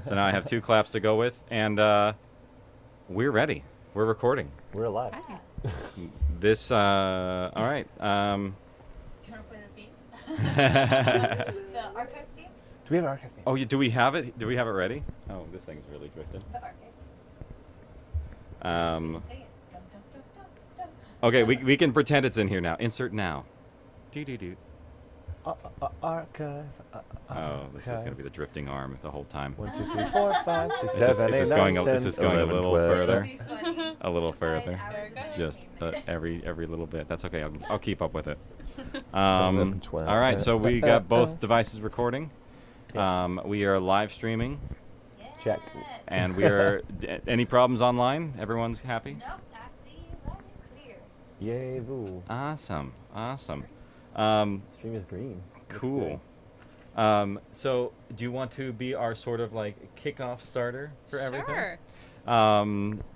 So now I have 2 claps to go with, and we're ready. We're recording. We're alive. This, all right. Do you want to play the theme? The archive theme? Do we have an archive theme? Oh, do we have it? Do we have it ready? Oh, this thing's really drifted. The archive. Sing it. Dum, dum, dum, dum, dum. Okay, we can pretend it's in here now. Insert now. Do. Archive. Oh, this is gonna be the drifting arm the whole time. 1, 2, 3, 4, 5, 6, Is this 7, 8, 9, going 10, this is going a 11, little 12. further? It'll be funny. A little 5 further. hours of Just entertainment. every little bit. That's okay. I'll keep up with it. 11, 12. All right, so we got both devices recording. Yes. We are live streaming, Check. Yes. and we are. Any problems online? Everyone's happy. Nope, I see you loud and clear. Yay, voo. Awesome. Stream is green. Looks Cool. So, do you want to be our sort of like kickoff starter for everything? Sure.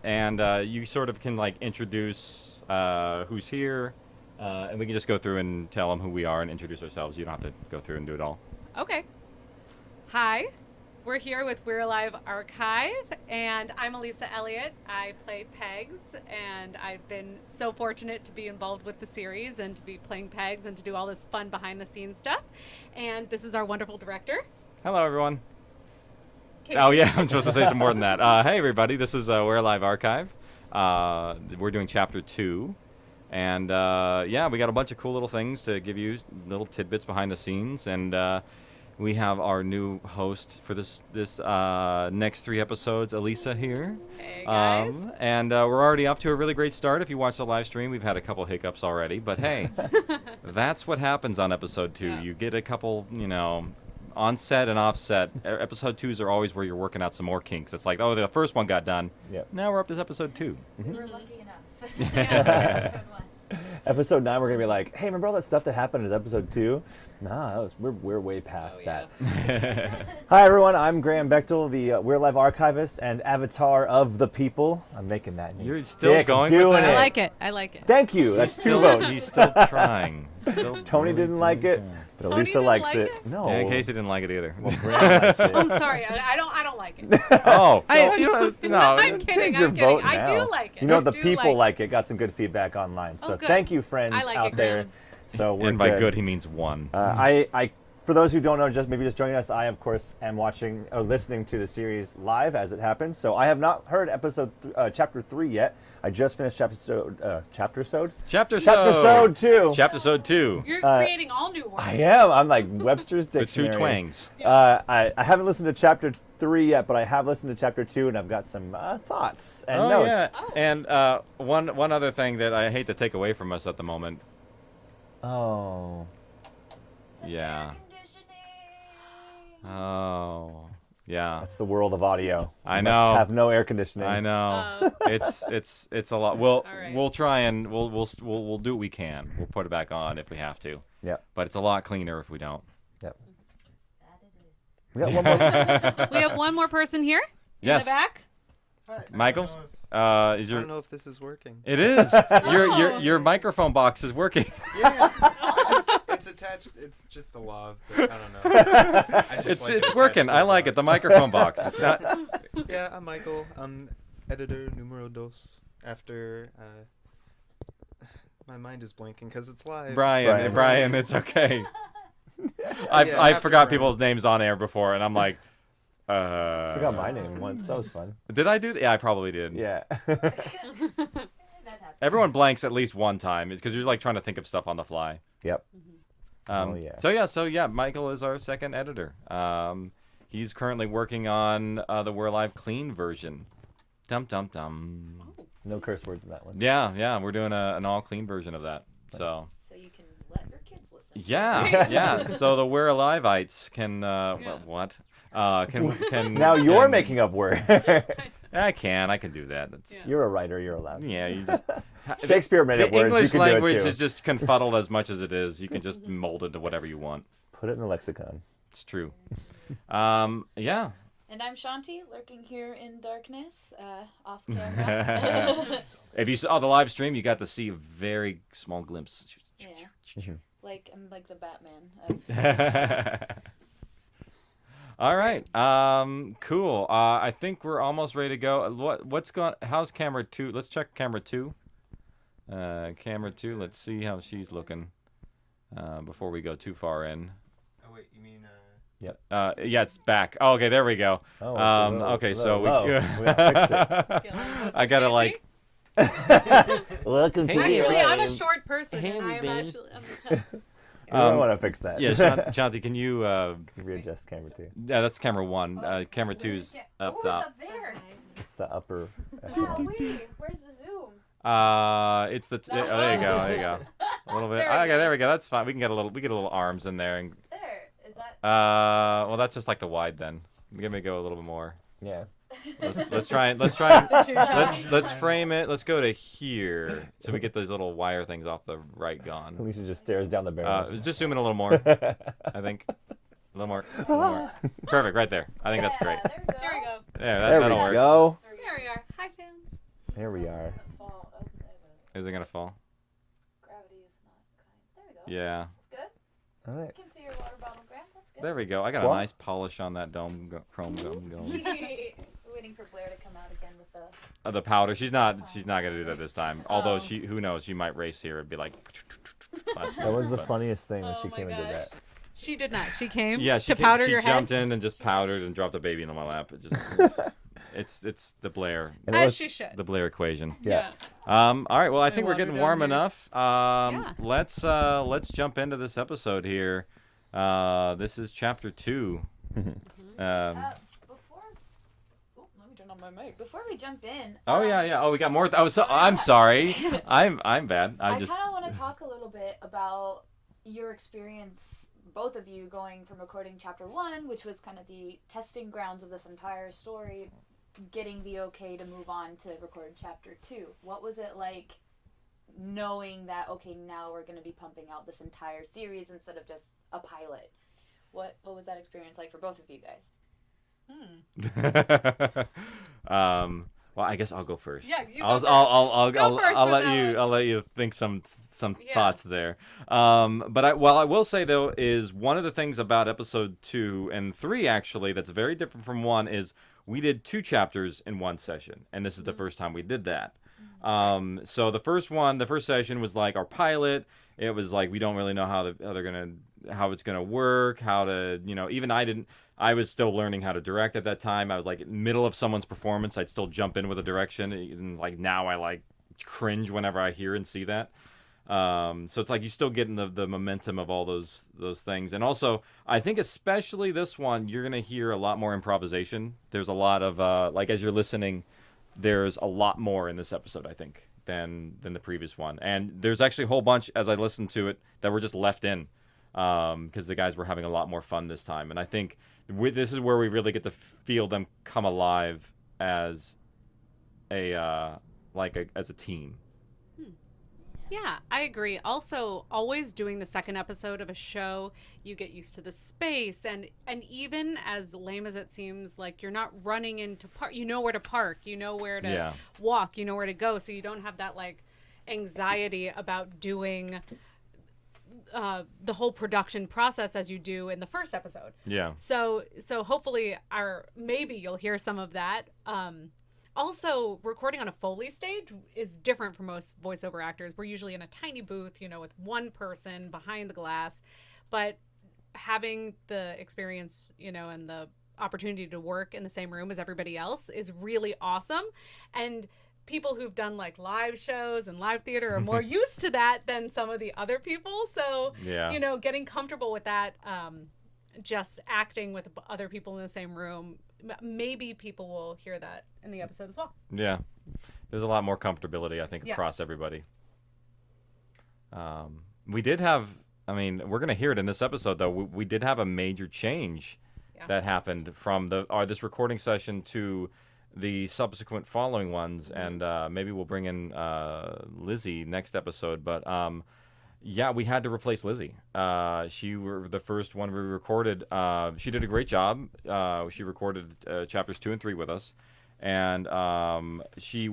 And you sort of can like introduce who's here, and we can just go through and tell them who we are and introduce ourselves. You don't have to go through and do it all. Okay. Hi. We're here with We're Alive Archive, and I'm Elisa Elliott. I play Pegs, and I've been so fortunate to be involved with the series and to be playing Pegs and to do all this fun behind-the-scenes stuff. And this is our wonderful director. Hello, everyone. Casey. Oh yeah, I'm supposed to say some more than that. Hey, everybody. This is We're Alive Archive. We're doing Chapter 2. And yeah, we got a bunch of cool little things to give you, little tidbits behind the scenes. And we have our new host for this next 3 episodes, Elisa, here. Hey, guys. And we're already off to a really great start. If you watch the live stream, we've had a couple hiccups already. But hey, that's what happens on episode 2. Yeah. You get a couple, on set and off set. Episode 2s are always where you're working out some more kinks. It's like, oh, the first one got done. Yep. Now we're up to episode 2. We were lucky enough. Yeah. Episode 1. Episode 9, we're gonna be like, hey, remember all that stuff that happened in episode 2? Nah, we're way past yeah. that. Hi, everyone. I'm Graham Bechtel, the We're Live archivist and avatar of the people. I'm making that new You're still stick. going with doing that? I like it. I like it. Thank you. That's 2 Still- votes. He's still trying. Still Tony didn't like it, but Tony Elisa didn't likes like it. it? No. Yeah, Casey didn't like it either. Well, Graham likes it. I'm sorry. I don't like it. Oh, I- no. I'm kidding. Change your I'm kidding. vote I now. do like it. You know, I the do people like like it. Got some good feedback online. So Oh, good. thank you, friends I like out it, there. Graham. So we're And by good, he means 1. I for those who don't know, just joining us, I of course am watching or listening to the series live as it happens. So I have not heard chapter 3 yet. I just finished chapter 2. Chapter 2. Chapter 2. You're creating all new words. I am. I'm like Webster's The 2 dictionary. twangs. I haven't listened to chapter 3 yet, but I have listened to chapter 2, and I've got some thoughts and notes. Yeah. Oh. And one other thing that I hate to take away from us at the moment. Oh. Yeah. Air conditioning. Oh. Yeah. That's the world of audio. I You know. Must have no air conditioning. I know. Oh. It's a lot. We'll right. we'll try and we'll do what we can. We'll put it back on if we have to. Yep. But it's a lot cleaner if we don't. Yep. That it is. We got one more. We have one more person here Yes. in the back. Michael, is I your don't know if this is working. It is. Your microphone box is working. Yeah, it's attached. It's just a law. But I don't know. I just It's like it's it working. attached to I a like it. The box. microphone box. It's not. Yeah, I'm Michael. I'm editor numero dos. After my mind is blanking because it's live. Brian, it's okay. I after forgot Brian. people's names on air before, and I'm like, I forgot my name once. That was fun. Did I do that? Yeah, I probably did. Yeah. That happened. Everyone blanks at least one time because you're like trying to think of stuff on the fly. Yep. Um, Oh, yeah. So yeah, Michael is our second editor. He's currently working on the We're Live clean version. Dum dum dum. No curse words in that one. Yeah, we're doing an all clean version of that. So So you can let your kids listen. yeah. So the We're Alive-ites can what? Can Now you're can- making up words. I can do that. That's Yeah. You're a writer. You're allowed. yeah. You just Shakespeare made the up words. You English can do it language too. is just confuddled as much as it is. You can just mold it to whatever you want. Put it in a lexicon. It's true. Yeah. And I'm Shanti, lurking here in darkness, off camera. If you saw the live stream, you got to see a very small glimpse. Yeah. Mm-hmm. I'm like the Batman. All right. Cool. I think we're almost ready to go. How's camera 2? Let's check camera 2. Camera 2. Let's see how she's looking. Before we go too far in. Oh wait, you mean Yep. Yeah, it's back. Oh, okay, there we go. Oh, it's a little- okay, little so low. we gotta fix it. Yeah, I gotta like. Welcome to Hey, the Actually, I'm a live. short person, Hey, and I am babe. actually. We don't want to fix that. Yeah, Shanti, can you? Readjust camera 2. Yeah, that's camera 1. Camera 2's up Ooh, top. It's up there. It's the upper Oh, echelon. wait. Where's the zoom? It's the. Oh, there you go. There you go. A little bit. There we Okay, go. there we go. That's fine. We can get a little. We get a little arms in there. And, There. Is that? well, that's just like the wide then. Give me go a little bit more. Yeah. Let's try and let's frame it. Let's go to here so we get those little wire things off the right gone. Lisa just stares down the barrel. Just zoom in a little more. I think a little more. A little more. Perfect, right there. I think that's great. There we go. There we go. Yeah, There that'll we work. go. There we are. Hi, fans. There we are. Doesn't fall. Oh, there it goes. Is it gonna fall? Gravity is not kind. There we go. Yeah. That's good. All right. You can see your water bottle, Graham. That's good. There we go. I got Well- a nice polish on that chrome dome. We're waiting for Blair to come out again with the. The powder. She's not gonna do that this time. Although Oh. who knows? She might race here and be like. last That was the minute, but- funniest thing when Oh she my came and did gosh. that. She did not. She came Yeah, to powder she your jumped head. in and just powdered and dropped a baby into my lap. It just. It's the Blair. And it As was, she should. The Blair equation. yeah. All right. Well, I think we're water getting down warm here. enough. Yeah. Let's jump into this episode here. This is chapter 2. Before. Oh, let me turn on my mic. Before we jump in. Oh yeah. Oh, we got more. I'm sorry. I'm bad. I kind of want to talk a little bit about your experience, both of you, going from recording chapter 1, which was kind of the testing grounds of this entire story, getting the okay to move on to record chapter 2. What was it like knowing that, okay, now we're going to be pumping out this entire series instead of just a pilot? What was that experience like for both of you guys? Well, I guess I'll go first. Yeah, you go I'll, first. I'll Go first I'll for let that you one. I'll let you think some Yeah. thoughts there. But I will say though is one of the things about episode 2 and 3 actually that's very different from 1 is we did 2 chapters in one session, and this is the first time we did that. So the first session was like our pilot. It was like we don't really know how it's gonna work, how to, even I was still learning how to direct at that time. I was like in the middle of someone's performance, I'd still jump in with a direction, and like now I like cringe whenever I hear and see that. So it's like you still getting the momentum of all those things. And also, I think especially this one, you're gonna hear a lot more improvisation. There's a lot of like as you're listening, there's a lot more in this episode, I think, than the previous one. And there's actually a whole bunch as I listened to it that were just left in because the guys were having a lot more fun this time. And I think this is where we really get to feel them come alive as as a team. Yeah, I agree. Also, always doing the second episode of a show, you get used to the space, and even as lame as it seems, like you're not running into park. You know where to park. You know where to walk. You know where to go. So you don't have that like anxiety about doing the whole production process as you do in the first episode. Yeah. So hopefully maybe you'll hear some of that. Also, recording on a Foley stage is different for most voiceover actors. We're usually in a tiny booth, with one person behind the glass, but having the experience, and the opportunity to work in the same room as everybody else is really awesome. And people who've done like live shows and live theater are more used to that than some of the other people. So, yeah. Getting comfortable with that, just acting with other people in the same room, maybe people will hear that in the episode as well. Yeah. There's a lot more comfortability, I think, Yeah. across everybody. We did have, we're going to hear it in this episode, though. We did have a major change that happened from this recording session to the subsequent following ones. And maybe we'll bring in Lizzie next episode. But yeah, we had to replace Lizzie. She were the first one we recorded. She did a great job. She recorded chapters 2 and 3 with us, and she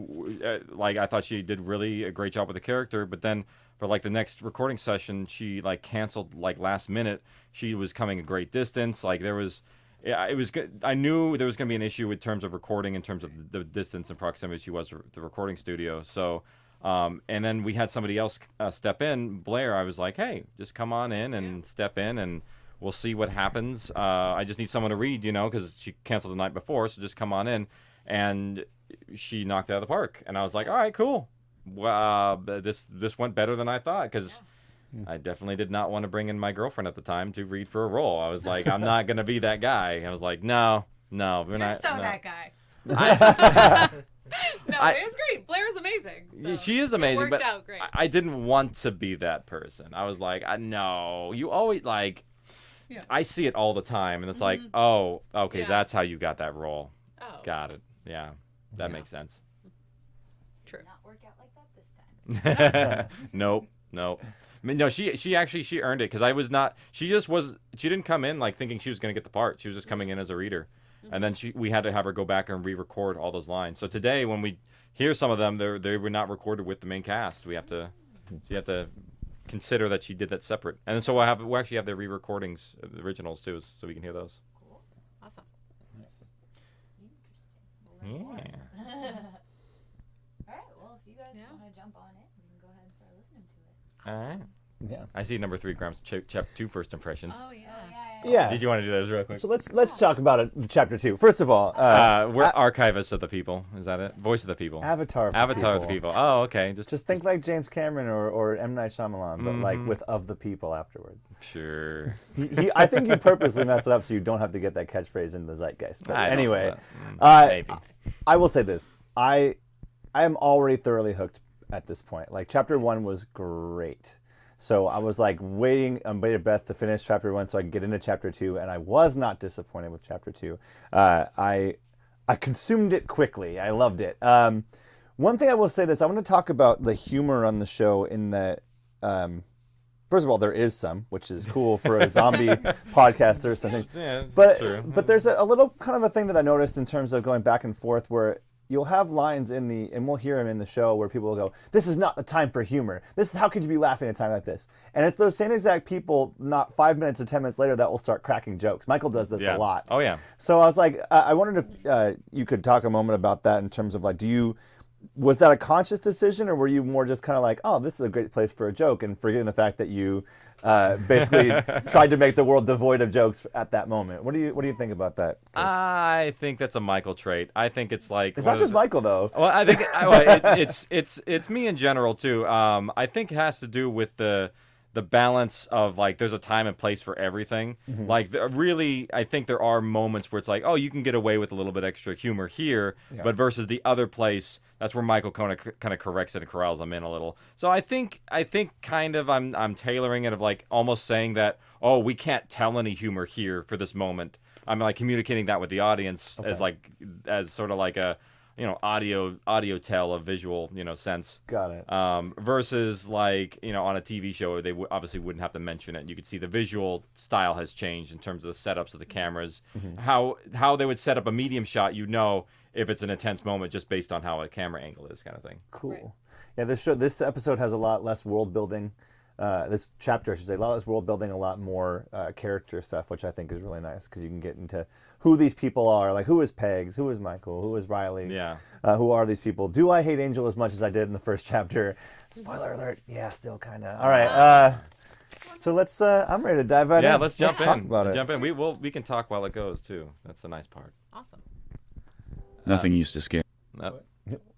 I thought she did really a great job with the character. But then for like the next recording session, she like canceled like last minute. She was coming a great distance. Like there was yeah, it was good. I knew there was going to be an issue in terms of recording, in terms of the distance and proximity she was to the recording studio. So, and then we had somebody else step in, Blair. I was like, hey, just come on in and step in, and we'll see what happens. I just need someone to read, because she canceled the night before, so just come on in. And she knocked it out of the park, and I was like, all right, cool. This went better than I thought, because I definitely did not want to bring in my girlfriend at the time to read for a role. I was like, I'm not gonna be that guy. I was like, no, we're You're not. so no. that guy. I, No, I- it was great. Blair's amazing. So she is amazing, it worked but out great. I didn't want to be that person. I was like, no, you always like. Yeah. I see it all the time, and it's like, oh, okay, Yeah. that's how you got that role. Oh, Got it. Yeah, that makes sense. true. Not work out like that this time. Nope. I mean, no, she earned it, because I was not. She didn't come in like thinking she was gonna get the part. She was just coming in as a reader, and then we had to have her go back and re-record all those lines. So today, when we hear some of them, they were not recorded with the main cast. So you have to consider that she did that separate. And so we actually have the re-recordings, the originals too, so we can hear those. Cool. Awesome. Interesting. We'll learn Yeah. more. All right. Well, if you guys Yeah. want to jump on it, we can go ahead and start listening to it. All right. Yeah. I see number 3 grams. Chapter 2 first impressions. Oh yeah. Yeah. Did you want to do those real quick? So let's talk about it. Chapter 2. First of all, We're archivists of the people. Is that it? Voice of the people. Avatar. Avatar of the people. Oh, okay. Just think like James Cameron or M. Night Shyamalan, but like with of the people afterwards. Sure. I think you purposely messed it up so you don't have to get that catchphrase in the zeitgeist. But I don't anyway, know. Maybe. I will say this: I am already thoroughly hooked at this point. Like Chapter 1 was great, so I was like waiting on bated breath to finish Chapter 1 so I could get into Chapter 2, and I was not disappointed with Chapter 2. I consumed it quickly. I loved it. One thing I will say this: I want to talk about the humor on the show in that. First of all, there is some, which is cool for a zombie podcast. There's something, Yeah, it's but true. there's a little kind of a thing that I noticed in terms of going back and forth where you'll have lines and we'll hear them in the show where people will go, "This is not the time for humor. This is how could you be laughing at a time like this?" And it's those same exact people, not 5 minutes or 10 minutes later, that will start cracking jokes. Michael does this a Yeah. lot. Oh, yeah. So I was like, I wondered if you could talk a moment about that in terms of like, was that a conscious decision, or were you more just kind of like, oh, this is a great place for a joke, and forgetting the fact that you basically tried to make the world devoid of jokes at that moment? What do you think about that, Chris? I think that's a Michael trait. I think it's like It's one not of just the- Michael though. Well, I think it's me in general too. I think it has to do with the balance of like there's a time and place for everything. Like really, I think there are moments where it's like, oh, you can get away with a little bit extra humor here, but versus the other place, that's where Michael kind of corrects it and corrals them in a little. So I think kind of I'm tailoring it of like almost saying that, oh, we can't tell any humor here for this moment. I'm like communicating that with the audience as sort of like a audio tell, a visual sense. Got it. Versus like on a TV show, they obviously wouldn't have to mention it. You could see the visual style has changed in terms of the setups of the cameras. How they would set up a medium shot, if it's an intense moment just based on how a camera angle is, kind of thing. Cool. Right. Yeah, this episode has a lot less world building. This chapter, I should say, a lot less world building, a lot more character stuff, which I think is really nice because you can get into who these people are, like who is Pegs, who is Michael, who is Riley, who are these people? Do I hate Angel as much as I did in the first chapter? Spoiler alert. Yeah, still kind of. All right. So let's. I'm ready to dive right in. Yeah, let's jump in. Talk about it. Jump in. We can talk while it goes too. That's the nice part. Awesome. Nothing used to scare.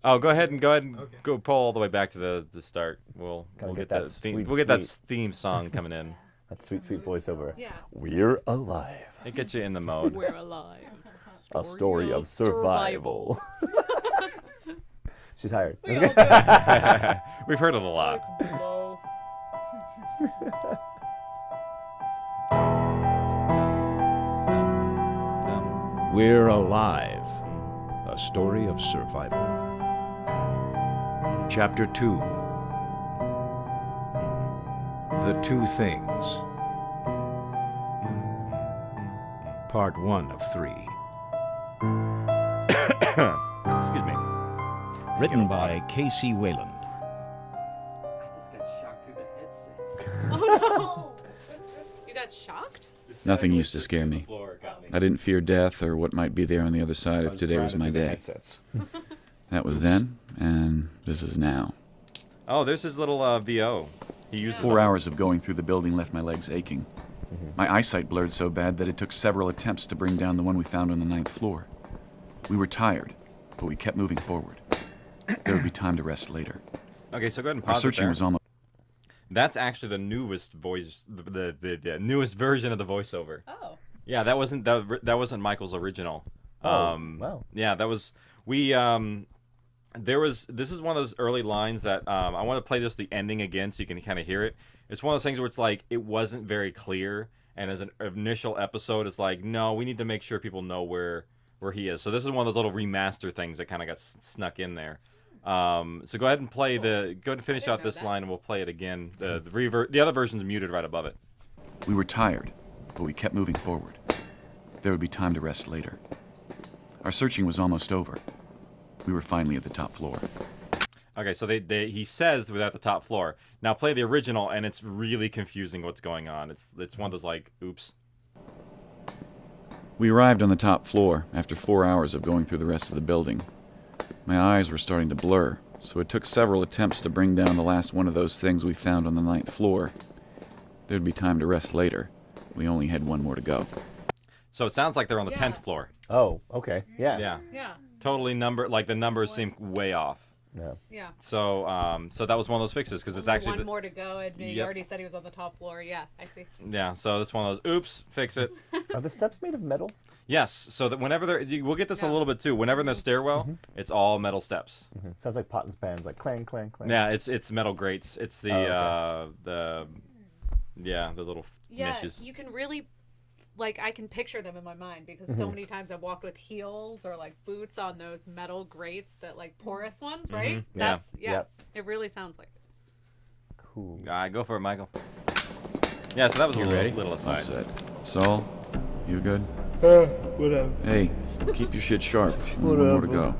Oh, go ahead and Okay. go pull all the way back to the start. We'll get get that that theme. sweet, We'll get that sweet- theme song coming in. That sweet voiceover. Yeah. We're alive. It gets you in the mode. We're alive. A story of survival. She's hired. We all do it. We've heard it a lot. Hello. We're alive. A story of survival. Chapter 2. The Two Things. Part 1 of 3. Excuse me. Written by Casey Wayland. I just got shocked through the headsets. Oh no. You got shocked? The Nothing used to scare me. I didn't fear death or what might be there on the other side if today was my day. That was then, and this is now. Oh, there's his little VO. He used 4 hours of going through the building left my legs aching. My eyesight blurred so bad that it took several attempts to bring down the one we found on the 9th floor. We were tired, but we kept moving forward. There would be time to rest later. Okay, so go ahead and Our pause it searching there. was almost... That's actually the newest voice, the newest version of the voiceover. Oh. Yeah, that wasn't Michael's original. Wow. Yeah, that was this is one of those early lines that I want to play just the ending again so you can kind of hear it. It's one of those things where it's like it wasn't very clear, and as an initial episode, it's like, no, we need to make sure people know where he is. So this is one of those little remaster things that kind of got snuck in there. So go ahead and play go ahead and finish out this line, and we'll play it again. The other version's muted right above it. We were tired, but we kept moving forward. There would be time to rest later. Our searching was almost over. We were finally at the top floor. Okay, so he says we're at the top floor. Now play the original, and it's really confusing what's going on. It's one of those like, oops. We arrived on the top floor after 4 hours of going through the rest of the building. My eyes were starting to blur, so it took several attempts to bring down the last one of those things we found on the 9th floor. There'd be time to rest later. We only had one more to go. So it sounds like they're on the 10th floor. Oh, okay. Yeah. Yeah. Yeah. Totally the numbers seem way off. Yeah. Yeah. So so that was one of those fixes because it's actually one more to go, and you Yep. already said he was on the top floor. Yeah, I see. Yeah, so this one of those oops, fix it. Are the steps made of metal? Yes, so that whenever we'll get this a little bit too. Whenever in the stairwell, it's all metal steps. Sounds like pots and pans, like clang, clang, clang. Yeah, it's metal grates. It's the Oh, the little Yeah, meshes. you can really, like, I can picture them in my mind because so many times I've walked with heels or like boots on those metal grates, that like porous ones, right? Yeah. That's Yep. It really sounds like it. Cool. All right, go for it, Michael. Yeah, so that was a little All aside. set. Saul, you good? Whatever. Hey, keep your shit sharp. One more to go.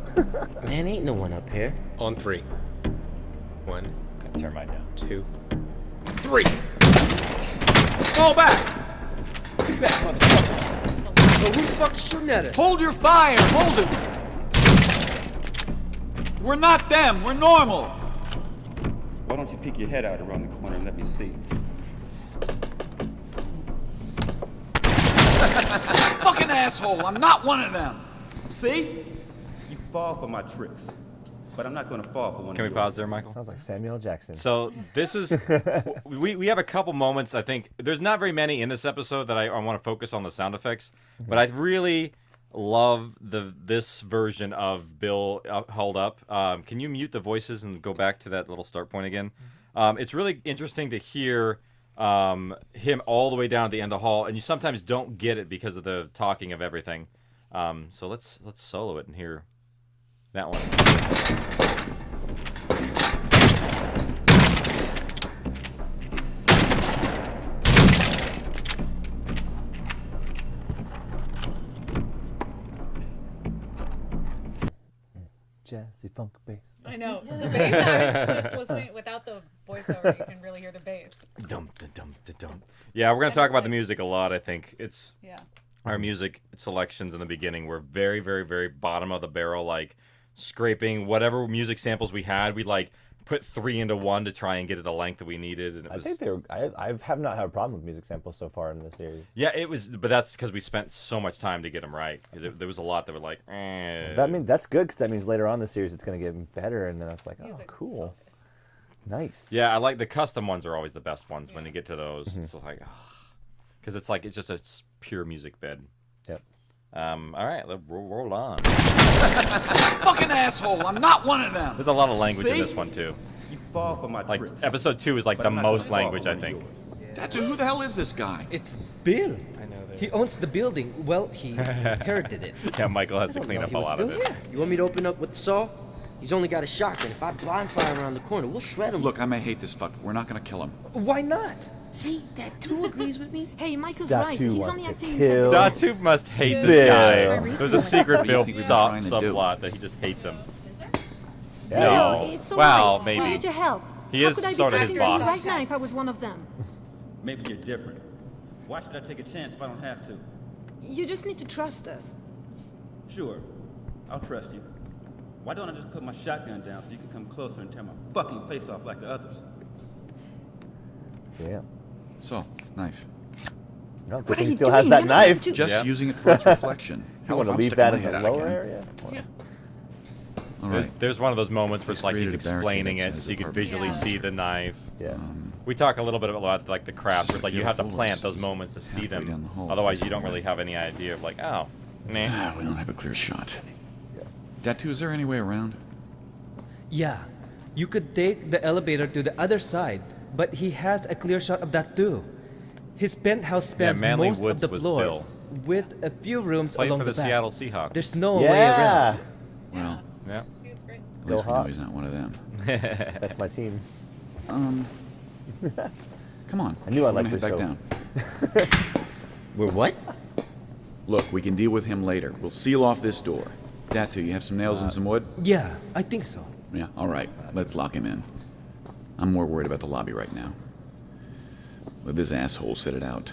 Man, ain't no one up here. On 3. 1, Turn mine down. 2, 3. Fall back! Back, motherfucker! Oh, who the fuck's shooting at us? Hold your fire! Hold it! We're not them! We're normal! Why don't you peek your head out around the corner and let me see? Fucking asshole! I'm not one of them! See? You fall for my tricks, but I'm not gonna fall for one Can we of pause there, Michael? Sounds like Samuel Jackson. So this is we have a couple moments. I think there's not very many in this episode that I want to focus on the sound effects, but I really love this version of Bill Hold Up. Can you mute the voices and go back to that little start point again? It's really interesting to hear him all the way down at the end of the hall, and you sometimes don't get it because of the talking of everything. So let's solo it and hear that one. Jazzy funk bass. I know. The bass, I was just listening without the voiceover, you can really hear the bass. Dum, da, dum, da, dum. Yeah, we're gonna talk about the music a lot. I think it's our music selections in the beginning were very, very, very bottom of the barrel, like scraping whatever music samples we had. We like put 3 into 1 to try and get it the length that we needed. And it was, I think they were. I have not had a problem with music samples so far in the series. yeah, it was, but that's because we spent so much time to get them right. There was a lot that were like, That's good because that means later on in the series it's going to get better, and then it's like, oh, Music's cool, nice. Yeah, I like the custom ones are always the best ones when you get to those. It's like, because it's like it's just a pure music bed. Yep. All right, let's roll on. Fucking asshole! I'm not one of them! There's a lot of language in See? this one too. You fall for my Like tricks. episode 2 is like But the I'm not gonna most fall language for I one think. of yours. Tattoo, who the hell is this guy? It's Bill. I know there He is. owns the building. Well, he inherited it. Yeah, Michael has I to don't clean know up he a was lot still of it. here. You want me to open up with the saw? He's only got a shotgun. If I blind fire around the corner, we'll shred him. Look, I may hate this fucker. We're not gonna kill him. Why not? See, that too agrees with me. Hey, Michael's Datu right. He's wants only to acting kill- Datu must hate Bill. this guy. There's a secret What do you Bill think we've been trying to do? subplot that he just hates him. Yeah. No. It's all Well, right. maybe. I need your help. He How is could I be sorta his talking to you boss. right now if I was one of them? Maybe you're different. Why should I take a chance if I don't have to? You just need to trust us. Sure, I'll trust you. Why don't I just put my shotgun down so you can come closer and tear my fucking face off like the others? Yeah. So, knife. No, What good are thing he you still has doing? that You're not knife. to- Just Yeah. using it for its reflection. You Hell, want if to I'm leave sticking that my in the head out lower again. area? Yeah. All There's, right. there's one of those moments where it's like he's created a barricade explaining it, outside so you the could visually apartment. see the knife. Yeah. We talk a little bit about like the craft, where it's like you have to beautiful. plant It's those moments to see halfway them. down the hall, Otherwise, you facing don't away. really have any idea of like, oh, nah. Ah, we don't have a clear shot. Yeah. Datu, is there any way around? Yeah, you could take the elevator to the other side, but he has a clear shot of that too. His penthouse spans Manly most Woods of the was floor, Bill. with a few rooms Played along for the back. Seattle Seahawks. There's no way Yeah. around. Well, Yeah. He was great. at Go least we know Hawks. he's not one of them. That's my team. Come on. I knew I'd we're like gonna this head show. back down. We're what? Look, we can deal with him later. We'll seal off this door. Datu, you have some nails and some wood? Yeah, I think so. Yeah, all right. Let's lock him in. I'm more worried about the lobby right now. Let this asshole sit it out.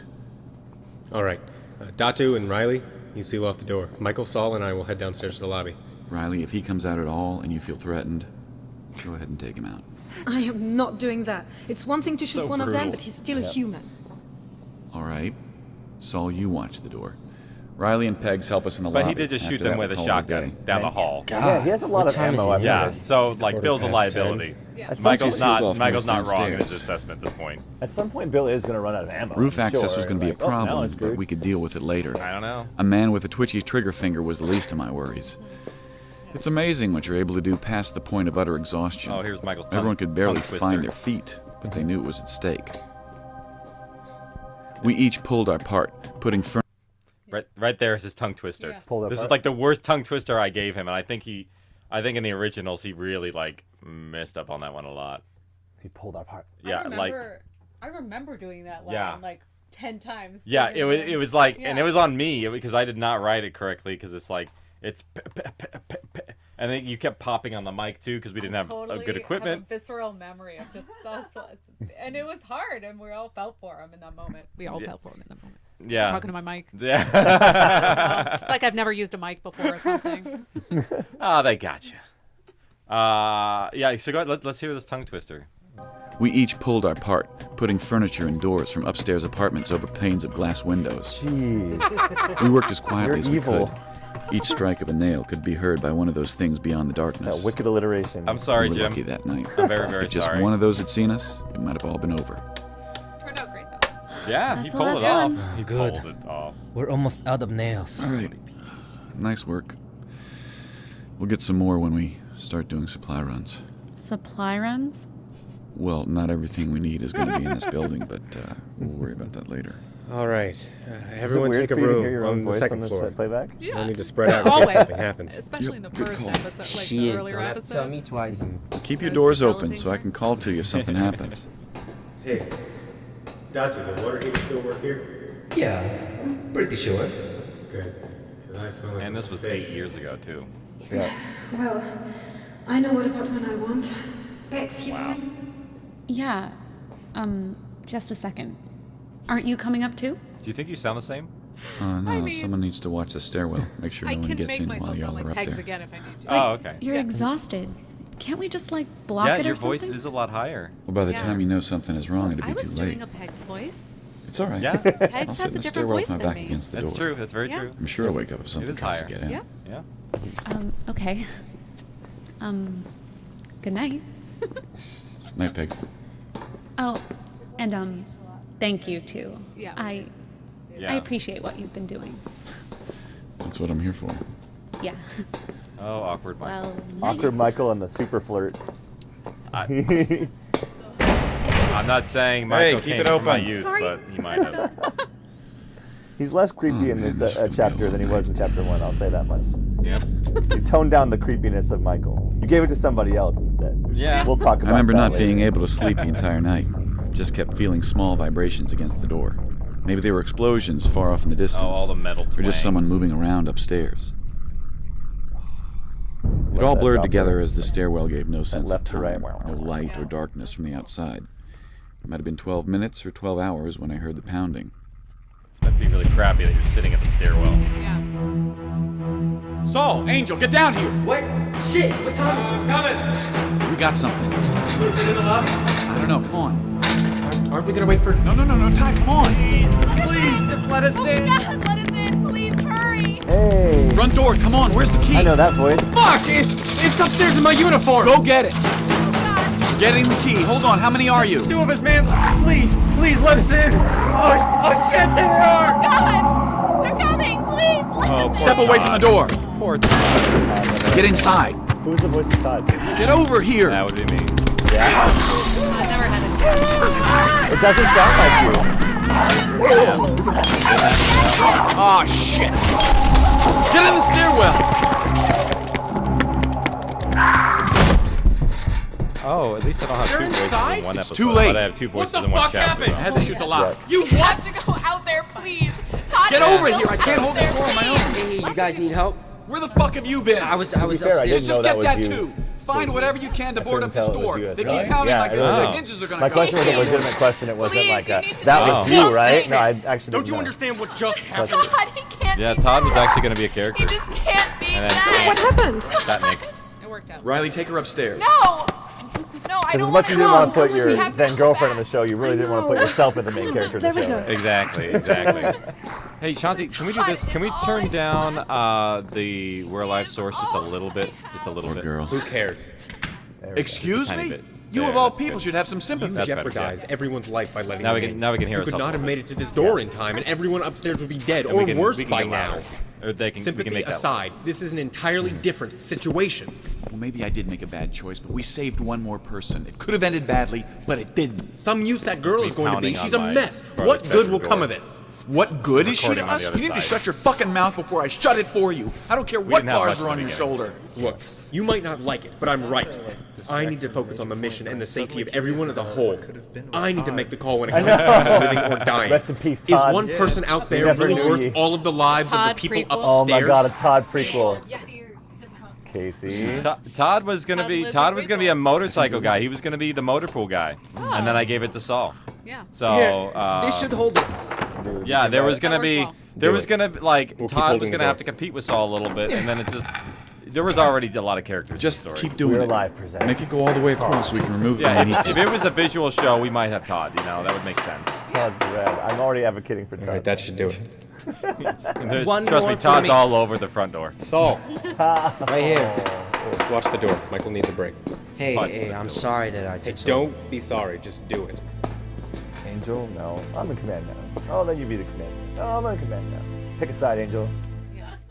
All right. Datu and Riley, you seal off the door. Michael, Saul, and I will head downstairs to the lobby. Riley, if he comes out at all and you feel threatened, go ahead and take him out. I am not doing that. It's one thing to shoot So one of them, brutal. but he's still a Yep. human. All right. Saul, you watch the door. Riley and Pegs help us in the But lobby. he did just shoot After them that, with a we'll call it shotgun day. down the hall. Yeah, he has a lot What of time is ammo. it? I've Yeah, noticed. so like Quarter Bill's a past 10. liability. Yeah. At some Once you Michael's sealed not. off from Michael's this not wrong in his downstairs. assessment at this point. At some point, Bill is going to run out of ammo. Roof I'm access sure. was going to be a Like, oh, now problem, it's but screwed. we could deal with it later. I don't know. A man with a twitchy trigger finger was the least of my worries. It's amazing what you're able to do past the point of utter exhaustion. Oh, here's Michael's tongue- Everyone could barely tongue twister. find their feet, but they knew it was at stake. We each pulled our part, putting Right there is his tongue twister. Yeah. Pulled This is apart. like the worst tongue twister I gave him, and I think in the originals he really like messed up on that one a lot. He pulled our part. Yeah, I remember doing that line Yeah. like 10 times. Yeah, during it was like, and Yeah. it was on me because I did not write it correctly because it's like it's and then you kept popping on the mic too because we didn't have totally good equipment. Have a visceral memory of just and it was hard, and we all felt for him in that moment. We all felt for him in that moment. Yeah, Talking to my mic. Yeah, It's like I've never used a mic before or something. Oh, they got you. Yeah. So go ahead, let's hear this tongue twister. We each pulled our part, putting furniture and doors from upstairs apartments over panes of glass windows. Jeez. We worked as quietly You're as we evil. could. Each strike of a nail could be heard by one of those things beyond the darkness. That wicked alliteration. I'm sorry, we were Jim. lucky that night. I'm very, very If just sorry. one of those had seen us, it might have all been over. Turned out great though. Yeah, That's he the pulled it last off. one. He Good. pulled it off. We're almost out of nails. All right. Nice work. We'll get some more when we start doing supply runs. Supply runs? Well, not everything we need is going to be in this building, but we'll worry about that later. All right. Is Everyone it weird take a for you to room hear your own on the voice second on this floor. playback? Yeah. No need to spread out in case Always. something happens. Especially in the good first call. episode, like the Shit, earlier don't have to episodes. tell me twice. Keep your Those doors developing open so I things. can call to you if something happens. Hey, Datu, the water heater still work here? Yeah, pretty sure. Good. Because I smell like And this was 8 years ago too. Yeah. Well, I know what apartment I want. Bex, you Yeah. Just a second. Aren't you coming up too? Do you think you sound the same? No, someone needs to watch the stairwell. Make sure I no one can gets make in while myself y'all sound are like up Pegs there. again if I need to. Oh, okay. You're Yeah. exhausted. Can't we just like block Yeah, it or your voice something? is a lot higher. Well, by the Yeah. time you know something is wrong, it'll I be was too late. doing a Peg's voice. It's all right. Yeah. I'll Pegs sit has in a the different stairwell voice with my than back me. against the That's door. true. That's very Yeah. true. I'm sure I'll wake up if It something is tries higher. to get in. Yeah. Yeah. Okay. Good night. Night, Pegs. Oh, and thank you too. Yeah. I Yeah. appreciate what you've been doing. That's what I'm here for. Yeah. Oh, awkward Michael. Well, Awkward Michael and the super flirt. I'm not saying Michael keep came it from my open. youth, Sorry. but he might have. He's less creepy Oh, in man, this this is gonna be a chapter long than he night. was in chapter 1, I'll say that much. Yep. You toned down the creepiness of Michael. You gave it to somebody else instead. Yeah. We'll talk about I remember that not later. being able to sleep the entire night. Just kept feeling small vibrations against the door. Maybe they were explosions far off in the distance. Oh, all the metal Or just someone twangs. moving around upstairs. It Love all that blurred Doppler. together as the stairwell gave no sense of left to right. time, no light or darkness from the outside. It might have been 12 minutes or 12 hours when I heard the pounding. It's meant to be really crappy that you're sitting at the stairwell. Yeah. Saul, Angel, get down here. What? Shit, what time is it? Coming! We got something. I don't know, come on. Aren't we gonna wait for... No, Ty, come on. Please, just let us in! God, let us in, please hurry! Hey. Front door, come on, where's the key? I know that voice. Fuck! It's upstairs in my uniform! Go get it. Getting the key. Hold on, how many are you? 2 of us, man. Please let us in. Oh shit, there they are! God! They're coming, please! Oh, Step away from the door. Poor Todd. Get inside. Who's the voice of Todd? Get over here. That would be me. Yeah. I've never had a chance. It doesn't sound like you. Oh, shit. Get in the stairwell. Oh, at least I don't have 2 voices in one It's episode. too late. But I have 2 voices in one chapter. Happened? I had to shoot the lock. You have to go out there, please! Todd, Get over here. I can't hold this door on my own. Hey, you guys need help? Where the fuck have you been? I was fair, I upstairs. didn't Just know get that that was you. too. Find whatever you can to board up this couldn't tell it was door. you as They well. keep pounding Yeah, like it this. really The did. hinges are gonna My go. question was a legitimate question. It wasn't Please, like you a, need to that know. was you, right? No, I actually Don't didn't you know. understand what just happened? Todd, he can't Yeah, be Todd was that. actually going to be a character. He just can't be And then- that. What happened? That mixed. It worked out. Riley, take her upstairs. No! No, I Because don't as much as you didn't want want to put your We have to then come girlfriend on back. the show, you really didn't want to put yourself in the main character of the There we show. go. Exactly. Hey, Shanti, can we do this? Can we turn down the We're Alive source just a little bit? Just a little Poor bit. girl. Who cares? Excuse Tiny me? bit. You There, of all that's people good. should have some sympathy. That's better, Jeopardized yeah. everyone's life by letting Now him we in. can hear You could ourselves not have more. made it to this door in time, and everyone upstairs would be dead, And or we can- worse we can by get now. louder. Or they can, we Sympathy can make that aside, this is an entirely different situation. Well, maybe I did make a bad choice, but we saved one more person. It could have ended badly, but it didn't. Some use that girl me is going to be. pounding She's on a my mess. brother's What good bedroom will come door. of this? What good is she to Recording on us? the You other need to side. shut your fucking mouth before I shut it for you. I don't care what didn't have bars much are in on the your beginning. shoulder. Look, you might not like it, but I'm right. I need to focus on the mission and the safety of everyone as a whole. I need to make the call when it comes to living or dying. Rest in peace, Is Todd. one person out there never really knew worth ye. all of the lives of Todd the people prequel. Oh upstairs? my god, a Todd prequel. Casey. Todd was gonna Todd be Lizard Todd was gonna be a prequel. motorcycle guy. He was gonna be the motor pool guy, and then I gave it to Saul. Yeah. So Here, uh, they should hold it. yeah, there was gonna be well. there Do was it. gonna be, like We'll keep Todd holding was the gonna door. have to compete with Saul a little bit, and then it just there was already a lot of characters. Just in the story. keep doing We're it. Alive presents. Make it go all the way across so we can remove Yeah, them. if it was a visual show, we might have Todd. You know, that would make sense. Todd's red. I'm already advocating for Todd. All right, that should do it. And there- One trust more me, for Todd's me. all over the front door. Saul, right here. Watch the door. Michael needs a break. Hey, Punch hey, the I'm door. sorry that I Hey, took so don't be sorry. Just do it. Angel, no. I'm in command now. Oh, then you be the commander. Oh, I'm in command now. Pick a side, Angel.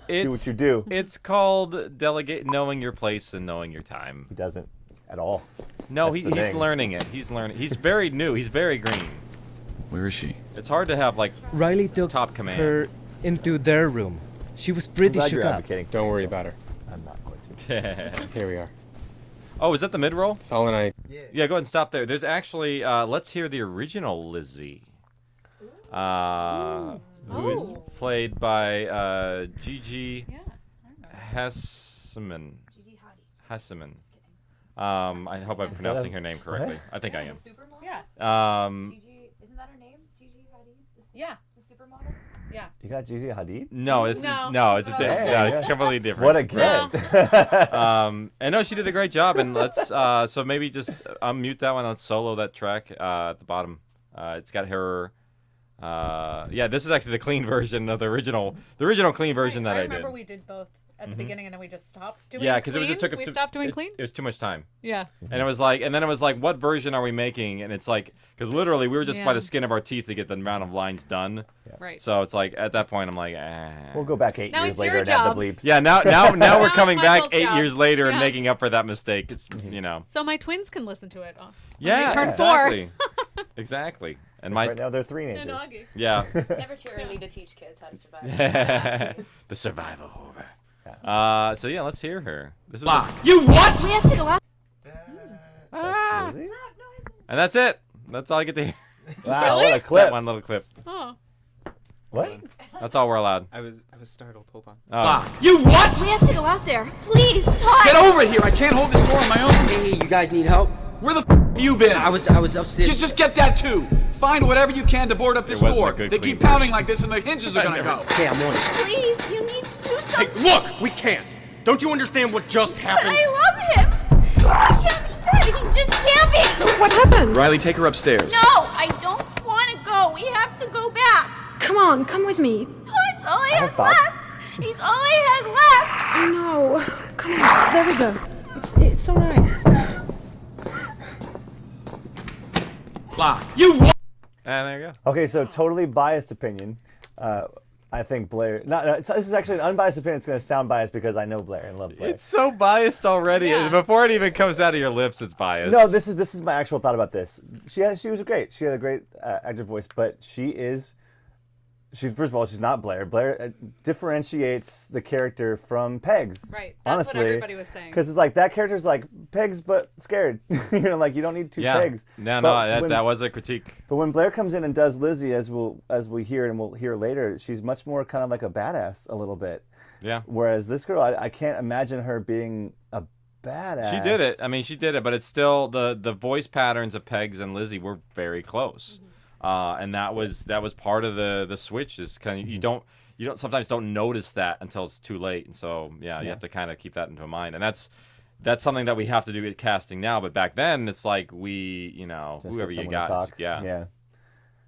It's, what you do. It's called delegate, knowing your place and knowing your time. He doesn't at all. No, That's the he's thing. learning it. He's learning. He's very new. He's very green. Where is she? It's hard to have like Riley took top command. her into their room. She was I'm pretty glad shook you're up. advocating. Don't worry about her. I'm not going to. Here we are. Oh, is that the mid roll? Saul and I. Yeah, go ahead and stop there. There's actually let's hear the original Lizzie. Who is played by Gigi Hesseman. Hesseman. I hope I'm pronouncing her name correctly. I think I am. Yeah. Gigi, isn't that her name? Gigi Hadid? Yeah. She's a supermodel? Yeah. You got Gigi Hadid? No, it's No. it's No. Dang. completely different. What a get. And no, she did a great job. And let's so maybe just unmute that one. Let's solo that track at the bottom. It's got her. Yeah, this is actually the clean version of the original clean version that I did. remember we did both at the beginning, and then we just stopped doing. Yeah, because because it just took we stopped doing clean. It was too much time. Yeah. And it was like, and then it was like, what version are we making? And it's like, because literally we were just by Yeah. the skin of our teeth to get the amount of lines done. Right. So it's like at that point I'm like, We'll go back 8 Now years it's later your and add job. the bleeps. Yeah, now we're Now coming it's back Michael's 8 job. years later and Yeah. making up for that mistake. It's you know. So my twins can listen to it. Yeah, they turn exactly. Exactly. And my Right now they're And teenagers. Augie. yeah. Never too early to teach kids how to survive. The survival horror. So yeah, let's hear her. This was Lock. You what? We have to go out. That's Lizzie? and that's it. That's all I get to hear. Wow, what a That clip. one little clip. Oh. What? That's all we're allowed. I was startled. Hold on. Oh. Lock. You what? We have to go out there. Please, Todd. Get over here. I can't hold this door on my own. Hey, you guys need help? Where the f have you been? I was upstairs. Just get that too. Find whatever you can to board up this wasn't a door. good They clean keep pounding person. like this and the hinges are gonna go. Okay, I'm on it. Please, you need to do something. Hey, look! We can't! Don't you understand what just But happened? I love him. He can't be dead. He just can't be. What happened? Riley, take her upstairs. No, I don't want to go. We have to go back. Come on, come with me. That's all I have have thoughts. left. He's all I had left. I know. Come on, there we go. It's all right. Lock. And there you go. Okay, so totally biased opinion. I think Blair. This is actually an unbiased opinion. It's going to sound biased because I know Blair and love Blair. It's so biased already. Yeah. Before it even comes out of your lips, it's biased. No, this is my actual thought about this. She was great. She had a great active voice, but she's first of all, she's not Blair. Blair differentiates the character from Pegs. Right. That's honestly, what everybody was saying. Because it's like that character's like Pegs but scared. Like you don't need two Yeah. Pegs. No, But that was a critique. But when Blair comes in and does Lizzie, as we hear and we'll hear later, she's much more kind of like a badass a little bit. Yeah. Whereas this girl, I can't imagine her being a badass. She did it. I mean, she did it, but it's still the voice patterns of Pegs and Lizzie were very close, and that was part of the switch. Is kind of you don't sometimes don't notice that until it's too late, and so you have to kind of keep that into mind, and that's something that we have to do with casting now. But back then, it's like Just whoever get you someone to got, talk. yeah.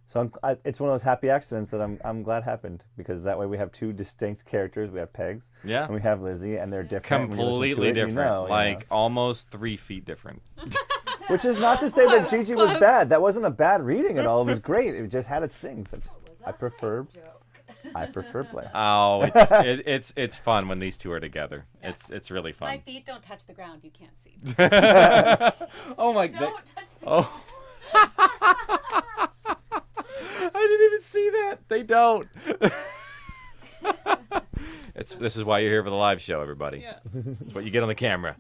So it's one of those happy accidents that I'm glad happened, because that way we have two distinct characters. We have Pegs, Yeah. and we have Lizzie, and they're different. When you listen to Completely it, you different, know, like almost 3 feet different. Which is not to say that Close, Gigi was close. bad. That wasn't a bad reading at all. It was great. It just had its things. I prefer Blair. Oh, it's fun when these two are together. Yeah. It's really fun. My feet don't touch the ground. You can't see. Oh my god. Don't touch the Oh. I didn't even see that. They don't. This is why you're here for the live show, everybody. Yeah. It's what you get on the camera.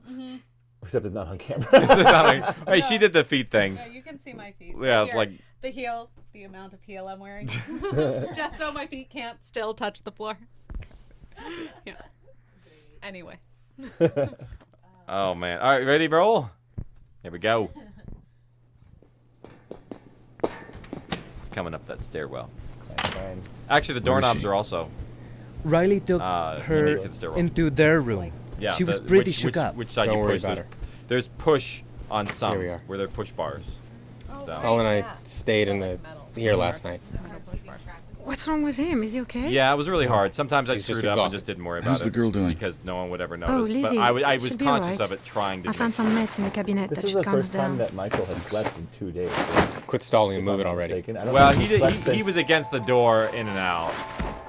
Except it's not on camera. Hey, she did the feet thing. Yeah, you can see my feet. Yeah, Here, like the heel, the amount of heel I'm wearing, just so my feet can't still touch the floor. Yeah. Anyway. oh man. All right, ready, roll? Here we go. Coming up that stairwell. Actually, the doorknobs are also. Riley took unique her to the stairwell. into their room. Yeah, she was pretty shook up. Which side Don't you worry push? about There's push on some Here we are. where they're push bars. So. Saul and I stayed here last night. What's wrong with him? Is he okay? Yeah, it was really hard. Sometimes I He's screwed just up and exhausted. just didn't worry about How's it. the girl doing? Because no one would ever Oh, notice. Lizzie. But I was she'll be conscious alright. of it, trying to I do found it. some meds in the cabinet This that is should the calm her first time down. that Michael has slept in 2 days. Quit stalling and If move I'm it not already. mistaken. I don't Well, think he he's did. slept He was since- against the door in and out.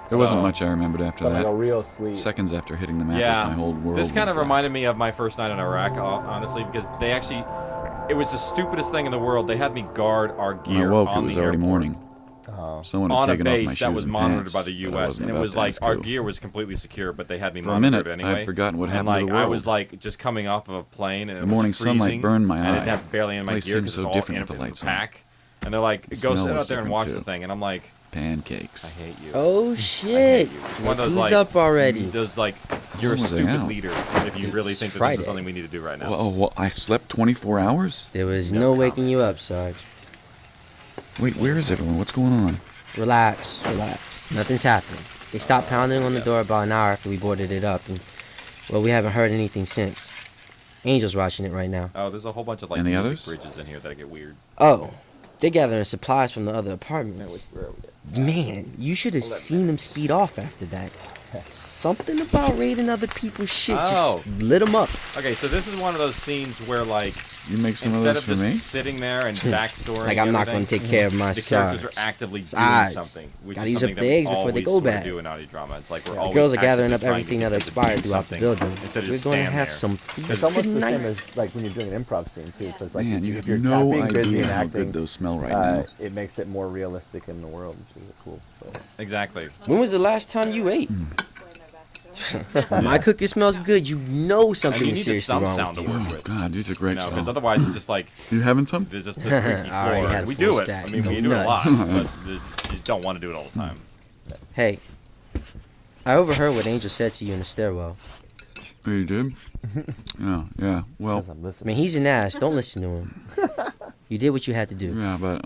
There wasn't So- much I remembered after But like a that. real sleep. Seconds after hitting the mattress, Yeah, my whole world. this kind of went black. reminded me of my first night in Iraq, honestly, because they actually, it was the stupidest thing in the world. They had me guard our When I gear woke, on it was the already airport. morning. Someone had On a taken off my base shoes that was and monitored pants, by the but I U.S. wasn't and it about was to like ask our who. gear was completely secure, but they had me For a monitored minute, anyway. I'd forgotten what and happened to like the I world. was like just coming off of a plane, and The it morning was sunlight freezing, burned my and I eye. didn't have barely any of my Place gear seemed because so it's all different in with the in the lights on. pack. And they're like, The go smell sit was out there and different, watch the too. thing, and I'm like, Pancakes. I hate you. Oh shit! It's one of those Who's like up already? Those like you're a When was I stupid out? leader if you really It's think that this Friday. is something we need to do right now. Well, I slept 24 hours? There was No no waking comment. you up, Sarge. Wait, where is everyone? What's going on? Relax, relax. Nothing's happening. They stopped pounding on the door about an hour after we boarded it up, and well, we haven't heard anything since. Angel's watching it right now. Oh, there's a whole bunch of like Any music others? bridges in here that get weird. Oh, they're gathering supplies from the other apartments. Man, you should have seen them speed off after that. Something about raiding other people's shit Oh. just lit them up. Okay, so this is one of those scenes where like You make some of instead those of for just me? sitting there and backstory, Like I'm not going to take care of my the characters are Sarge. actively doing Sides. something, which Gotta is use something up the that eggs we before they always go sort of bad. do in audio drama. It's like we're The always girls are gathering actively up trying to everything get that them to do expired throughout the something building. instead of We're just going to stand have there. some It's feast almost the tonight. same as like when you're doing an improv scene too, because like Man, you if have you're no being busy idea and how acting, good those smell right now. it makes it more realistic in the world, which is a cool choice. Exactly. When was the last time you ate? Hmm. My cooking smells good. You know And something you is need the seriously sound wrong sound with to you. work Oh, with. God, these are great Because songs. otherwise it's just like You having some? there's just the creaky I already floor. had a We full do it. stack. I mean, we No do it a lot, nuts. but you just don't want to do it all the time. Hey, I overheard what Angel said to you in the stairwell. Oh, you did? Yeah. Well, 'Cause I'm I listening. mean, he's an ass. Don't listen to him. You did what you had to do. yeah, but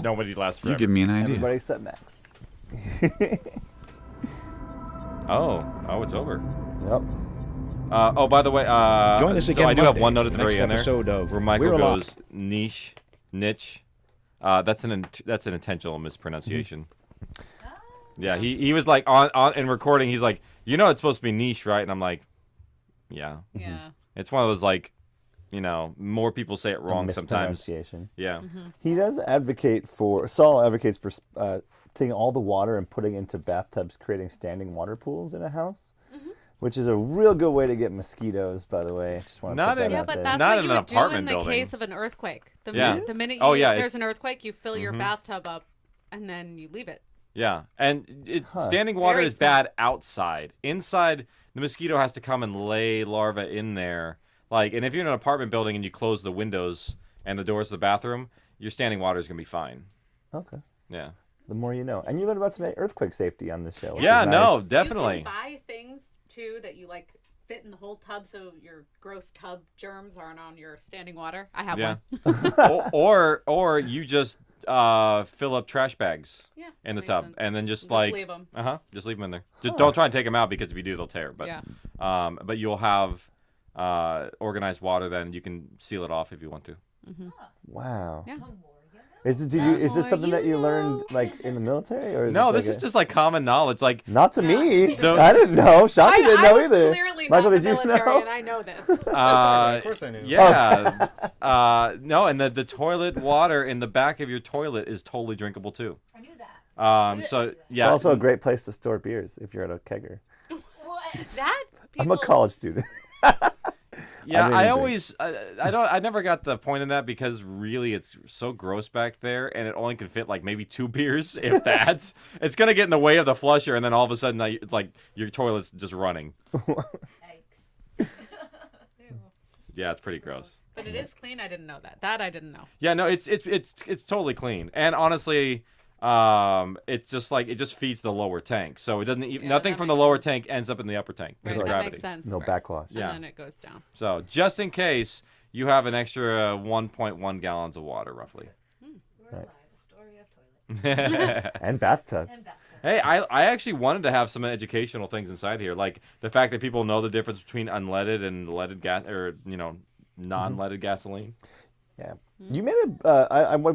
nobody lasts forever. You give me an idea. Everybody except Max. Oh, it's over. Yep. Oh, by the way, Join us so again I do have Monday one note for at the the next very end there episode of where Michael We're Alive. goes niche. That's an intentional mispronunciation. Yeah, he was like on in recording. He's like, it's supposed to be niche, right? And I'm like, yeah. Yeah. It's one of those like, more people say it wrong sometimes. Mispronunciation. Yeah. He does advocate for Saul advocates for taking all the water and putting it into bathtubs, creating standing water pools in a house, which is a real good way to get mosquitoes. By the way, just want to put that out but there. that's Not what in you an would do in apartment the building. case of an earthquake. The minute Oh, yeah, there's it's- an earthquake, you fill your bathtub up, and then you leave it. Yeah, and standing water Very is bad outside. Inside, the mosquito has to come and lay larvae in there. Like, and if you're in an apartment building and you close the windows and the doors to the bathroom, your standing water is gonna be fine. Okay. Yeah. The more you know, and you learn about some earthquake safety on this show. which Yeah, is no, nice. definitely. You can buy things too that you like fit in the whole tub, so your gross tub germs aren't on your standing water. I have one. or you just fill up trash bags Yeah, in the makes tub sense. and then just Just like leave 'em. just leave them in there. Just don't try and take them out because if you do, they'll tear. But Yeah. but you'll have organized water. Then you can seal it off if you want to. Wow. Yeah. Is this something that you learned like in the military, or is No, it this like is just like common knowledge. Like not to me. The- I didn't know. Shanti didn't I know was either. clearly Michael, not did in the you military, know? and I know this. Of course I knew. Yeah. No, and the toilet water in the back of your toilet is totally drinkable too. I knew that. So yeah. It's also a great place to store beers if you're at a kegger. That I'm a college student. Yeah, really I agree. always, I never got the point in that because really it's so gross back there, and it only can fit like maybe 2 beers, if that. It's gonna get in the way of the flusher, and then all of a sudden, like your toilet's just running. Yeah, it's pretty gross. But it is clean. I didn't know that. That I didn't know. Yeah, no, it's totally clean, and honestly, it's just like it just feeds the lower tank, so it doesn't. Nothing from the lower tank ends up in the upper tank because of that gravity. makes sense. No backwash. Yeah. And then it goes down. So just in case you have an extra 1.1 gallons of water, roughly. Nice. Story of toilet. And bathtubs. Hey, I actually wanted to have some educational things inside here, like the fact that people know the difference between unleaded and leaded gas, or non-leaded gasoline. Yeah. You made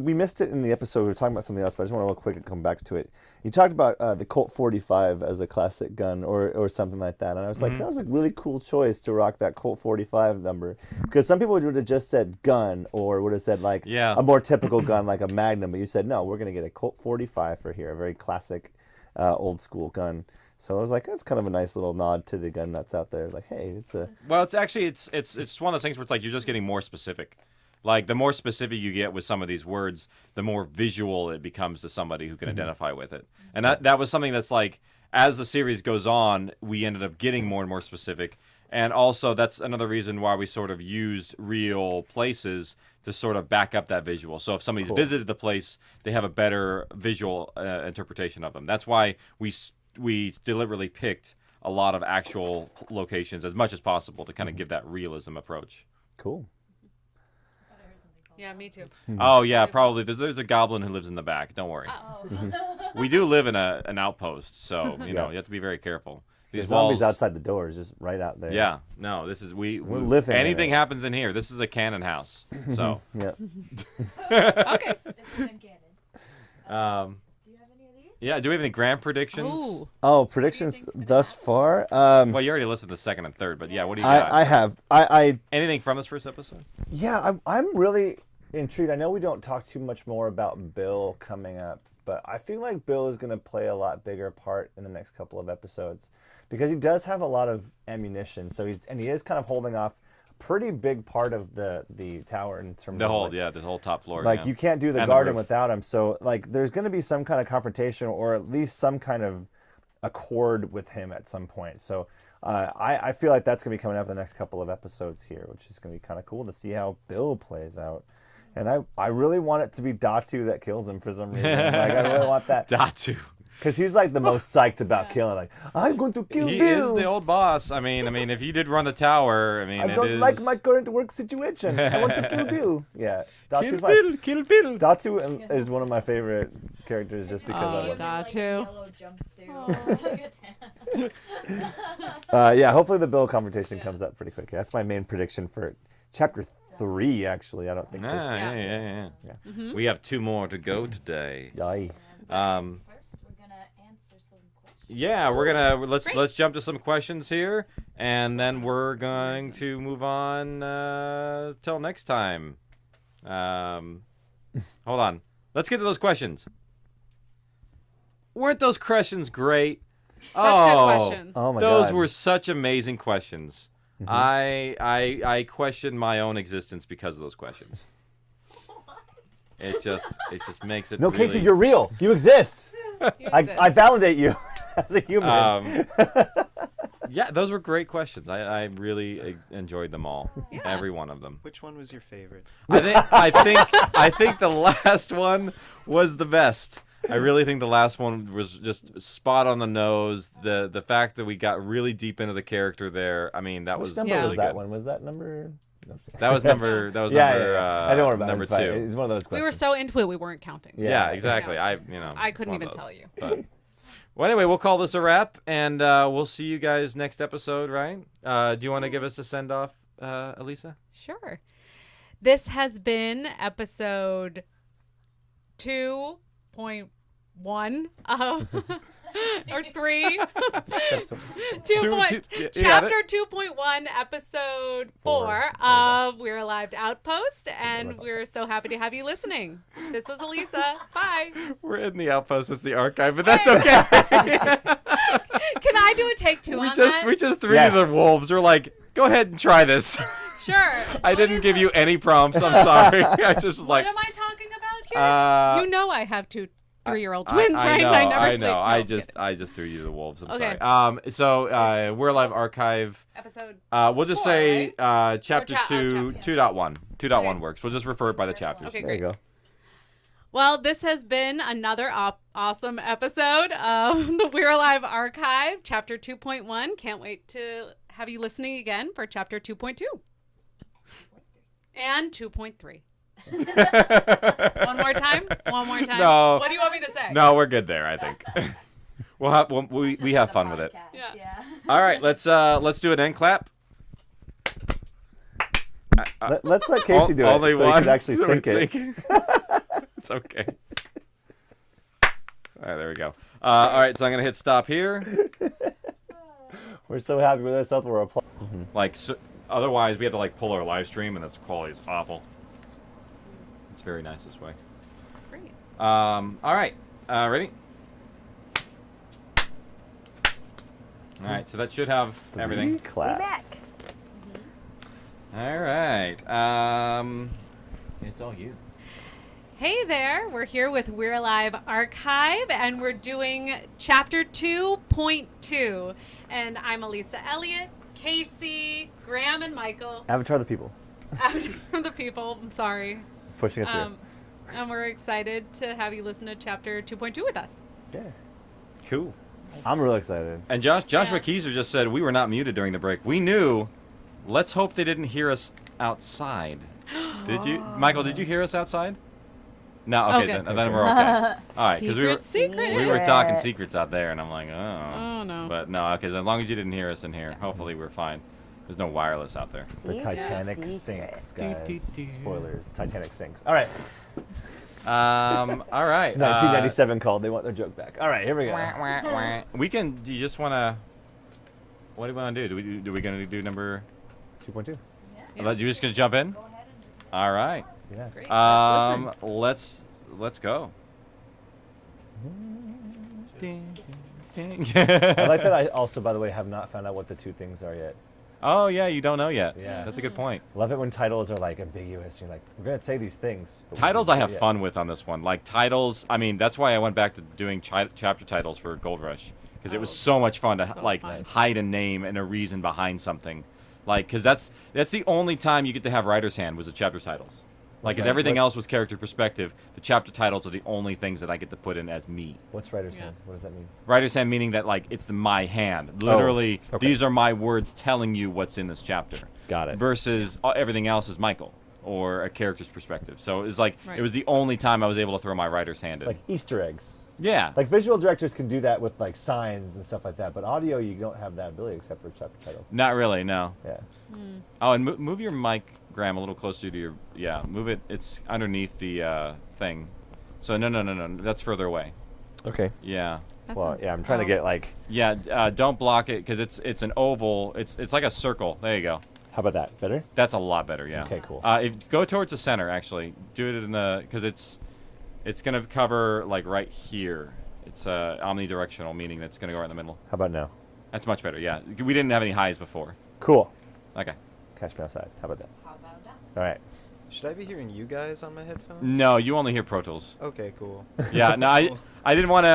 we missed it in the episode. We were talking about something else, but I just want to real quick come back to it. You talked about the Colt 45 as a classic gun or something like that. And I was like, that was a really cool choice to rock that Colt 45 number. Because some people would have just said gun or would have said like a more typical gun like a Magnum. But you said, no, we're going to get a Colt 45 for here, a very classic old school gun. So I was like, that's kind of a nice little nod to the gun nuts out there. Like, hey, it's a... Well, it's actually, it's one of those things where it's like you're just getting more specific. Like, the more specific you get with some of these words, the more visual it becomes to somebody who can identify with it. And that was something that's like, as the series goes on, we ended up getting more and more specific. And also, that's another reason why we sort of used real places to sort of back up that visual. So if somebody's visited the place, they have a better visual interpretation of them. That's why we deliberately picked a lot of actual locations as much as possible to kind of give that realism approach. Cool. Yeah, me too. Oh yeah, probably. There's a goblin who lives in the back. Don't worry. We do live in an outpost, so you know you have to be very careful. There's zombies outside the doors, just right out there. Yeah, no, this is we live in anything there. happens in here. This is a canon house, so yeah. Okay. This has been canon. um, Do you have any of these? yeah. Do we have any grand predictions? Ooh. Oh, predictions thus far? Well, you already listed the second and third, but yeah, what do you got? I have. I Anything from this first episode? Yeah, I'm really intrigued. I know we don't talk too much more about Bill coming up, but I feel like Bill is going to play a lot bigger part in the next couple of episodes because he does have a lot of ammunition. So he is kind of holding off a pretty big part of the tower in terms The of whole like, the whole top floor. like yeah. you can't do the And garden roof. without him. So like there's going to be some kind of confrontation or at least some kind of accord with him at some point. So I feel like that's going to be coming up in the next couple of episodes here, which is going to be kind of cool to see how Bill plays out. And I really want it to be Datu that kills him for some reason. Like I really want that. Datu. Because he's like the most psyched about killing. Like, I'm going to kill He Bill. is the old boss. I mean, if you did run the tower, I don't like my current work situation. I want to kill Bill. Yeah, Datsu's Kill Bill. Datsu is one of my favorite characters just because I love Datu. yeah, hopefully the Bill confrontation comes up pretty quick. That's my main prediction for chapter 3, actually. I don't think Yeah. Yeah. We have 2 more to go today. Yay. Yeah, we're gonna let's jump to some questions here, and then we're going to move on till next time. Hold on, let's get to those questions. Weren't those questions great? Such good questions. Oh my those God. were such amazing questions. I questioned my own existence because of those questions. It just makes it. No, really... Casey, you're real. You exist. I validate you as a human. Yeah, those were great questions. I really enjoyed them all. Yeah. Every one of them. Which one was your favorite? I think the last one was the best. I really think the last one was just spot on the nose. The fact that we got really deep into the character there. I mean, that Which was number really was that good. one? Was that number? That was number. I don't worry about number it. It's fine. 2. It's one of those questions. We were so into it, we weren't counting. Yeah, exactly. Yeah. I couldn't one of even those. tell you. But, well, anyway, we'll call this a wrap, and we'll see you guys next episode, right? Do you want to give us a send off, Elisa? Sure. This has been episode 2.1 of or 3. Chapter 2.1 episode 4 of We're Alive Outpost, and we're so happy to have you listening. This is Elisa. Bye. We're in the outpost. It's the archive, but that's okay. Can I do a take 2 on that? We just threw you the wolves. We're like, go ahead and try this. Sure. I didn't give you any prompts. I'm sorry. I just What like. am I talking about here? You know I have 2 3-year-old twins, right? Know, I never I sleep. know. No, I just threw you the wolves. I'm Okay. sorry. So We're Alive Archive. Episode. We'll just 4, say right? chapter 2, 2.1. 2.1 works. We'll just refer it by the chapters. Okay, There you great. go. Well, this has been another awesome episode of the We're Alive Archive, Chapter 2.1. Can't wait to have you listening again for Chapter 2.2 and 2.3. One more time? One more time? No. What do you want me to say? No, we're good there, I think. We have fun with it. Yeah. All right, let's do an end clap. Let's let Casey do it Only so he one. can actually So sync it's it. It's okay. All right, there we go. All right, so I'm gonna hit stop here. We're so happy with ourselves. We're applying. Like, so, otherwise we have to like pull our live stream, and that's quality is awful. It's very nice this way. Great. All right, ready? All right, so that should have everything. Claps. All right. It's all you. Hey there, we're here with We're Alive Archive, and we're doing Chapter 2.2. And I'm Elisa Elliott, Casey, Graham, and Michael. Avatar the people. Avatar the people, I'm sorry. Pushing it through. And we're excited to have you listen to Chapter 2.2 with us. Yeah. Cool. I'm really excited. And Joshua Keyser just said we were not muted during the break. We knew. Let's hope they didn't hear us outside. Did you, Michael? Did you hear us outside? No. Okay, Okay. then we're okay. All right, because Secret. we were talking secrets out there, and I'm like, oh. Oh, no. But no, okay. As long as you didn't hear us in here, hopefully we're fine. There's no wireless out there. The Titanic sinks, guys. Spoilers. Titanic sinks. All right. All right. 1997 called. They want their joke back. All right, here we go. We can. Do you just want to? What do we want to do? Do we gonna do number 2.2? Yeah. You just gonna jump in? All right. Yeah. Great. Let's go. I like that. I also, by the way, have not found out what the 2 things are yet. Oh yeah, you don't know yet. Yeah. That's a good point. Love it when titles are like ambiguous. You're like, we're gonna say these things. but we Titles don't I know have yet. fun with on this one. Like titles, I mean, that's why I went back to doing chapter titles for Gold Rush, because it was so much fun to hide a name and a reason behind something. Like, because that's the only time you get to have writer's hand was the chapter titles. Like, 'cause Right. everything What's- else was character perspective. The chapter titles are the only things that I get to put in as me. What's writer's hand? What does that mean? Writer's hand meaning that, like, it's my hand. Literally, okay. these are my words telling you what's in this chapter. Got it. Versus everything else is Michael or a character's perspective. So it was like, Right. it was the only time I was able to throw my writer's hand in. Like Easter eggs. Yeah. Like visual directors can do that with like signs and stuff like that, but audio you don't have that ability except for chapter titles. Not really, no. Yeah. Oh, and move your mic, Graham, a little closer to your. Yeah, move it. It's underneath the thing. So no. That's further away. Okay. Yeah. Well, yeah, I'm trying to get like. Yeah, don't block it because it's an oval. It's like a circle. There you go. How about that? Better? That's a lot better. Yeah. Okay, cool. If go towards the center, actually, do it in the because it's gonna cover like right here. It's omnidirectional, meaning that it's gonna go right in the middle. How about now? That's much better. Yeah, we didn't have any highs before. Cool. Okay. Catch me outside. How about that? How about that? All right. Should I be hearing you guys on my headphones? No, you only hear Pro Tools. Okay, cool. Yeah, no, I didn't want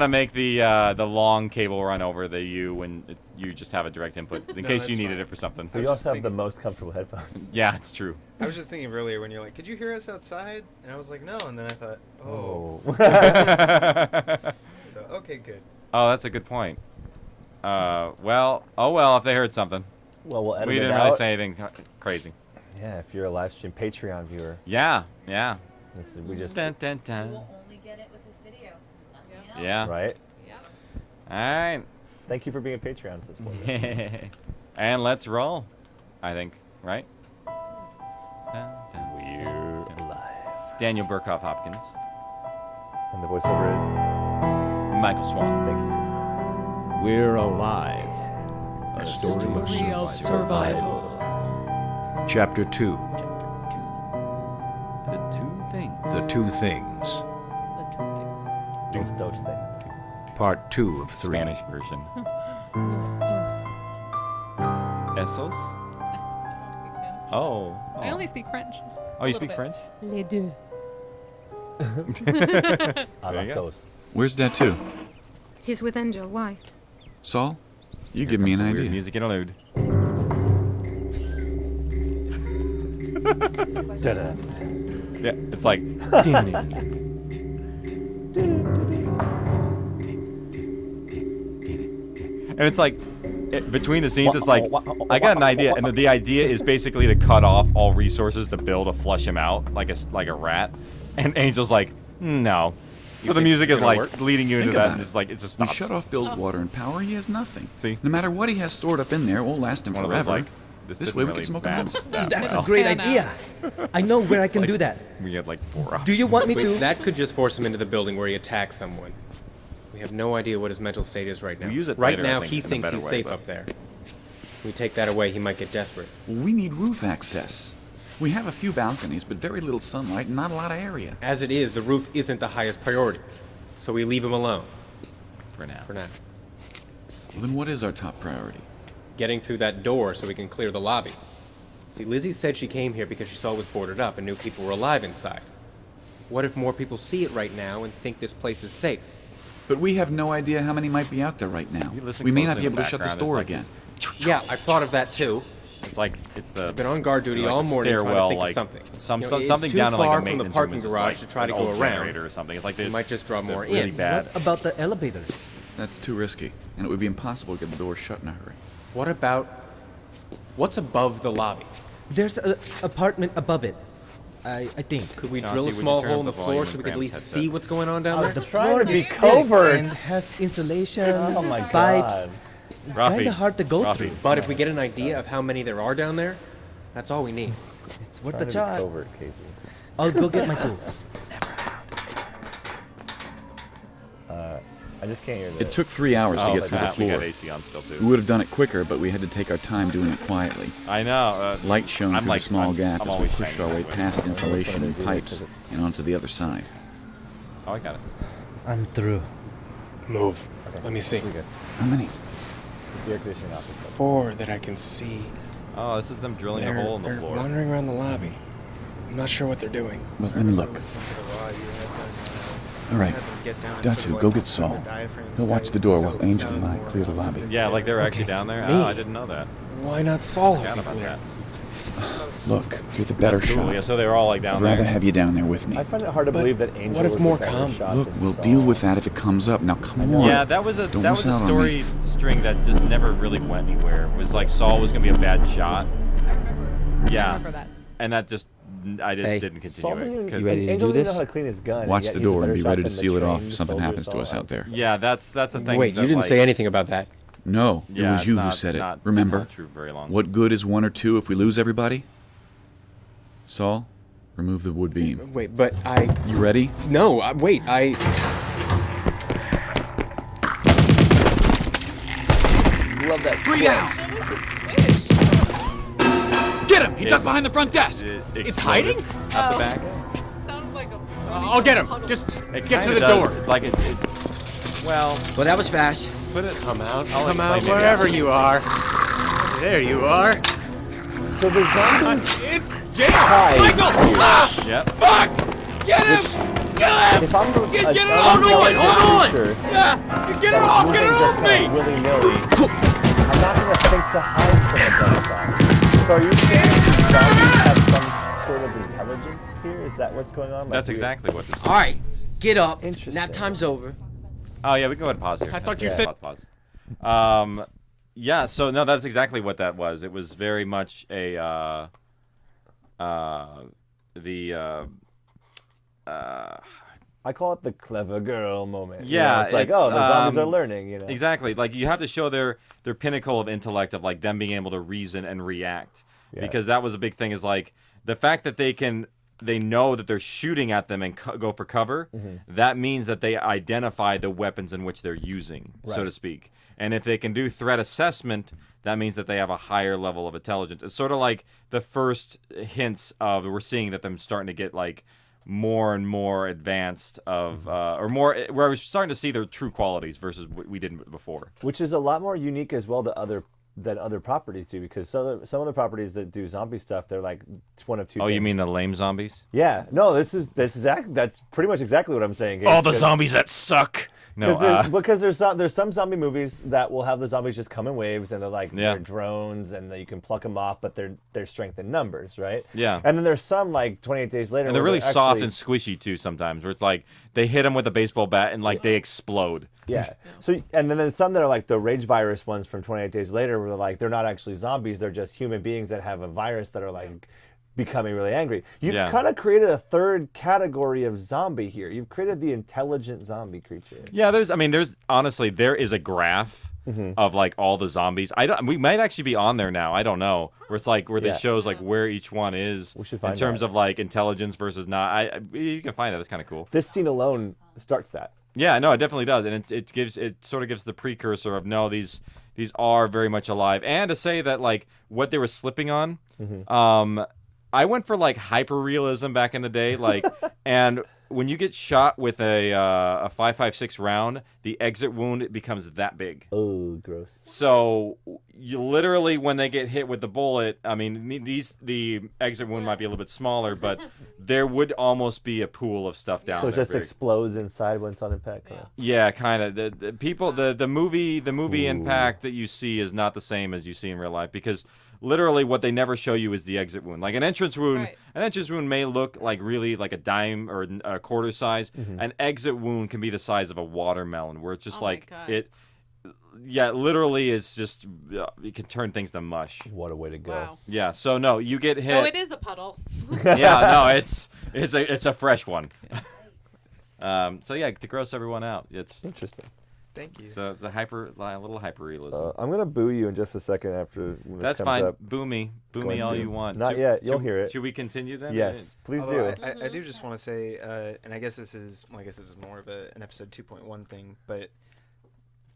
to make the long cable run over the U when you just have a direct input in No, case you that's needed fine. it for something. But you also have the most comfortable headphones. Yeah, it's true. I was just thinking earlier when you're like, could you hear us outside? And I was like, no. And then I thought, oh. So, okay, good. Oh, that's a good point. Well, if they heard something. Well, we'll edit We it didn't really out. say anything crazy. Yeah, if you're a live stream Patreon viewer. Yeah. This is, we just. Dun, dun, You dun. will only get it with this video. Nothing else. Yeah. Right. All right. Thank you for being a Patreon supporter. And let's roll. I think, right? We're live. Daniel Burkhoff Hopkins. And the voiceover is Michael Swan. Thank you. We're alive. A story of survival. Chapter 2. The two things. The two things. Those things. Part 2 of 3. Spanish version. Esos? Oh. I only speak French. Oh, you speak French? Les deux. A las you go. dos. Where's that too? He's with Angel. Why? Saul? You Here give me comes an some weird idea. Music interlude. Da-da. Yeah, it's like. And it's like, between the scenes, it's like, I got an idea, and the idea is basically to cut off all resources to Bill to flush him out like a rat. And Angel's like, no. So the music is gonna like work? leading you into Think that, about and it. it's like it just We stops. shut off Bill's water and power, he has nothing. See? No matter what he has stored up in there, it won't last him One of those, forever. like, this This didn't way we really can smoke match a that That's well. a great I know. idea. I know where I can like- do that. We had like 4 options. Do you want me Wait, to? that could just force him into the building where he attacks someone. We have no idea what his mental state is right now. We use it right later, I now, think, he in a thinks better he's way, safe but- up there. If we take that away, he might get desperate. We need roof access. We have a few balconies, but very little sunlight and not a lot of area. As it is, the roof isn't the highest priority. So we leave him alone. For now. For now. Well, then what is our top priority? Getting through that door so we can clear the lobby. See, Lizzie said she came here because she saw it was boarded up and knew people were alive inside. What if more people see it right now and think this place is safe? But we have no idea how many might be out there right now. You listen We may closely not be in able the to shut this background, door it's again. like Yeah, I thought of that too. It's like it's the. I've been on guard duty like all the morning trying to stairwell, think like of something. Some You know, it's something too down to like far a from the maintenance parking room is just garage like to try an to old go around. generator or something. It's like We might just draw more really in. bad. What about the elevators? That's too risky, and it would be impossible to get the door shut in a hurry. What about what's above the lobby? There's an apartment above it. I think. Could we Chauncey, drill a would you small turn hole up in the the floor volume so of we could at Graham's least headset? see what's going on down I there? was trying to be Thick covert. and has insulation, Oh my pipes. god. Rafi, Kinda hard to go Rafi. through. But if we get an idea of how many there are down there, that's all we need. It's worth Trying a to be shot. covert, Casey. I'll go get my tools. I just can't hear this. It took 3 hours to Oh, get through the Matt, we floor. got AC on still We too. would have done it quicker, but we had to take our time doing it quietly. I know. Light shone I'm through like the small I'm gap as we always pushed trying our way this way. past insulation one of and these pipes either, 'cause it's- and onto the other side. Oh, I got it. I'm through. Move. Let me see. We good. How many? The air conditioning office. 4 that I can see. Oh, this is them drilling a hole in the floor. wandering around the lobby. I'm not sure what they're doing. Well, let me look. All right. Datu, go get Saul. He'll watch the door while Angel and I clear the lobby. Yeah, like they were actually down there. Me? Oh, I didn't know that. Why not Saul? Forgot about that. Look, you're the better That's cool. shot. Yeah, so they were all like down I'd rather there. have you down there with me. I find it hard to believe that Angel what if was more a better come? shot Look, than we'll Saul. deal with that if it comes up. Now, come on. Yeah, that was a Don't that was miss a out on story me. string that just never really went anywhere. It was like Saul was gonna be a bad shot. Yeah. I remember that. And that just didn't Saul continue doesn't it. even, 'cause- You ready to Angel do doesn't this? know how to clean his gun. Watch yet the he's a door and better be shot ready to than the seal it off if trained something soldier happens to us Saul out there. Yeah, that's a thing. Wait, that, you didn't like, say anything about that. No, it Yeah, was it's you who not- said it. not- Remember? not true very long. What good is 1 or 2 if we lose everybody? Saul, remove the wood beam. Wait, but I... You ready? No, wait, I... Love that. 3 down. Get him! He ducked behind the front desk. It's exploded hiding? Out the back. Sounds like a. I'll get him. Just It get to kinda the does, door. Like it. Well, Well, that was fast. put it. Come out, I'll come out, explain maybe wherever after. you are. There you are. So the zombies It's Jail! hide. Michael! Ah! Yep. Fuck! Get him! Kill him! If I'm a, Get it an off! Hold on! unintelligent creature Yeah! Get it that's off! Get it moving just off kind me! of willy-nilly, I'm not going to think to hide from a gunshot. So are you saying these zombies have some sort of intelligence here? Is that what's going on? Like That's weird- exactly what this is. All right, get up. Interesting. Nap time's over. Oh yeah, we can go ahead and pause here. I thought That's- you yeah, pause. Yeah. So no, that's exactly what that was. It was very much a I call it the clever girl moment. You Yeah, know, it's like, it's, oh, the zombies are um, learning, you know. Exactly. Like you have to show their pinnacle of intellect of like them being able to reason and react. Yeah. Because that was a big thing is like the fact that they know that they're shooting at them and go for cover. That means that they identify the weapons in which they're using, so Right. to speak. And if they can do threat assessment, that means that they have a higher level of intelligence. It's sort of like the first hints of we're seeing that them starting to get like more and more advanced of or more where we're starting to see their true qualities versus what we did before. Which is a lot more unique as well than other properties do, because some other properties that do zombie stuff, they're like it's one of two Oh, things. you mean the lame zombies? Yeah, no, that's pretty much exactly what I'm saying. All the zombies that suck. No, because there's some zombie movies that will have the zombies just come in waves and they're like they're drones and you can pluck them off, but they're strength in numbers, right? Yeah. And then there's some like 28 Days Later, and they're where really soft actually- and squishy too sometimes, where it's like they hit them with a baseball bat and like they explode. Yeah. So and then there's some that are like the rage virus ones from 28 Days Later, where they're like they're not actually zombies, they're just human beings that have a virus that are like becoming really angry. You've kind of created a third category of zombie here. You've created the intelligent zombie creature. Yeah, there's honestly there is a graph of like all the zombies. We might actually be on there now. I don't know. Where it's like where Yeah. it shows like where each one is We should in find terms that. of like intelligence versus not. You can find that. That's kind of cool. This scene alone starts that. Yeah, no, it definitely does, and it sort of gives the precursor of no, these are very much alive, and to say that like what they were slipping on. I went for like hyper-realism back in the day, like, and when you get shot with a 5.56 round, the exit wound becomes that big. Oh, gross. So you literally, when they get hit with the bullet, I mean, the exit wound might be a little bit smaller, but there would almost be a pool of stuff down So it there. just explodes inside when it's on impact. Yeah, kind of. The people, the movie impact that you see is not the same as you see in real life, because literally what they never show you is the exit wound. Like an entrance wound, an entrance wound may look like really like a dime or a quarter size. An exit wound can be the size of a watermelon, where it's just like it. Yeah, literally, it's just it can turn things to mush. What a way to go! Wow. Yeah, so no, you get hit. So it is a puddle. Yeah, no, it's a fresh one. So yeah, to gross everyone out, it's interesting. Thank you. So it's a little hyper realism. I'm gonna boo you in just a second after when this That's comes fine. up. Boo me It's all going to. you want. Not yet. You'll hear it. Should we continue then? Yes, please Although do. I do just want to say, and I guess this is more of an episode 2.1 thing, but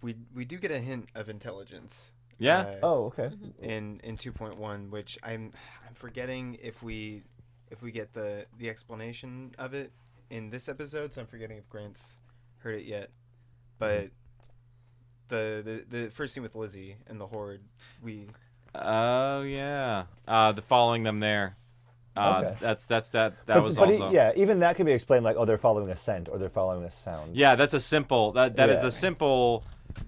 we do get a hint of intelligence. Yeah. Oh, okay. In 2.1, which I'm forgetting if we get the explanation of it in this episode, so I'm forgetting if Grant's heard it yet. But the first scene with Lizzie and the Horde, Oh yeah. The following them there. Okay. That was also. Yeah, even that can be explained like, oh, they're following a scent or they're following a sound. Yeah, that's a simple. That is Yeah. the simple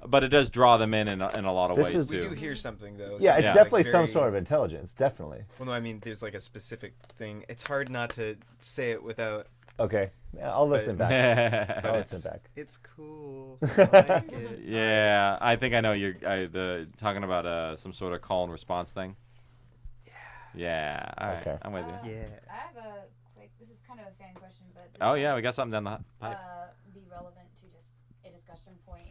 but it does draw them in a lot of This ways is- too. We do hear something though. Yeah, something, it's definitely like, some very- sort of intelligence. Definitely. Well, no, I mean, there's like a specific thing. It's hard not to say it without. Okay, yeah, I'll listen but- back. but I'll it's, listen back. It's cool. I like it. Yeah, I think I know you're talking about some sort of call and response thing. Yeah. All right. Okay. I'm with you. I have a quick. This is kind of a fan question, but this Oh might, yeah, we got something down the pipe. be relevant to just a discussion point.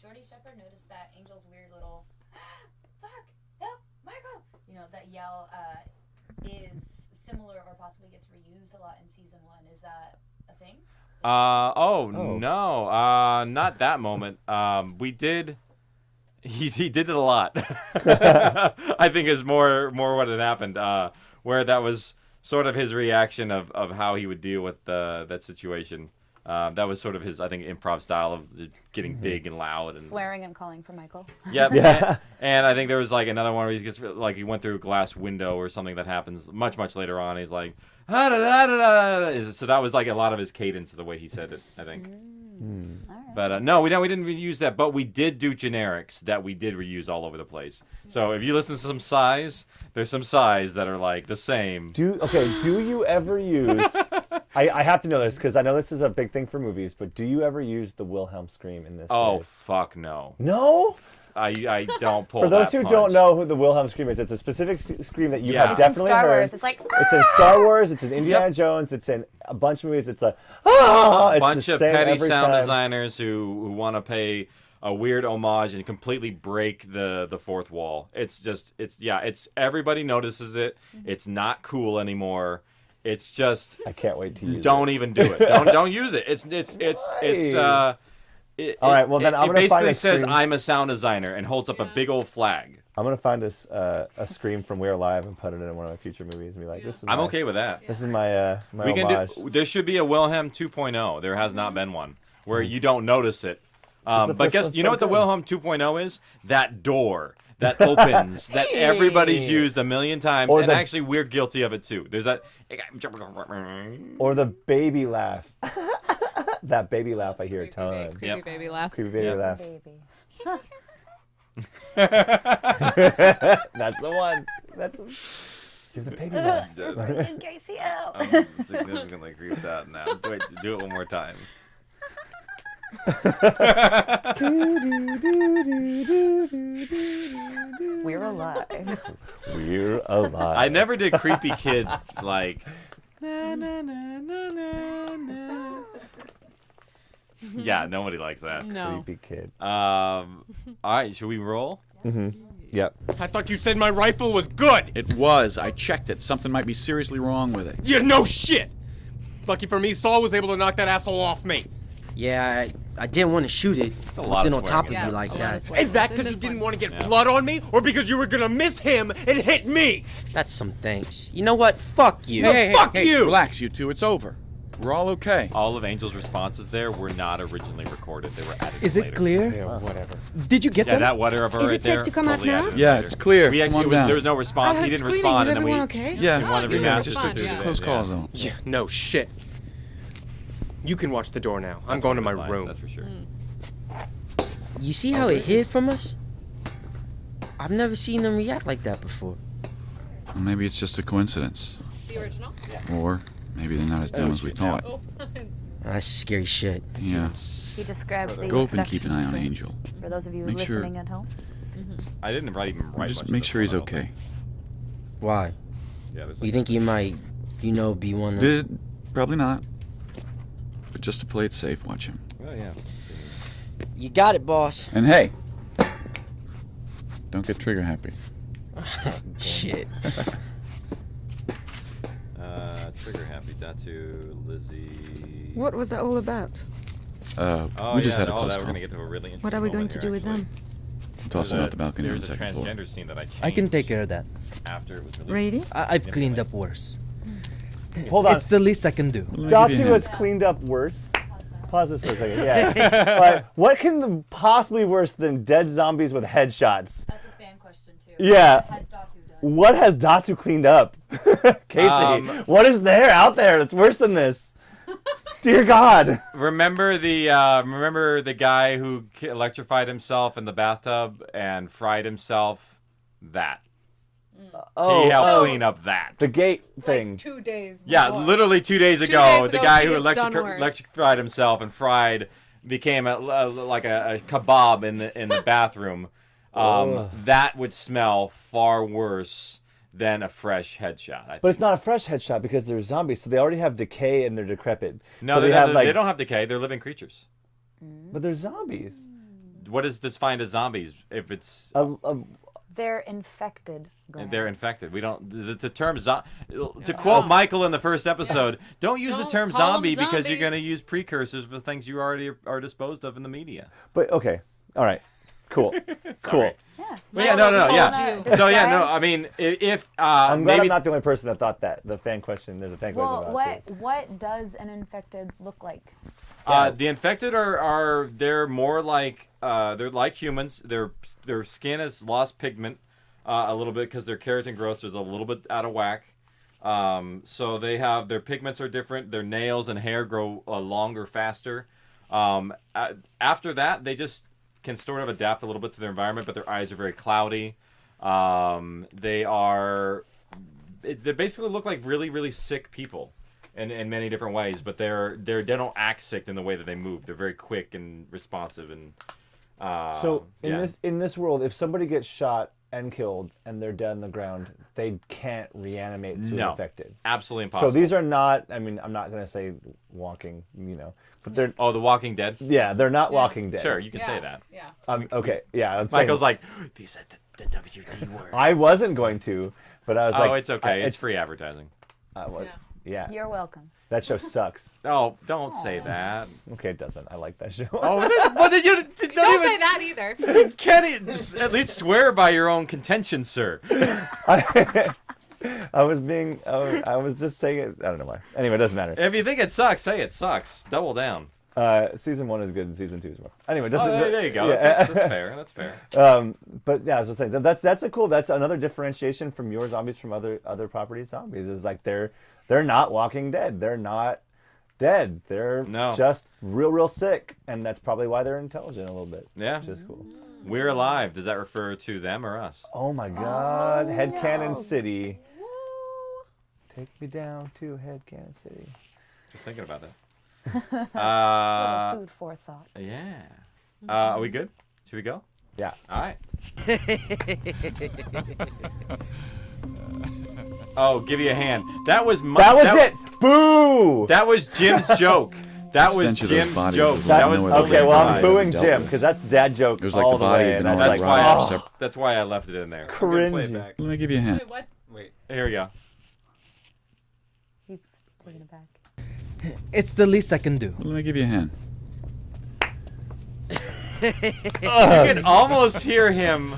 Jordy Shepherd noticed that Angel's weird little "fuck, help, Michael," that yell is similar or possibly gets reused a lot in season 1. Is that a thing? No, not that moment. We did. He did it a lot. I think is more what had happened. Where that was sort of his reaction of how he would deal with that situation. That was sort of his, I think, improv style of getting big and loud and Swearing and calling for Michael. Yep. Yeah. And I think there was like another one where he gets like he went through a glass window or something that happens much later on. He's like, ah, da, da, da, da, da. So that was like a lot of his cadence of the way he said it, I think. But no, we didn't reuse that. But we did do generics that we did reuse all over the place. So if you listen to some sighs, there's some sighs that are like the same. Do you ever use? I have to know this because I know this is a big thing for movies. But do you ever use the Wilhelm scream in this? Oh series? fuck no. No. I don't pull. For those that who punch. don't know who the Wilhelm scream is, it's a specific scream that you Yeah. have It's in definitely Star heard. Wars. It's like, It's in Star Wars. It's in Indiana Jones. It's in a bunch of movies. It's a it's bunch the of same petty every sound time. designers who want to pay a weird homage and completely break the fourth wall. It's everybody notices it. It's not cool anymore. It's just I can't wait to use don't it. even do it. Don't use it. All right, well, then I'm it gonna find basically a says screen. I'm a sound designer and holds up a big old flag. I'm gonna find a scream from We're Alive and put it in one of my future movies and be like, "This is." I'm my- okay with that. This is my my We can homage. there should be a Wilhelm 2.0. There has not been one where you don't notice it. the But first guess one's you know so what the good. Wilhelm 2.0 is? That door that opens that everybody's used a million times, Or and the- actually we're guilty of it too. There's that. Or the baby laugh. That baby laugh I hear a ton. Creepy Yep. baby laugh. Creepy baby laugh. Baby. That's the one. That's. You're the baby laugh. Casey out. I'm significantly creeped out now. Do it one more time. We're alive. We're alive. I never did creepy kid like. Na, na, na, na, na, na. Yeah, nobody likes that. No. Creepy kid. All right, should we roll? Yep. I thought you said my rifle was good. It was. I checked it. Something might be seriously wrong with it. You no shit. Lucky for me, Saul was able to knock that asshole off me. Yeah, I didn't want to shoot it. a lot of on top of swearing. you like a lot that. of swearing. Is that In because you this didn't one. want to get Yeah. blood on me, or because you were gonna miss him and hit me? That's some thanks. You know what? Fuck you. No, fuck you! Relax, you two. It's over. We're all okay. All of Angel's responses there were not originally recorded. They were added Is later. it clear? Yeah, whatever. Did you get Yeah, them? that whatever Is right it safe there. to come out totally now? added Yeah, later. it's clear. We Come actually on down. there was no response. I He heard didn't screaming. respond, Is and then we everyone okay? Yeah. we wanted to you rematch. respond, Just yeah. to Close call zone. Yeah, no shit. You can watch the door now. I'm going to my room. That's for sure. You see how it hid from us? I've never seen them react like that before. Well, maybe it's just a coincidence. The original? Or maybe they're not as dumb as we thought. Oh, it's That's scary shit. Yeah. He described the Go up and effect keep an eye on Angel. for those of you Make sure- listening at home. I didn't even write much Just of make this sure one, he's I don't okay. think. Why? Yeah, there's You like- think he might, be one to... Probably not. But just to play it safe, watch him. Oh yeah. You got it, boss. And hey, don't get trigger happy. Shit. Trigger happy. Datu, Lizzie. What was that all about? Oh, we just yeah, had a close we're call. gonna get to a really interesting What are we going moment to here, do with actually. them? Toss him out the balcony on the There's a second floor. transgender scene that I changed. I can take care of that. After it was released. Really? I've cleaned up worse. Hold on. It's the least I can do. Let me give you Datu a has hint. cleaned up worse. Pause this for a second. Yeah. But what can the possibly worse than dead zombies with headshots? That's a fan question too. Yeah. What has Datu done? What has Datu cleaned up? Casey, what is there out there that's worse than this? Dear God. Remember the guy who electrified himself in the bathtub and fried himself? That. Oh, he helped clean up that. The gate thing. 2 days. Yeah, before. literally 2 days 2 ago, days the ago, guy he who has done worse. electrified himself and fried became like a kebab in the bathroom. That would smell far worse than a fresh headshot. I think. But it's not a fresh headshot because they're zombies, so they already have decay and they're decrepit. No, so they have don't have decay. They're living creatures. But they're zombies. What is defined as zombies? If it's They're infected. they're infected. We don't the term to quote Michael in the first episode. Don't use the term call 'em zombie because you're zombies. going to use precursors for things you already are disposed of in the media. But okay, all right, cool, cool. Yeah. But yeah, no, yeah. you. So yeah, no. I mean, if I'm glad maybe I'm not the only person that thought that. The fan question. There's a fan question Well, about it too. what does an infected look like? the infected are they're more like they're like humans. Their skin has lost pigment a little bit because their keratin growth is a little bit out of whack. So they have their pigments are different. Their nails and hair grow longer, faster. After that, they just can sort of adapt a little bit to their environment, but their eyes are very cloudy. They basically look like really, really sick people in many different ways, but they don't act sick in the way that they move. They're very quick and responsive and. So in this world, if somebody gets shot and killed and they're dead on the ground, they can't reanimate to No, infected. absolutely impossible. So these are not. I mean, I'm not gonna say walking. But they're. Oh, The Walking Dead. Yeah, they're not Walking Dead. Sure, you can say that. Yeah. Okay. Yeah. I'm Michael's saying, like, they said the WD word. I wasn't going to, but I was like. Oh, it's okay. It's free advertising. Yeah. You're welcome. That show sucks. Oh, don't say that. Okay, it doesn't. I like that show. Oh, then you don't Don't even say that either. Kenny, at least swear by your own contention, sir. I was just saying it. I don't know why. Anyway, it doesn't matter. If you think it sucks, say it sucks. Double down. Season 1 is good and season 2 is rough. Anyway, there you go. Yeah. That's fair. That's fair. But yeah, I was just saying that's another differentiation from your zombies from other property zombies is like they're not Walking Dead. They're not dead. They're just real sick, and that's probably why they're intelligent a little bit. Yeah, which is cool. We're Alive. Does that refer to them or us? Oh my God, Headcanon City. Take me down to Headcanon City. Just thinking about that. Little food for thought. Yeah. Are we good? Should we go? Yeah. All right. Oh, give you a hand. That was it. Boo. That was Jim's joke. That was stench of those Jim's bodies joke. was That like was no other Okay, way well, to I'm die. booing Dealt Jim with. because that's dad joke It was like all the body way. had And been I was That's like, why. oh, That's why I left it in there. cringy. Let me give you a hand. Wait, what? Wait. Here we go. He's taking it back. It's the least I can do. Let me give you a hand. You can almost hear him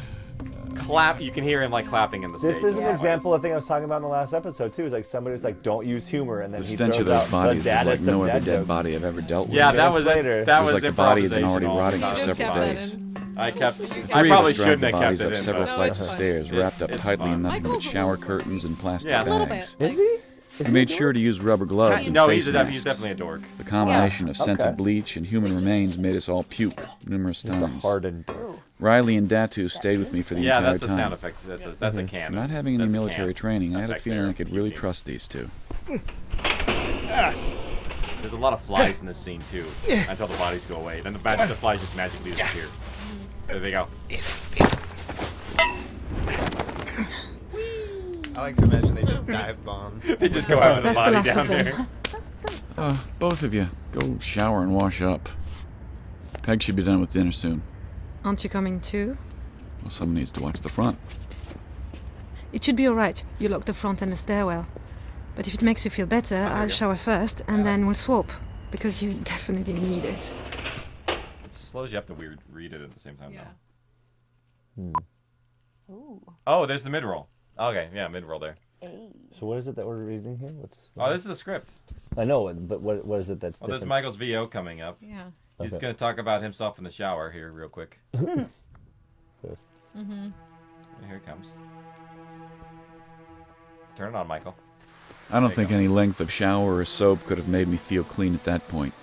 clap. You can hear him like clapping in the stage. This is an example of the thing I was talking about in the last episode too. Is like somebody was like, "Don't use humor," and then The he stench throws of those out the bodies was like daddest no of other dad dead jokes. body I've ever dealt with. Yeah, that was later. that It was was like the body had been improvisation already all rotting the for time. just several kept that days. I kept. The I three of probably us dragged shouldn't the have kept bodies it up in. several but flights of fine. stairs, wrapped up it's tightly fun. in nothing but Michael's shower curtains and plastic Yeah. A little bags. bit. Is he? I made sure to use rubber gloves and No, face he's masks. definitely a dork. The combination of scented Okay. bleach and human remains made us all puke numerous Just a times. hardened. Riley and Datu stayed with me for the Yeah, entire that's a time. sound effect. That's a For can. not having any That's a military can training, I had a effect feeling there. I could really trust these two. There's a lot of flies in this scene too, until the bodies go away. Then the flies just magically disappear. There they go. I like to imagine they just dive bomb. They just go after the That's the body last down of them. there. Both of you, go shower and wash up. Peg should be done with dinner soon. Aren't you coming too? Well, someone needs to watch the front. It should be all right. You lock the front and the stairwell. But if it makes you feel better, I'll shower first and then we'll swap. Because you definitely need it. It slows you up to read it at the same time. Yeah. Though. Oh, there's the mid roll. Okay, yeah, mid roll there. So what is it that we're reading here? Oh, this is the script. I know, but what is it that's Well, there's different? Michael's VO coming up. Yeah. He's Okay. going to talk about himself in the shower here real quick. Yes. Here it comes. Turn it on, Michael. I don't think any length of shower or soap could have made me feel clean at that point.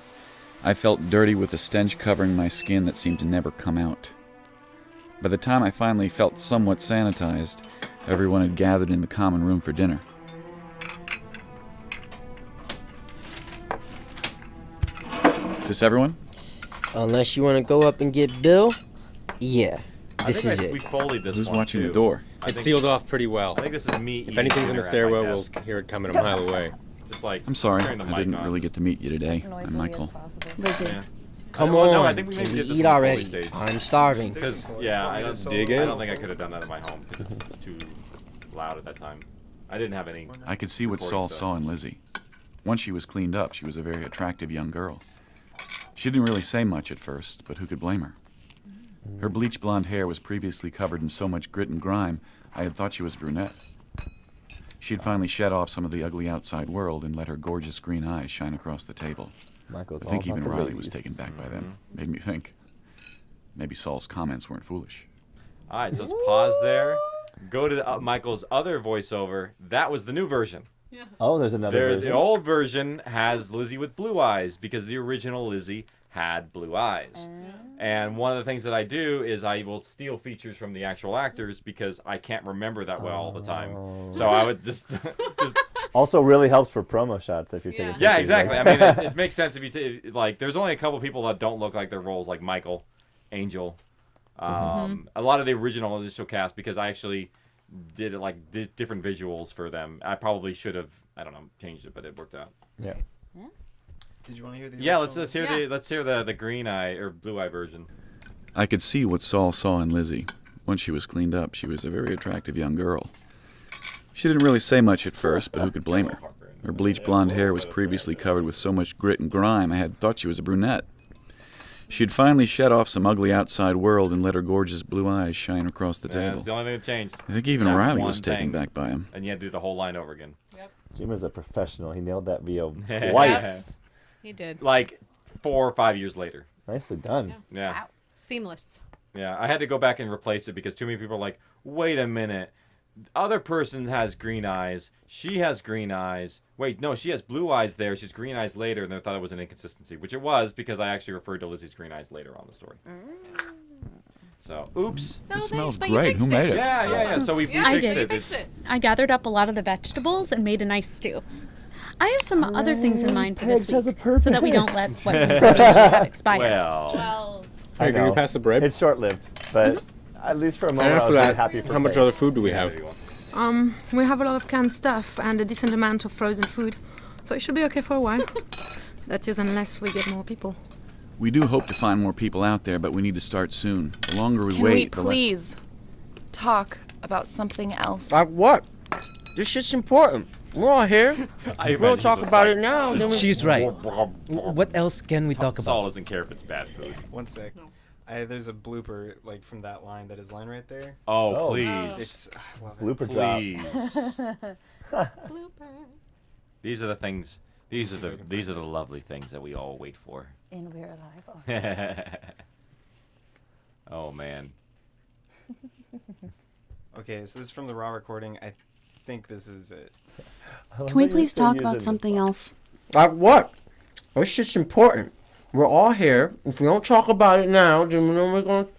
I felt dirty with a stench covering my skin that seemed to never come out. By the time I finally felt somewhat sanitized, everyone had gathered in the common room for dinner. Is this everyone? Unless you want to go up and get Bill, yeah, this is We it. foleyed this Who's one, watching too. the door? It's sealed off pretty well. I think this is me. If anything's in the stairwell, we'll desk. hear it coming a mile away. Just like I'm sorry, turn the I mic didn't on. really get to meet you today. I'm Michael. Lizzie. Yeah. Come Well, on, no, I think we can maybe we did this eat on the already? Foley stage. I'm starving. Because I don't Dig in? I don't think I could have done that at my home because it was too loud at that time. I didn't have any. I could see what Saul saw in Lizzie. Once she was cleaned up, she was a very attractive young girl. She didn't really say much at first, but who could blame her? Her bleach blonde hair was previously covered in so much grit and grime, I had thought she was a brunette. She had finally shed off some of the ugly outside world and let her gorgeous green eyes shine across the table. Michael's I think all about even the Riley was ladies. taken back by them. Made me think. Maybe Saul's comments weren't foolish. All right, so let's pause there. Go to Michael's other voiceover. That was the new version. Oh, there's another version. The old version has Lizzie with blue eyes because the original Lizzie had blue eyes. And one of the things that I do is I will steal features from the actual actors because I can't remember that well all the time. So I would just Also, really helps for promo shots if you're taking pictures. yeah, exactly. Like I mean, it makes sense if you like. There's only a couple people that don't look like their roles, like Michael, Angel, a lot of the original initial cast because I actually did it like different visuals for them. I probably should have changed it, but it worked out. Yeah. Did you want to hear the? Yeah, original? let's hear the green eye or blue eye version. I could see what Saul saw in Lizzie. Once she was cleaned up, she was a very attractive young girl. She didn't really say much at first, but who could blame her? Her bleach blonde hair was previously covered with so much grit and grime I had thought she was a brunette. She had finally shed off some ugly outside world and let her gorgeous blue eyes shine across the Yeah, table. that's the only thing that changed. I think even That Riley one was taken thing. back by him. And you had to do the whole line over again. Jim is a professional. He nailed that VO twice. He did. Like 4 or 5 years later. Nicely done. Yeah. Wow. Seamless. Yeah, I had to go back and replace it because too many people are like, wait a minute. Other person has green eyes. She has green eyes. Wait, no, she has blue eyes there. She's green eyes later, and they thought it was an inconsistency, which it was because I actually referred to Lizzie's green eyes later on the story. So, oops. It smells great. Who made it? Yeah. So we I fixed did. it. It's- I gathered up a lot of the vegetables and made a nice stew. I have some other things in mind for this Pigs has week, a so that we don't let purpose. what we have expire. Well, I Hey, can know. you pass the bread? It's short-lived, but at least for a moment, And I after was really that, happy for how much Paige. other food do we have? We have a lot of canned stuff and a decent amount of frozen food, so it should be okay for a while. That is, unless we get more people. We do hope to find more people out there, but we need to start soon. The longer we Can wait, we the less... please talk about something else? Like what? This shit's important. We're all here. I We'll imagine talk he's about like- it now. Then we... She's right. What else can we talk Saul about? doesn't care if it's bad food. One sec. There's a blooper like from that line. That is line right there. Oh, please. It's I love it. Blooper drop. Please. These are the things. These are the lovely things that we all wait for. In We're Alive. Oh man. Okay, so this is from the raw recording. I think this is it. Can we please talk about something else? Like what? This shit's important. We're all here. If we don't talk about it now, then we're going to...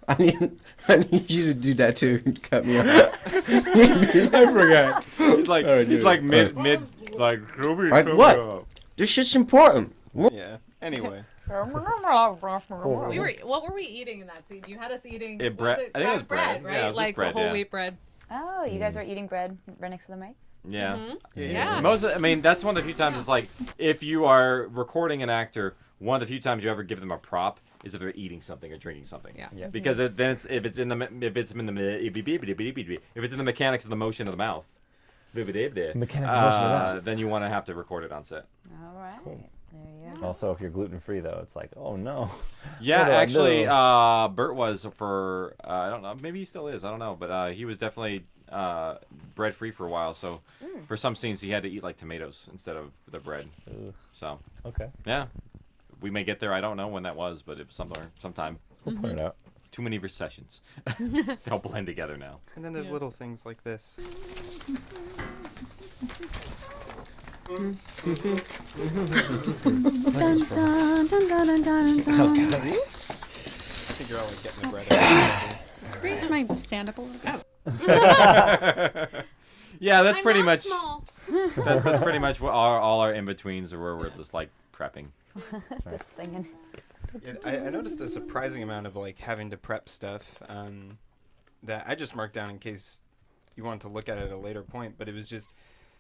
I need you to do that too. Cut me off. I forgot. He's like Alright, he's dude. like mid like Like what? This shit's important. Yeah. Anyway. What were we eating in that scene? You had us eating. It bread- I think it was bread. right? Yeah, it was just like bread, the whole yeah. wheat bread. Oh, you guys are eating bread right next to the mics? Yeah. Yeah. I mean, that's one of the few times it's like if you are recording an actor, one of the few times you ever give them a prop is if they're eating something or drinking something. Yeah. Because if it's in the mechanics of the motion of the mouth. Mechanics of motion of the mouth. Then you want to have to record it on set. All right. Cool. There you go. Also, if you're gluten-free, though, it's like, oh no. Yeah, What do I actually, do? Bert was for I don't know, maybe he still is, I don't know, but he was definitely bread free for a while. So for some scenes, he had to eat like tomatoes instead of the bread. Ugh. So Okay. yeah, we may get there. I don't know when that was, but it was sometime. We'll point it out. Too many recessions. They'll blend together now. And then there's little things like this. Dun, dun, dun, dun, dun, dun, dun. I think you're all like getting the bread out. Raise my stand up a little bit. Yeah, that's I'm pretty not much. small. That's pretty much what all our in betweens are where we're just like prepping. Just singing. Yeah, I noticed a surprising amount of like having to prep stuff that I just marked down in case you want to look at it at a later point. But it was just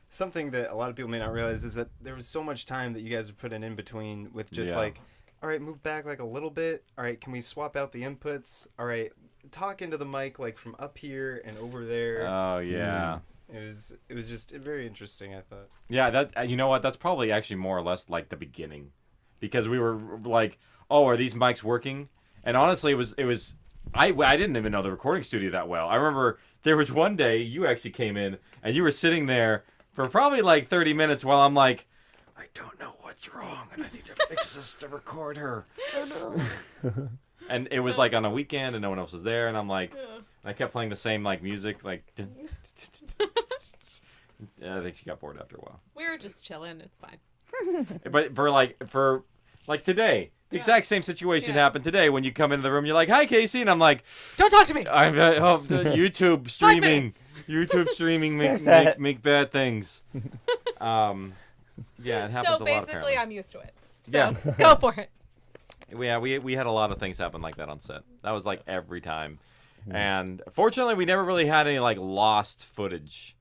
something that a lot of people may not realize is that there was so much time that you guys would put in between with just like, all right, move back like a little bit. All right, can we swap out the inputs? All right, talk into the mic like from up here and over there. Oh yeah. It was just very interesting, I thought. Yeah, that you know what? That's probably actually more or less like the beginning, because we were like, oh, are these mics working? And honestly, it was I didn't even know the recording studio that well. I remember there was one day you actually came in and you were sitting there for probably like 30 minutes while I'm like, I don't know what's wrong and I need to fix this to record her. And it was like on a weekend and no one else was there, and I'm like, I kept playing the same like music like. I think she got bored after a while. We were just chilling. It's fine. But for today, the exact same situation happened today. When you come into the room, you're like, "Hi, Casey," and I'm like, "Don't talk to me." I'm YouTube streaming. YouTube streaming make bad things. Yeah, it happens a lot. So basically, apparently. I'm used to it. So Yeah, go for it. Yeah, we had a lot of things happen like that on set. That was like every time, and fortunately, we never really had any like lost footage.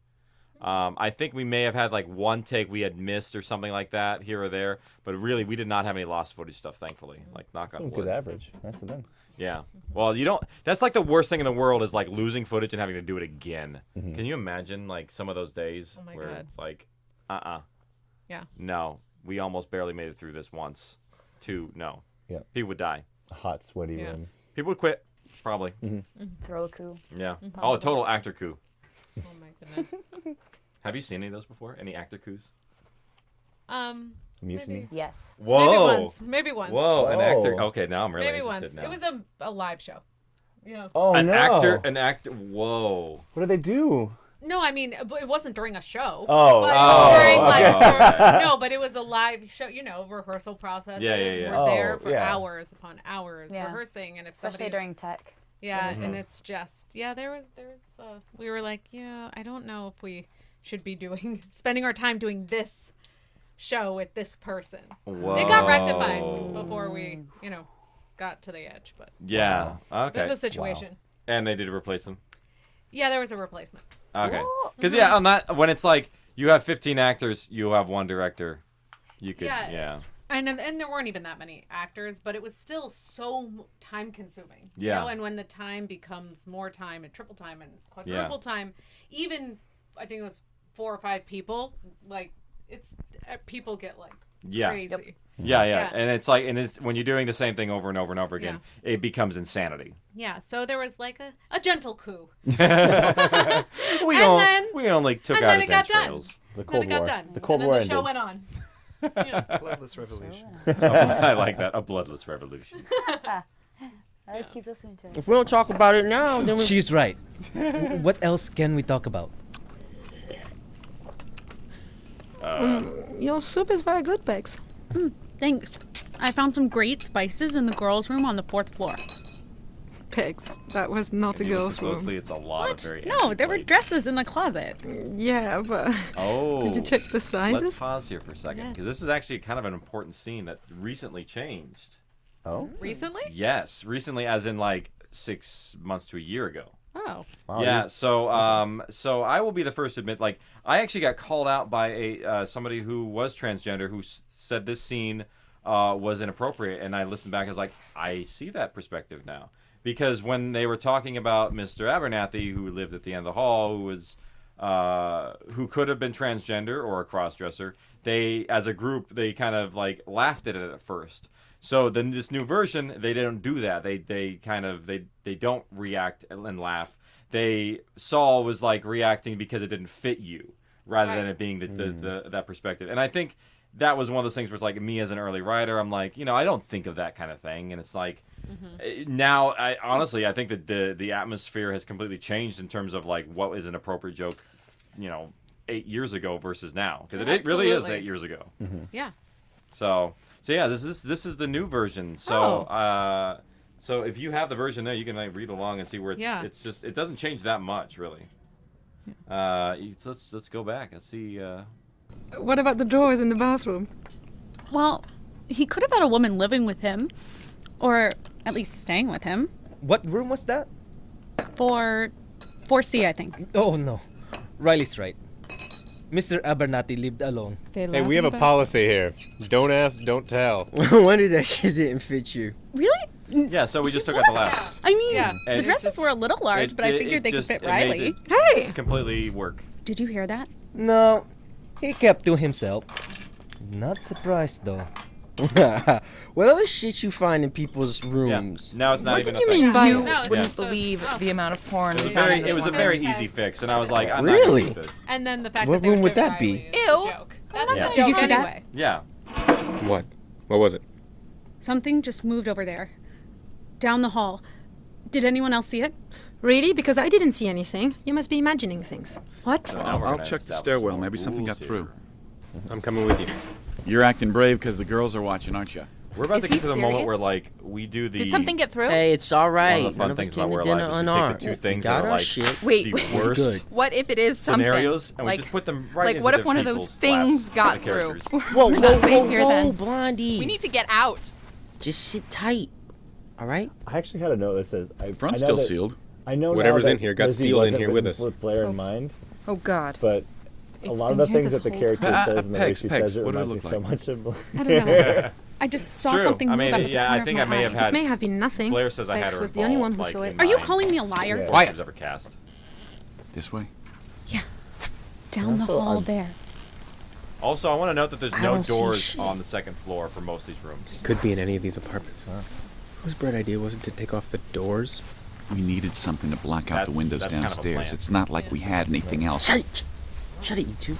I think we may have had like one take we had missed or something like that here or there, but really we did not have any lost footage stuff, thankfully. Like knock on wood. Good average. That's the thing. Yeah. Well, you don't. That's like the worst thing in the world is like losing footage and having to do it again. Can you imagine like some of those days where God. it's like, Yeah. no, we almost barely made it through this once. No. Yeah. People would die. A hot, sweaty room. People would quit. Probably. Throw a coup. Yeah. Oh, a total actor coup. Oh my goodness. Have you seen any of those before? Any actor coups? Mutiny? Yes. Whoa. Maybe once. Whoa, an actor. Okay, now I'm really Maybe interested once. now. It was a live show. Yeah. Oh, an no. actor. Whoa. What did they do? No, I mean, it wasn't during a show. Oh. But it was during, okay. no, but it was a live show, rehearsal processes. Yeah. We're there for yeah. hours upon hours rehearsing. And if Especially somebody during tech. Yeah, and it's just, there was we were like, I don't know if we should be spending our time doing this show with this person. Whoa. It got rectified before we, got to the edge, but Yeah. Okay. it was a situation. Wow. And they did replace them. Yeah, there was a replacement. Okay. Because on that, when it's like you have 15 actors, you have one director. You could. Yeah. And there weren't even that many actors, but it was still so time consuming. Yeah. And when the time becomes more time and triple time and quadruple time, even I think it was 4 or 5 people, like people get like crazy. Yep. Yeah. And it's like, it's when you're doing the same thing over and over and over again, it becomes insanity. Yeah. So there was like a gentle coup. we only took out his entrails. The Cold War. Done. The Cold and War then the show ended. went on. Bloodless revolution. I like that. A bloodless revolution. Let's keep listening to it. If we don't talk about it now, then we... She's right. What else can we talk about? Your soup is very good, Pegs. Thanks. I found some great spices in the girls' room on the 4th floor. Pegs, that was not a girl's room. Closely, it's a lot of very. No, empty there were plates. dresses in the closet. Yeah, but Oh. did you check the sizes? Let's pause here for a second because this is actually kind of an important scene that recently changed. Oh. Recently? Yes, recently, as in like 6 months to a year ago. Oh. Wow, Yeah, so I will be the first to admit, like, I actually got called out by somebody who was transgender who said this scene was inappropriate, and I listened back and was like, I see that perspective now. Because when they were talking about Mr. Abernathy, who lived at the end of the hall, who could have been transgender or a crossdresser, they, as a group, they kind of like laughed at it at first. So then this new version, they don't do that. They don't react and laugh. Saul was like reacting because it didn't fit you, rather than it being that perspective. And I think that was one of those things where it's like me as an early writer, I'm like, I don't think of that kind of thing. And it's like, now, I think that the atmosphere has completely changed in terms of like what is an appropriate joke, 8 years ago versus now, because it really is 8 years ago. Yeah. So yeah, this is the new version. So so if you have the version there, you can like read along and see where it's just it doesn't change that much really. Let's go back. Let's see. What about the drawers in the bathroom? Well, he could have had a woman living with him, or at least staying with him. What room was that? 4C, I think. Oh no, Riley's right. Mr. Abernathy lived alone. Hey, we have a policy here. Don't ask, don't tell. No wonder that shit didn't fit you. Really? Yeah, so we just took out the last. I mean, And the dresses were a little large, but I figured they could fit Riley. Hey! Completely work. Did you hear that? No, he kept to himself. Not surprised though. What other shit you find in people's rooms? Now it's not What even did a you thing. mean by you No, it's wouldn't just a- believe oh. the amount of porn It we was, found in very, this it was a one very room? easy fix, and I was like, I'm not Really? gonna do this. And then the fact What that room they would took that be? Riley is a Ew. joke. That's Yeah. a Did you joke see that? anyway. Yeah. What? What was it? Something just moved over there. Down the hall. Did anyone else see it? Really? Because I didn't see anything. You must be imagining things. What? So now we're I'll gonna check the establish stairwell. some Maybe something got rules through. here. I'm coming with you. You're acting brave because the girls are watching, aren't you? We're about Is to get he to the moment serious? where like we do the Did something get through? Hey, it's all right. one of the fun None of us things came about to We're dinner Alive is we unarmed. take the two things Got that are our like shit. Wait, the wait. worst Good. What if it is something? scenarios, and like, we just put them right like into what if the one of those people's things laps got of the through? characters. Whoa, We're whoa, not safe whoa, here whoa, then. Blondie. We need to get out. Just sit tight. All right? I actually had a note that says, Front's I know still that- sealed. I know now Whatever's that in here got Lizzie sealed in wasn't here with written us. With Blair in mind, Oh God. but a It's lot of been the here things this that the whole character time. says and the way Pegs, she Pegs, says it what did it reminds me look so like? much of I don't know. I just saw True. something I move mean, out of the yeah, corner I think of I my may have eye. had. It may have been nothing. Blair says I had Bex her was the only one who involved, saw like, it. in Are you my calling me a liar? Yeah. Quiet. Ever cast. This way? Down the Also, hall I'm- there. Also, I want to note that there's I no don't see doors shit. on the second floor for most of these rooms. Could be in any of these apartments. Whose bright idea was it to take off the doors? We needed something to block out the That's- windows that's kind of a downstairs. plan. It's not like we had anything else. Shut it, you two.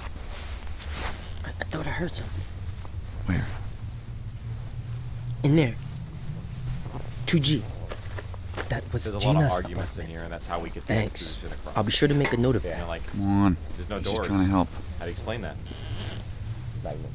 I thought I heard something. Where? In there. 2G. That was There's a lot of Gina's arguments in here, and that's how we get things Thanks. through shit across. I'll be sure to make a note of You that. know, like, Come on. there's no Just doors. trying to help. How do you explain that? magnets.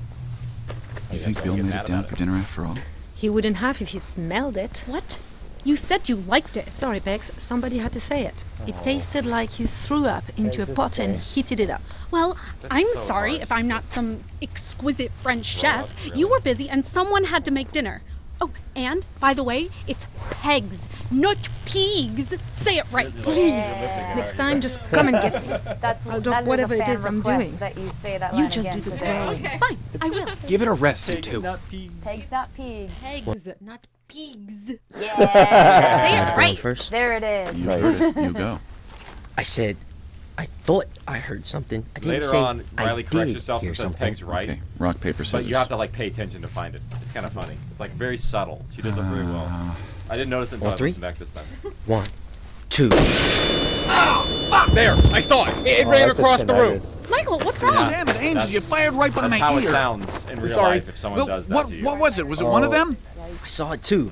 You Yeah, think so Bill get made mad it down about for it. dinner after all? He wouldn't have if he smelled it. What? You said you liked it. Sorry, Bex. Somebody had to say it. It tasted like you threw up into Bex a is pot and okay. heated it up. Well, That's I'm so sorry harsh if I'm to not some exquisite French Grow chef. up, really. You were busy and someone had to make dinner. Oh, and by the way, it's pegs, not pigs. Say it right, please. Next time, just come and get me. That's I'll that drop is whatever a it fan is I'm request doing. That you say that You line just again do the today. growling. Fine, I will. Give it a rest, you Pigs, two. not pigs. Pigs, not pigs. Pegs, not pigs. Yeah. Say it Going right. first. There it is. You Right. heard it. You go. I said, I thought I heard something. I didn't Later say on, Riley I corrects did herself hear and says something. Peg's right. Okay. Rock, paper, scissors. But you have to like pay attention to find it. It's kind of funny. It's like very subtle. She does it very well. I didn't notice it until On I three? listened back this time. 1, 2. There! I saw it! It Oh, ran that's a across the room. tinnitus. Michael, what's wrong? Damn it, Angie, That's- you fired right by That's my how ear. it sounds in real Sorry. life if someone Well, does that what, to you. what was it? Was it one of Oh. them? I saw it too.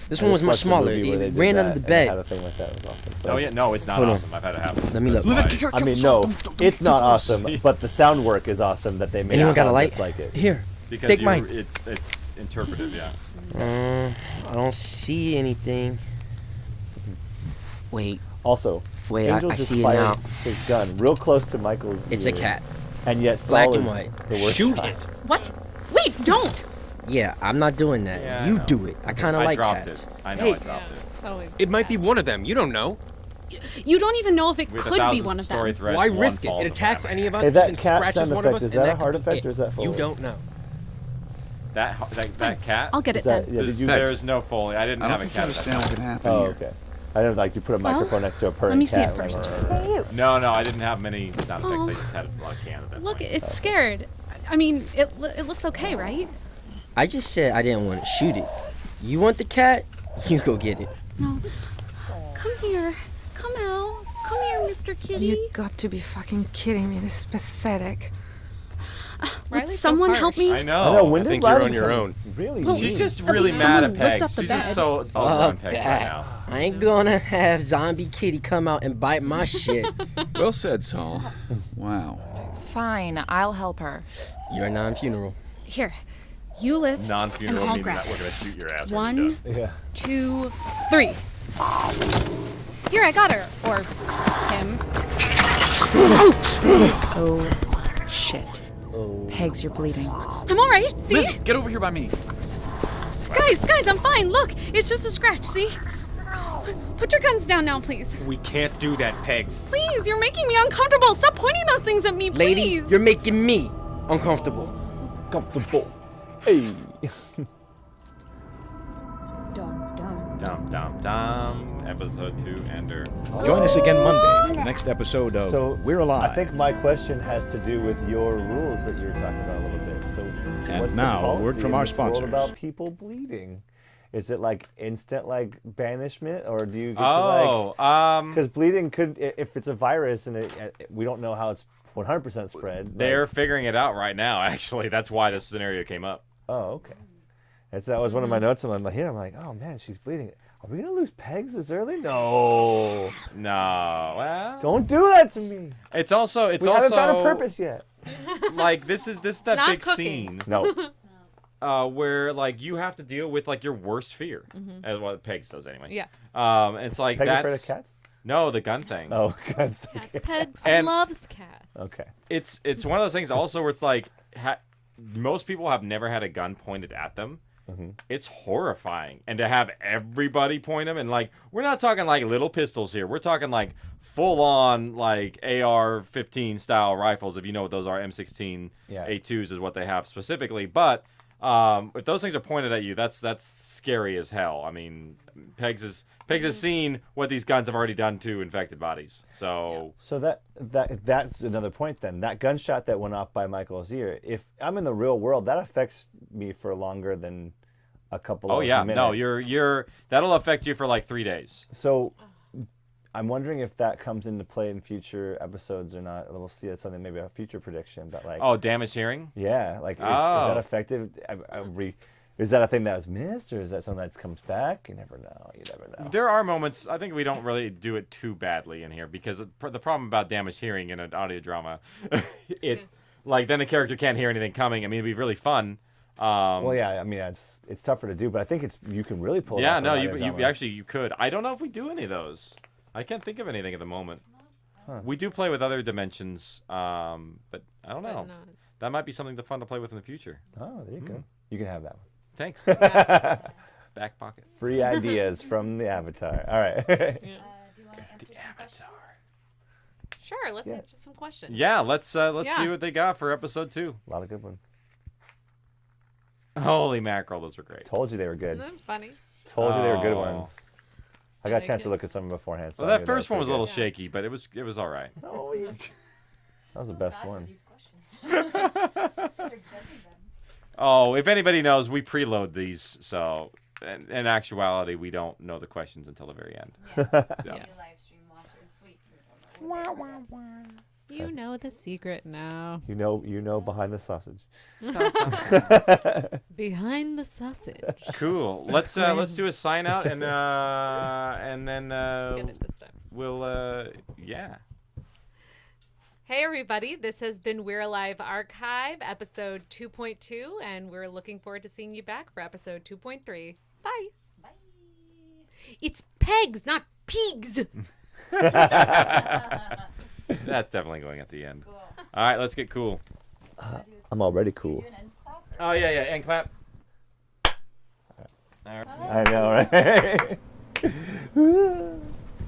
This I one was just much watched a smaller. movie where they It did ran that, under the and they had bed. a thing like that. It was awesome. So. Oh yeah, no, it's not Hold on. awesome. I've had it happen. Let me look. That's why- I mean, no, it's not awesome, but the sound work is awesome that they made Anyone it got a sound light? just like it. Here. Because Take you, mine. it's interpretive, yeah. I don't see anything. Wait. Also, Wait, Angel I just see it fired now. his gun real close to Michael's It's a ear, cat. and yet Black Saul and is white. the worst Shoot shot. it. What? Wait, don't. Yeah, I'm not doing that. Yeah, I you know. do it. I kind of I like dropped cats. it. I know Hey. I dropped it. Always. It might be one of them. You don't know. You don't even know if it We have could be 1,000 one of story them. threads, Why one risk it? falls It in the attacks family. any of us. Hey, that even cat scratches sound one effect, of us. is and that a could hard be effect it. or is that You Foley? don't know. That cat? I'll get it Is that, then. yeah, did you? There's no Foley. I didn't I have don't a think you cat. at that understand what time. could happen Oh, here. okay. I didn't like you put a microphone next to a purring let me see cat. it first. No, I didn't have many sound effects. Oh. I just had a lot of can at that Look, point. it's scared. I mean, it looks okay, right? I just said I didn't want to shoot it. You want the cat? You go get it. No. Come here. Come out. Come here, Mr. Kitty. You got to be fucking kidding me. This is pathetic. Would Riley's so someone help harsh. me? I know. I know. When I did think you're Riley on your come- own. Really? Well, She's mean. just At really least mad at someone lift Pegs. up the She's just bed. so over on Pegs right now. I ain't gonna have zombie kitty come out and bite my shit. Well said, Saul. Wow. Fine, I'll help her. You're non-funeral. Here, you lift. Non-funeral and I'll meaning grab. that we're gonna shoot your ass. when you're One, done. Yeah. 2, 3. Here, I got her. Or him. Oh, shit. Pegs, you're bleeding. I'm all right. See? Lizzie, get over here by me. Guys, I'm fine. Look, it's just a scratch, see? Put your guns down now, please. We can't do that, Pegs. Please, you're making me uncomfortable. Stop pointing those things at me, please. Lady, you're making me uncomfortable. Comfortable. Hey. Dum dum dum. Episode 2 ender. Join us again Monday for the next episode of So We're Alive. I think my question has to do with your rules that you were talking about a little bit. So And what's now, the a word policy from in our this world sponsors. about people bleeding? Is it like instant like banishment, or do you get Oh, to like? Because bleeding could, if it's a virus and we don't know how it's 100% spread. They're figuring it out right now. Actually, that's why this scenario came up. Oh, okay. That was one of my notes. I'm like, here, I'm like, oh man, she's bleeding. Are we gonna lose Pegs this early? No. No. Well, Don't do that to me. It's also We haven't found a purpose yet. Like this is that not big cooking. scene. No. Where like you have to deal with like your worst fear, Mhm. as what Pegs does anyway. Yeah. It's like Peg that's afraid of cats? No, the gun thing. Oh, guns. Cats, Pegs And- loves cats. Okay. It's one of those things also where it's like most people have never had a gun pointed at them. Mm-hmm. It's horrifying, and to have everybody point them, and like we're not talking like little pistols here. We're talking like full on like AR-15 style rifles. If you know what those are, M16 Yeah. A2s is what they have specifically. But if those things are pointed at you, that's scary as hell. I mean, Pegs has seen what these guns have already done to infected bodies. So So that's another point then. That gunshot that went off by Michael's ear, if I'm in the real world, that affects me for longer than a couple oh of yeah, minutes. no, you're that'll affect you for like 3 days. So I'm wondering if that comes into play in future episodes or not. We'll see. That's something, maybe a future prediction. But like, Oh, damage hearing? yeah, like is Oh. that effective? Is that a thing that was missed, or is that something that comes back? You never know. You never know. There are moments. I think we don't really do it too badly in here because the problem about damaged hearing in an audio drama, like then the character can't hear anything coming. I mean, it'd be really fun. Well, yeah, I mean, it's tougher to do, but I think you can really pull it Yeah, off. no, in you audio drama. actually you could. I don't know if we do any of those. I can't think of anything at the moment. Huh. We do play with other dimensions, but I don't know. But not- That might be something fun to play with in the future. Oh, there you go. You can have that one. Thanks. Back pocket. Free ideas from the Avatar. All right. Do you want to answer some questions? Sure, let's Yeah. answer some questions. Yeah, let's see Yeah. what they got for episode 2. A lot of good ones. Holy mackerel, those were great. Told you they were good. Isn't that funny? Told you they were good Oh. ones. I got a chance to look at some beforehand. So Well, I that knew first one was a pretty little shaky, but it was all right. good. Oh, yeah. That was the best one. They're judging them. Oh, if anybody knows, we preload these, so in actuality, we don't know the questions until the very end. Yeah. So. Yeah. Live stream watchers, sweet. You know the secret now. You know behind the sausage. Behind the sausage. Cool. Let's do a sign out and then Get it this time. we'll yeah. Hey everybody, this has been We're Alive Archive, episode 2.2, and we're looking forward to seeing you back for episode 2.3. Bye. Bye. It's Pegs, not Pigs. That's definitely going at the end. Cool. All right, let's get cool. I'm already cool. Do an end clap? Oh yeah, and clap. All right. I know, right?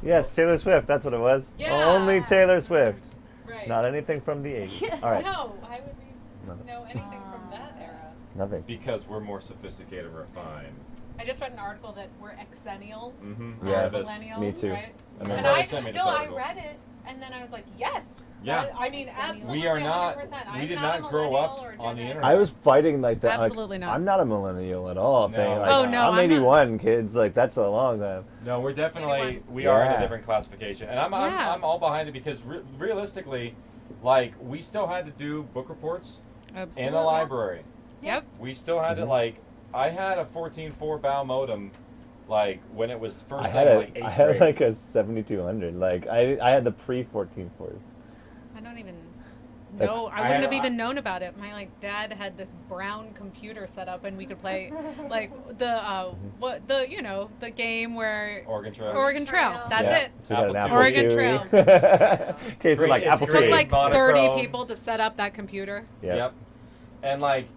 Yes, Taylor Swift. That's what it was. Yeah. Only Taylor Swift. Right. Not anything from the 80s. All right. No, why would we Nothing. know anything from that era? Nothing. Because we're more sophisticated and refined. I just read an article that we're exennials, Mhm. not Yeah, millennials, me too. right? I remember. And Brother I sent me this no, I article. read it, and then I was like, yes. Yeah. I mean, absolutely. We are not. 100%. We I'm did not not a grow millennial up or Gen on the X. internet. I was fighting like that. like, Absolutely not. I'm not a millennial at all. No. Thing. Like, Oh, no, I'm I'm not. 81, kids. Like that's a long time. No, we're definitely 81. we are in Yeah. a different classification, and Yeah. I'm all behind it because realistically, like we still had to do book reports Absolutely. in the library. Yep. We still had to like. I had a 14.4 bow modem, like when it was first. I had thing, a, like, eighth I had grade. like a 7200. Like I had the pre 14.4s. I don't even No, I wouldn't have even known about it. My dad had this brown computer set up, and we could play the game where Oregon Trail. Oregon Trail. That's it. So we got an Apple Oregon II. Trail. Okay, so like Apple It took II. like 30 Monochrome. people to set up that computer. Yep. And like,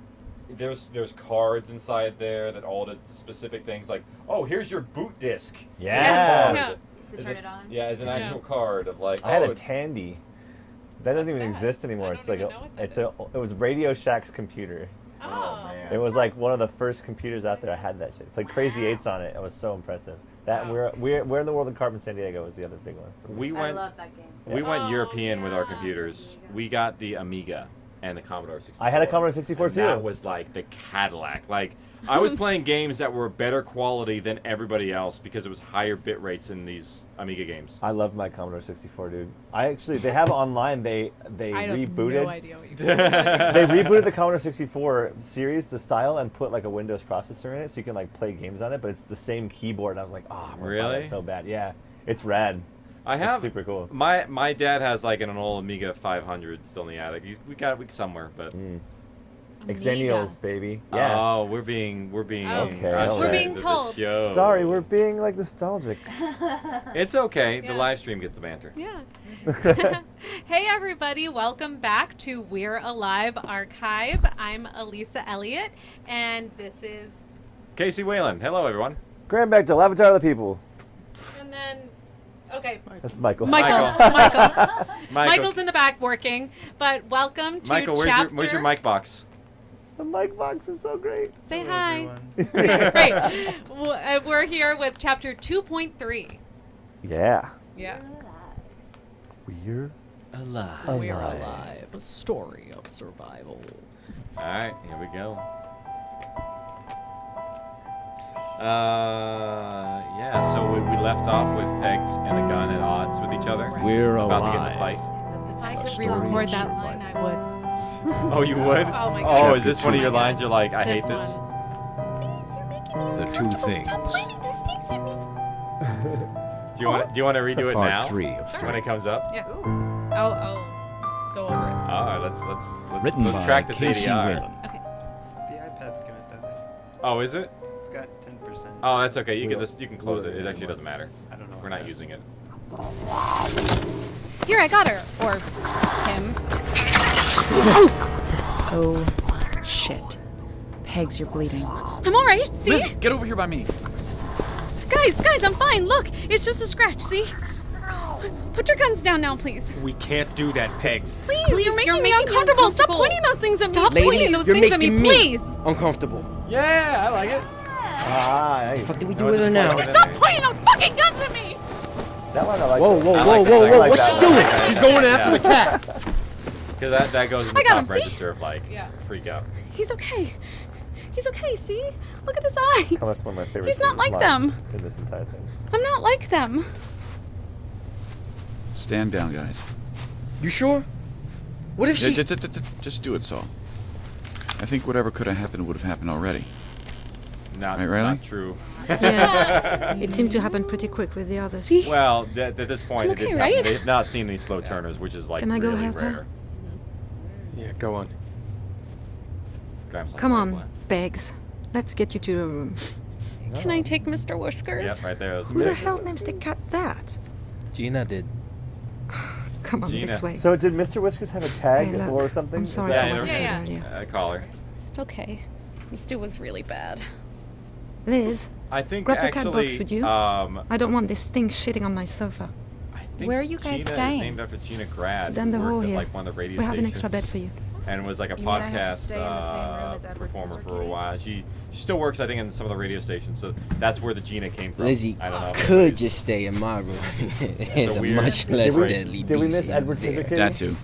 there's cards inside there that all did specific things. Like, oh, here's your boot disc. Yeah. Yeah. To turn it on. Yeah, as an actual card of like. I had oh, a Tandy. That doesn't even exist anymore. It's like it was Radio Shack's computer. Oh man. It was like one of the first computers out there. I had that shit. Played Crazy Eights on it. It was so impressive. That we're in the world of Carmen San Diego was the other big one. For me. I love that game. We went European with our computers. We got the Amiga and the Commodore 64. I had a Commodore 64 and too. That was like the Cadillac. Like, I was playing games that were better quality than everybody else because it was higher bit rates in these Amiga games. I loved my Commodore 64, dude. They have online. They I have rebooted. no idea what you're They rebooted the Commodore 64 series, the style, and put like a Windows processor in it, so you can like play games on it. But it's the same keyboard. And I was like, oh, I'm gonna buy that so bad. Yeah, it's rad. I have It's super cool. My dad has like an old Amiga 500 still in the attic. We got it somewhere, but. Exennials, baby. Yeah. Oh, we're being Okay, ushered we're being into the told. show. Sorry, we're being like nostalgic. It's okay. Yeah. The live stream gets the banter. Yeah. Hey everybody, welcome back to We're Alive Archive. I'm Elisa Elliott, and this is... Casey Whalen. Hello, everyone. Graham Bechtel, Avatar of the People. And then... Okay. That's Michael. Michael's in the back working, but welcome to Michael, where's your mic box? The mic box is so great. Say hi. Great. We're here with chapter 2.3. Yeah. Yeah. We're alive. We're alive. A story of survival. All right, here we go. Yeah, so we left off with Pegs and a gun at odds with each other. We're about to get in alive. the fight. If I could re-record that line, I would. Oh, you would? Oh my Oh, God. is this one of your lines? You're like, I hate this. The two things. Do you want to redo it Part now? 3 of 3. When it comes up? Yeah. I'll go over it. All right, let's Written by track this Casey ADR. Whalen. The iPad's gonna die. Oh, is it? It's got 10%. Oh, that's okay. You can close it. It actually doesn't matter. I don't know. We're not using it. Here, I got her. Or him. Oh, shit. Pegs, you're bleeding. I'm alright, see? Lizzie, get over here by me. Guys, I'm fine. Look, it's just a scratch, see? Put your guns down now, please. We can't do that, Pegs. Please, you're making me uncomfortable. Stop pointing those things at me. Stop Lady, pointing those you're things at me, making please. Uncomfortable. Yeah, I like it. Nice. What do we do with her now? Stop pointing those fucking guns at me. That one I like. Whoa, that. whoa, I whoa, like that. whoa, I whoa! like What's that she one. doing? Yeah. She's going after the cat. Because that goes in the I got top him, see? register of like freak out. He's okay. He's okay, see? Look at his eyes. Oh, that's one of my favorite He's not like lines them. in this entire thing. I'm not like them. Stand down, guys. You sure? What if she... Just do it, Saul. I think whatever could have happened would have happened already. Not, Right, Riley? not true. Yeah. It seemed to happen pretty quick with the others. Well, at this point, I'm okay, it did right? happen. They have not seen any slow turners, which is like Can I go really help her? rare. Yeah, go on. Graham's like, Come "What, on, what?" Beggs. Let's get you to your room. Can I take Mr. Whiskers? Yep, right there. Who the hell names the cat that? Gina did. Come on, Gina. this way. So did Mr. Whiskers have a tag Hey, look, or something? I'm Is sorry that- for what I said earlier. I call her. It's okay. This dude was really bad. Liz, I think grab the cat actually, box, would you? I don't want this thing shitting on my sofa. I think Where are you guys Gina staying? is named after Gina Grad. Down the who hall worked at here. like one of the radio We have an stations. extra bed for you. And was like a You mean I have to podcast stay in the same room as Edward performer for a Scissorhands? while. She still works, I think, in some of the radio stations. So that's where the Gina came from. Lizzie I don't know. could just stay in my room. It's a weird- much less Did we- deadly did we beast miss in Edward there. Scissorkitty? That too.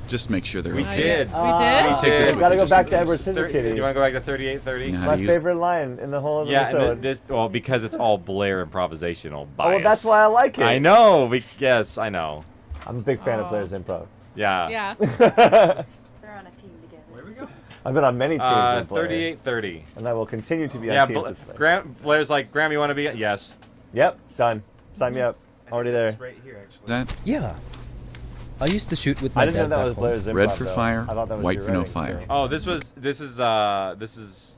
Just make sure they're We okay. did. We did? We did. Gotta go Just back to use- Edward Scissorkitty. Do you want to go back to 3830? You know how My to use favorite line in the whole Yeah, episode. and well, because it's all Blair improvisational bias. Oh, well, that's why I like it. I know. Yes, I know. I'm a big fan of Blair's improv. Yeah. Yeah. They're on a team together. Where we go? I've been on many teams with Blair. 3830. And I will continue to be on Yeah, teams with Blair. Blair's like, Graham, you want to be? Yes. Yep, done. Sign me up. Already there. It's right here, actually. that. Yeah. I used to shoot with my I didn't dad know that back was home. Blair's improv. Red for though. fire, I thought that was white your for no writing, fire. so- Oh, this is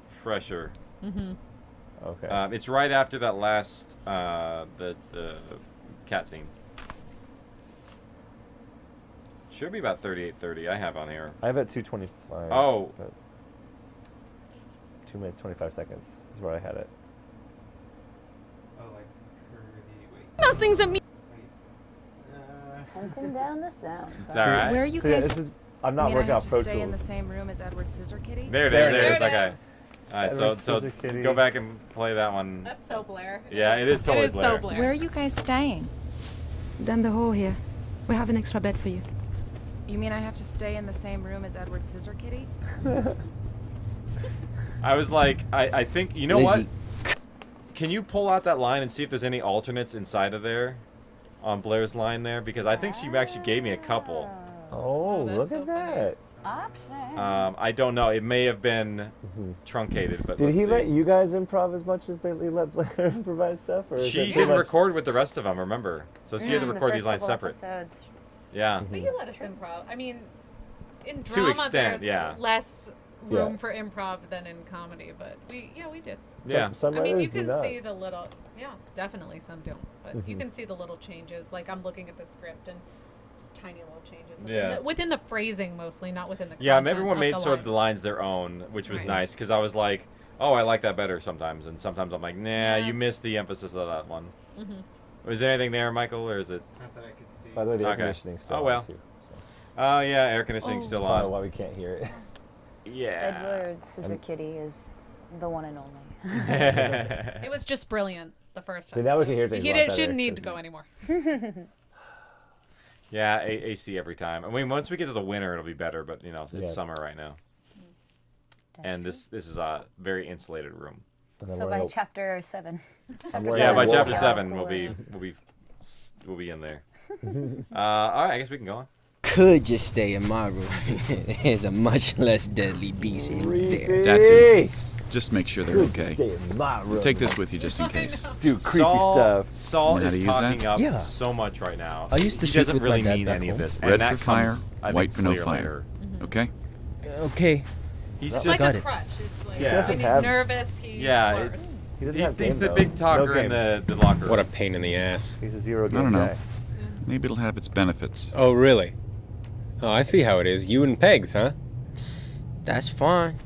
fresher. Mm-hmm. Okay. It's right after that last the cat scene. Should be about 38:30. I have on here. I have it at 2:25. Oh. 2 minutes 25 seconds is where I had it. Oh, like Those things at me. Hunting down the sound. It's all right. Where are you So, yeah, guys? this is, I'm not I mean, working I off have Pro to stay in the Tools. same room as Edward Scissorkitty. There it is. Okay. All right. So Scissor Kitty. go back and play that one. That's so Blair. Yeah, it is totally It is Blair. so Blair. Where are you guys staying? Down the hall here. We have an extra bed for you. You mean I have to stay in the same room as Edward Scissorkitty? I was like, I think, you know Lizzie. what? Can you pull out that line and see if there's any alternates inside of there? On Blair's line there? Because I think she actually gave me a couple. Oh, look at that. Option. I don't know. It may have been truncated, but Did let's he see. let you guys improv as much as he let Blair improvise stuff? Or is She it too didn't much? record with the rest of them, remember? So she had to The record first these lines couple separate. episodes. Yeah. But you let us improv. I mean, in To drama, extent, there's yeah. less room Yeah. for improv than in comedy, but we did. Yeah. Some I mean, you writers do can not. see the little, yeah, definitely some don't, but you Mhm. can see the little changes. Like I'm looking at the script and it's tiny little changes. Yeah. Within the phrasing mostly, not within the Yeah, content everyone of made the sort line. of the lines their own, which was Right. nice because I was like, oh, I like that better sometimes, and sometimes I'm like, nah, Yeah. you missed the emphasis of that one. Mhm. Was there anything there, Michael, or is it? Not that I could see. By the way, the air Okay. conditioning's still Oh, well. on too. So. Oh yeah, air conditioning's still That's probably on. why we can't hear it. Yeah. Edward Scissorkitty is the one and only. It was just brilliant the first See, time. now we can hear things He a lot better, shouldn't need to 'cause- go anymore. Yeah, AC every time. I mean, once we get to the winter, it'll be better. But you know, it's Yeah. summer right now, and this is a very insulated room. And then So we're by gonna- chapter 7. Chapter wearing Yeah, a by wolf chapter hat. 7, we'll be in there. All right, I guess we can go on. Could just stay in my room. There's a much less deadly beast in there. That too. Just make sure they're Could okay. stay in my room. Take this with you just in case. Dude, creepy Saul, stuff. Saul You know how is to use that? talking up Yeah. so much right now. I used to he shoot doesn't with my really dad mean back any of home. this. And Red that for fire, comes, I white think, for no clear fire. later. Okay? Okay. He's It's just like got a it. crutch. It's like Yeah. He doesn't when he's have- nervous, he Yeah, flirts. He doesn't he's have game, the though. big talker No in game. the locker room. What a pain in the ass. He's a zero I game don't know. guy. Maybe it'll have its benefits. Oh, really? Oh, I see how it is. You and Pegs, huh? That's fine.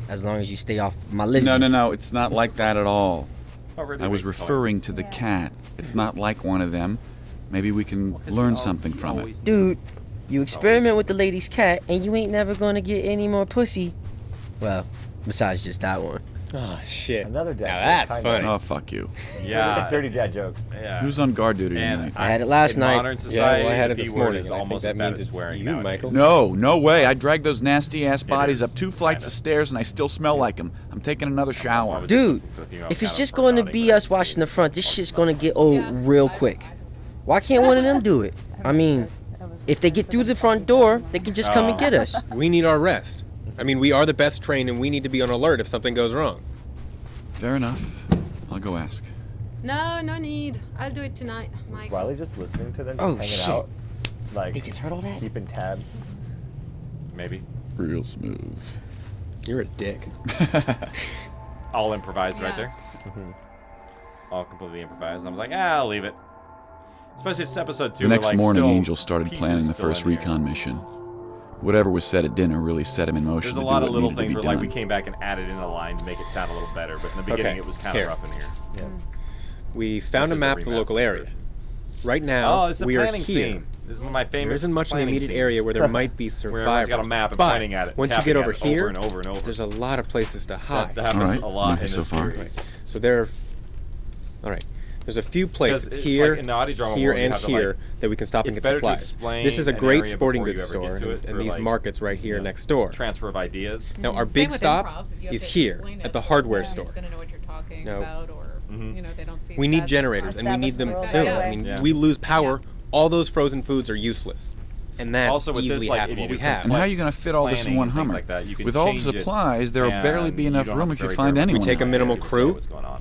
As long as you stay off my list. No. It's not like that at all. Already I was making referring comments. to the cat. It's not like one of them. Maybe we can learn something from it. Dude, you experiment with the lady's cat and you ain't never gonna get any more pussy. Well, besides just that one. Oh, shit. Another dad Now joke, that's kinda. funny. Oh, fuck you. Yeah. Dirty dad joke. Yeah. Who's on guard duty And tonight? I had it last in night. modern Yeah, society, well, I had the it this B word morning. is and I think almost that as bad means as it's swearing you, nowadays. Michael. No way. I dragged those nasty ass bodies is, up 2 flights of stairs and I still smell like them. I'm taking another shower. Dude, Cooking up if it's kind just of going to personality, be but us washing the front, this shit's going to get old real quick. Why can't one of them do it? I mean, if they get through the front door, they can just come and get us. We need our rest. I mean, we are the best trained and we need to be on alert if something goes wrong. Fair enough. I'll go ask. No, no need. I'll do it tonight, Mike. Riley just listening to them, Oh, just hanging shit. out. Like, They just heard all that? keeping tabs. Maybe. Real smooth. You're a dick. All improvised right Yeah. there. All completely improvised. I was like, I'll leave it. Especially it's episode 2. The next like, morning, still Angel started pieces planning the still first in here. recon mission. Whatever was said at dinner really set him in motion There's to a do lot of what little needed to things be where like we done. came back and added in a line to make it sound a little better, but in the beginning Okay, it was kind here. of rough in here. Yeah. We found This a is map the of the local remastered area. version. Right now, Oh, it's a we are planning here. scene. This is one of my favorite There isn't much in the planning immediate scenes. area where there might be Where survivors. everyone's got a map and but pointing at it, once you tapping get at over it here, over and over and over. there's a lot of places to hide. That happens Alright, a lot lucky in so this far. series. So there are... All right. There's a few places it's here, like in the audio drama here, world, you and have to, here like, that we can stop and it's get better to supplies. explain This is a an great area sporting before you goods ever get store, to it and for, these like, markets right here you know, next door. Transfer of ideas. Now, our Same big with stop improv. You have is to here explain it at the to hardware someone who's store. gonna know what you're talking No. about, or you know they don't see. We need stats. generators, and we need them Establish the soon. rules right I away. mean, Yeah. we lose power. All those frozen foods are useless, and that's Also with this, easily like, half if of you what do we have. And how are you going to fit all this in planning one and things Hummer? like that, you can With all the change it, supplies, there will barely and be you enough don't room have if you to find very anyone. We take a much minimal time to crew. what's going on.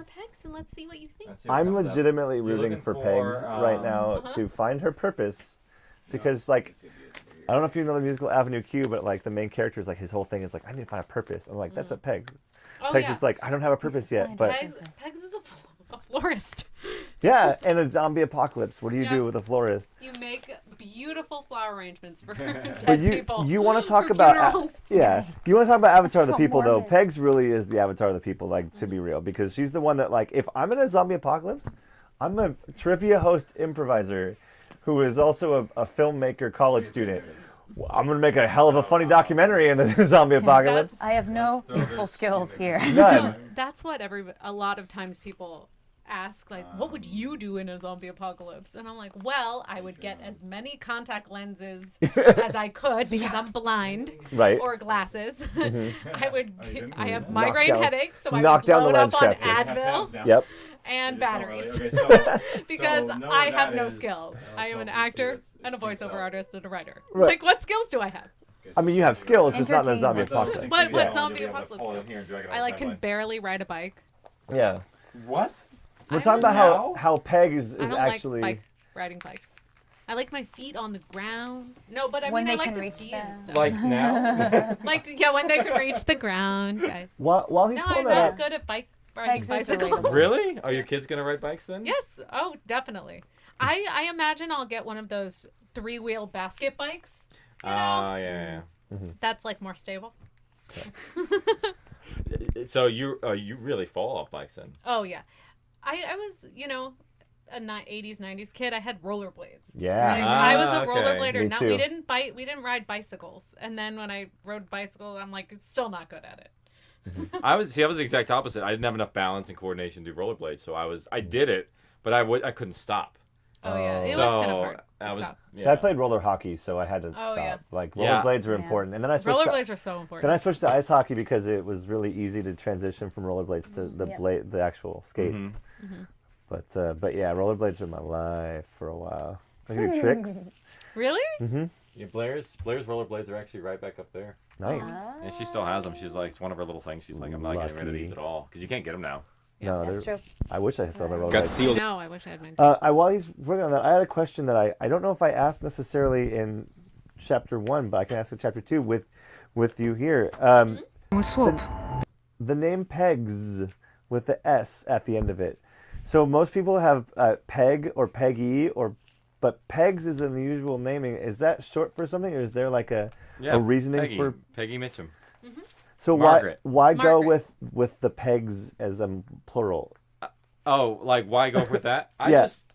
more Pegs and let's see what you think. I'm legitimately rooting for Pegs right now to find her purpose, because like I don't know if you know the musical Avenue Q, but like the main character is like his whole thing is like I need to find a purpose. I'm like that's what Pegs is. Oh, Pegs yeah. is like I don't have a purpose yet, but Pegs is a florist. yeah, and a zombie apocalypse. What do you Yeah. do with a florist? You make beautiful flower arrangements for dead But people. you want to talk for about funerals. you want to talk about Avatar of the So People though. morbid. Pegs really is the Avatar of the People, like to be real, because she's the one that like if I'm in a zombie apocalypse, I'm a trivia host improviser who is also a filmmaker college student. I'm gonna make a hell of a funny documentary in the zombie apocalypse. I have no useful skills here. None. That's what a lot of times people ask, like, what would you do in a zombie apocalypse? And I'm like, well, I would get as many contact lenses as I could because I'm blind, Right. or glasses. Mhm. I have Knock migraine down- headaches, so I knock would down the load up on lens crafters. Advil. Yep. And batteries. Okay, so because knowing I have that no is, skills. I am an so actor it's and a voiceover artist and a writer. Right. Like, what skills do I have? I mean, you have skills, just not in a zombie Entertainment. apocalypse. What Yeah. zombie You'll be able to apocalypse pull it skills? here and drag it on I the like can timeline. barely ride a bike. Yeah. What? We're talking about how Peg is I don't actually. like riding bikes. I like my feet on the ground. No, but I When mean, I they like can to reach ski them. and stuff. Like now? Like, yeah, when they can reach the ground, guys. While he's No, pulling I'm that not up, good at riding Pegs is bicycles. relatable. Really? Are your kids gonna ride bikes then? Yes. Oh, definitely. I imagine I'll get one of those 3-wheel basket bikes. Yeah. That's like more stable. So you really fall off bikes then? Oh yeah, I was a 80s 90s kid. I had rollerblades. Yeah. I was a okay. rollerblader. Me Now too. we didn't ride bicycles. And then when I rode bicycles, I'm like still not good at it. I was the exact opposite. I didn't have enough balance and coordination to do rollerblades, so I did it, but I couldn't stop. Oh yeah, it So, was kind of hard to I was- stop. So I played roller hockey, so I had to Oh, stop. yeah. Like Yeah. rollerblades were Yeah. important, and then I switched. Rollerblades are so important. Then I switched to ice hockey because it was really easy to transition from rollerblades to the Yeah. the actual skates. But yeah, rollerblades were my life for a while. I could do tricks. Really? Yeah, Blair's rollerblades are actually right back up there, Nice. and she still has them. She's like, it's one of her little things. She's like, I'm not getting rid of these Lucky. at all because you can't get them now. No, That's they're- true. I wish I saw the Got rollerblades. sealed. No, I wish I had mine. While he's working on that, I had a question that I don't know if I asked necessarily in chapter 1, but I can ask in chapter 2 with you here. We'll swap. The name Pegs with the S at the end of it. So most people have Peg or Peggy but Pegs is an unusual naming. Is that short for something, or is there like a reasoning Peggy, for? Peggy Mitchum. So Margaret. why go Margaret. with the Pegs as a plural? Oh, like why go with that? I Yeah. just